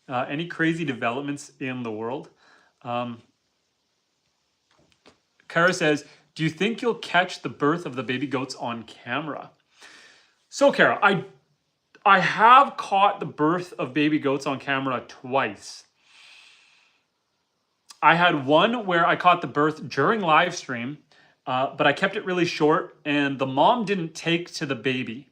Any crazy developments in the world? Kara says, do you think you'll catch the birth of the baby goats on camera? So, Kara, I have caught the birth of baby goats on camera twice. I had one where I caught the birth during live stream, but I kept it really short and the mom didn't take to the baby.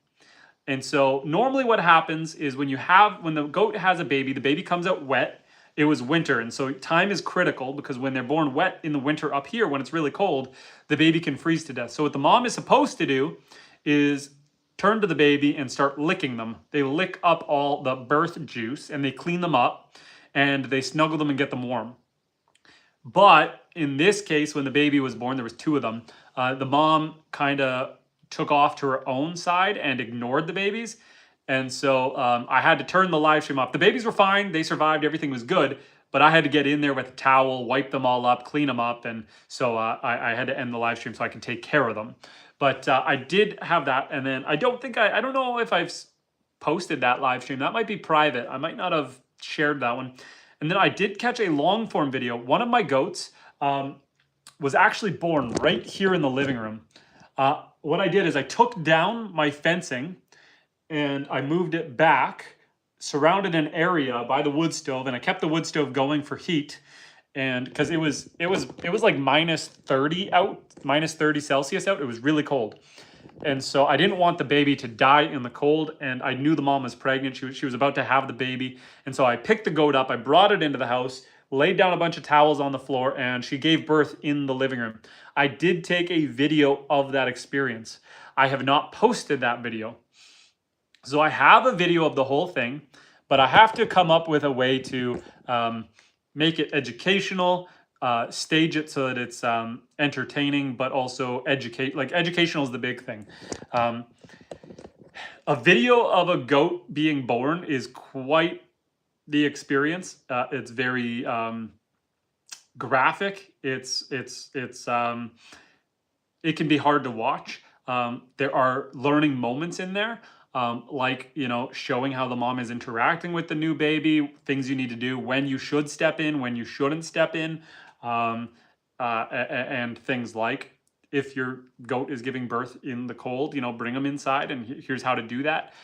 And so normally what happens is when the goat has a baby, the baby comes out wet. It was winter, and so time is critical because when they're born wet in the winter up here, when it's really cold, the baby can freeze to death. So what the mom is supposed to do is turn to the baby and start licking them. They lick up all the birth juice and they clean them up and they snuggle them and get them warm. But in this case, when the baby was born, there was two of them. The mom kind of took off to her own side and ignored the babies. And so I had to turn the live stream off. The babies were fine. They survived. Everything was good. But I had to get in there with a towel, wipe them all up, clean them up. And so I had to end the live stream so I can take care of them. But I did have that. And then I don't know if I've posted that live stream. That might be private. I might not have shared that one. And then I did catch a long form video. One of my goats was actually born right here in the living room. What I did is I took down my fencing and I moved it back, surrounded an area by the wood stove, and I kept the wood stove going for heat. And because it was like minus 30 out, minus 30 Celsius out. It was really cold. And so I didn't want the baby to die in the cold, and I knew the mom was pregnant. She was about to have the baby. And so I picked the goat up, I brought it into the house, laid down a bunch of towels on the floor, and she gave birth in the living room. I did take a video of that experience. I have not posted that video. So I have a video of the whole thing, but I have to come up with a way to make it educational, stage it so that it's entertaining, but also educational is the big thing. A video of a goat being born is quite the experience. It's very graphic. It can be hard to watch. There are learning moments in there. Like, you know, showing how the mom is interacting with the new baby, things you need to do, when you should step in, when you shouldn't step in, and things like if your goat is giving birth in the cold, you know, bring them inside and here's how to do that.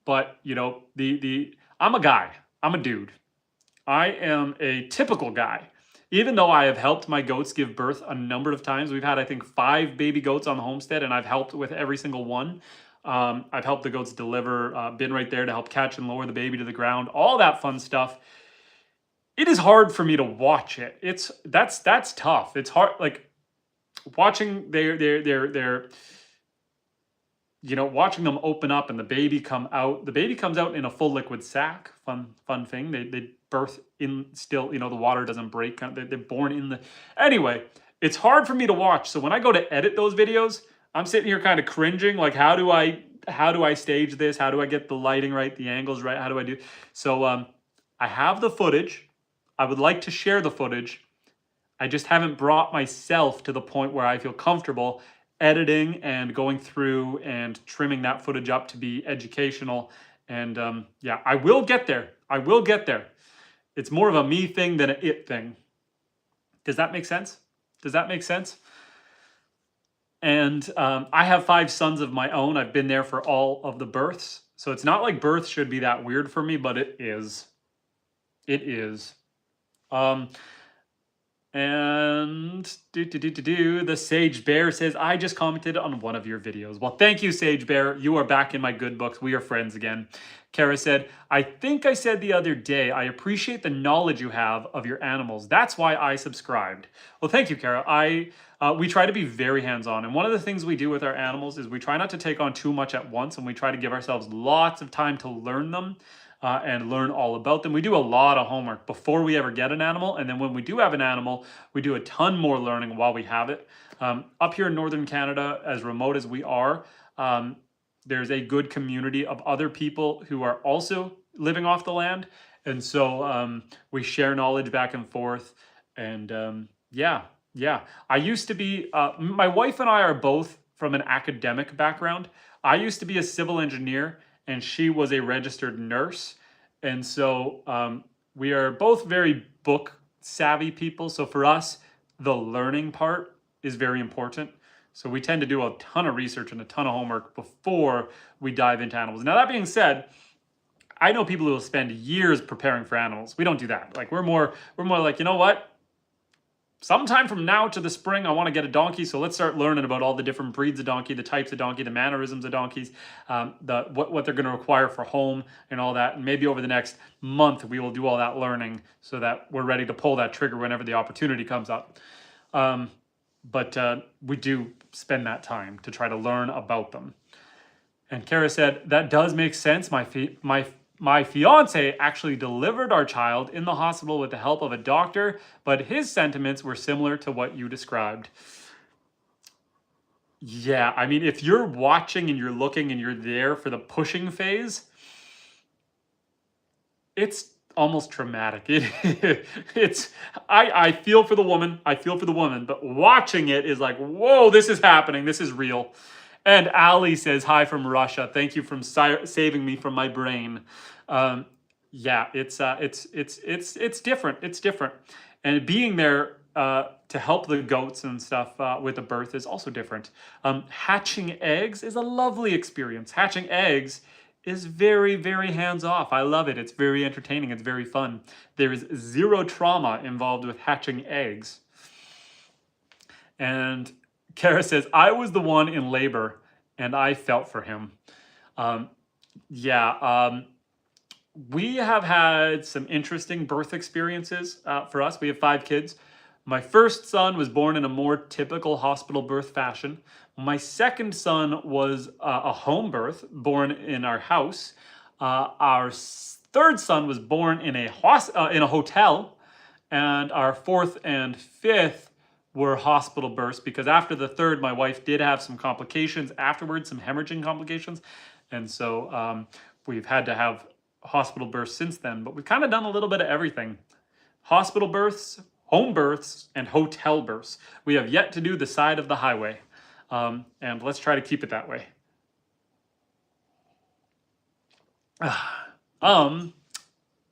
But, you know, I'm a guy, I'm a dude. I am a typical guy. Even though I have helped my goats give birth a number of times, we've had, I think, 5 baby goats on the homestead, and I've helped with every single one. I've helped the goats deliver, been right there to help catch and lower the baby to the ground, all that fun stuff. It is hard for me to watch it. That's tough. It's hard, like watching their you know, watching them open up and the baby come out. The baby comes out in a full liquid sac. Fun thing. They birth in still, you know, the water doesn't break. They're born in the. Anyway, it's hard for me to watch. So when I go to edit those videos, I'm sitting here kind of cringing. Like, how do I stage this? How do I get the lighting right, the angles right? How do I do? So I have the footage. I would like to share the footage. I just haven't brought myself to the point where I feel comfortable editing and going through and trimming that footage up to be educational. And yeah, I will get there. I will get there. It's more of a me thing than an it thing. Does that make sense? Does that make sense? And I have 5 sons of my own. I've been there for all of the births. So it's not like birth should be that weird for me, but it is. It is. And the Sage Bear says, I just commented on one of your videos. Well, thank you, Sage Bear. You are back in my good books. We are friends again. Kara said, I think I said the other day, I appreciate the knowledge you have of your animals. That's why I subscribed. Well, thank you, Kara. We try to be very hands-on. And one of the things we do with our animals is we try not to take on too much at once, and we try to give ourselves lots of time to learn them. And learn all about them. We do a lot of homework before we ever get an animal. And then when we do have an animal, we do a ton more learning while we have it. Up here in Northern Canada, as remote as we are, there's a good community of other people who are also living off the land. And so we share knowledge back and forth. And yeah. I used to be, my wife and I are both from an academic background. I used to be a civil engineer, and she was a registered nurse. And so we are both very book savvy people. So for us, the learning part is very important. So we tend to do a ton of research and a ton of homework before we dive into animals. Now, that being said, I know people who will spend years preparing for animals. We don't do that. Like we're more like, you know what? Sometime from now to the spring, I want to get a donkey, so let's start learning about all the different breeds of donkey, the types of donkey, the mannerisms of donkeys, what they're going to require for home and all that. And maybe over the next month, we will do all that learning so that we're ready to pull that trigger whenever the opportunity comes up. But we do spend that time to try to learn about them. And Kara said, that does make sense. My fiance actually delivered our child in the hospital with the help of a doctor, but his sentiments were similar to what you described. Yeah, I mean, if you're watching and you're looking and you're there for the pushing phase, it's almost traumatic. I feel for the woman. I feel for the woman, but watching it is like, whoa, this is happening. This is real. And Ali says, hi from Russia. Thank you for saving me from my brain. Yeah, it's different. It's different. And being there to help the goats and stuff with the birth is also different. Hatching eggs is a lovely experience. Hatching eggs is very, very hands-off. I love it. It's very entertaining. It's very fun. There is zero trauma involved with hatching eggs. And Kara says, I was the one in labor and I felt for him. We have had some interesting birth experiences for us. We have 5 kids. My first son was born in a more typical hospital birth fashion. My second son was a home birth, born in our house. Our third son was born in a hotel. And our fourth and fifth were hospital births, because after the third, my wife did have some complications afterwards, some hemorrhaging complications. And so we've had to have hospital births since then, but we've kind of done a little bit of everything. Hospital births, home births, and hotel births. We have yet to do the side of the highway. And let's try to keep it that way. On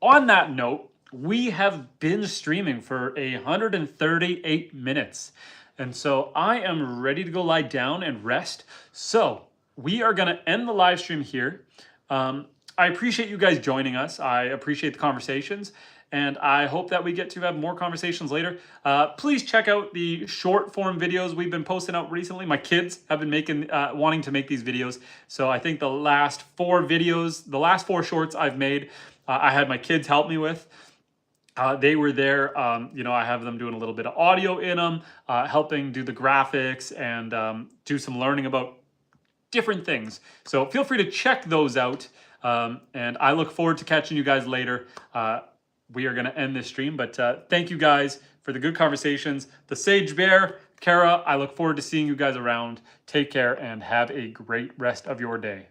that note, we have been streaming for 138 minutes. And so I am ready to go lie down and rest. So we are going to end the live stream here. I appreciate you guys joining us. I appreciate the conversations. And I hope that we get to have more conversations later. Please check out the short form videos we've been posting out recently. My kids have been wanting to make these videos. So I think the last 4 shorts I've made, I had my kids help me with. They were there. I have them doing a little bit of audio in them, helping do the graphics and do some learning about different things. So feel free to check those out. And I look forward to catching you guys later. We are going to end this stream, but thank you guys for the good conversations. The Sage Bear, Kara, I look forward to seeing you guys around. Take care and have a great rest of your day.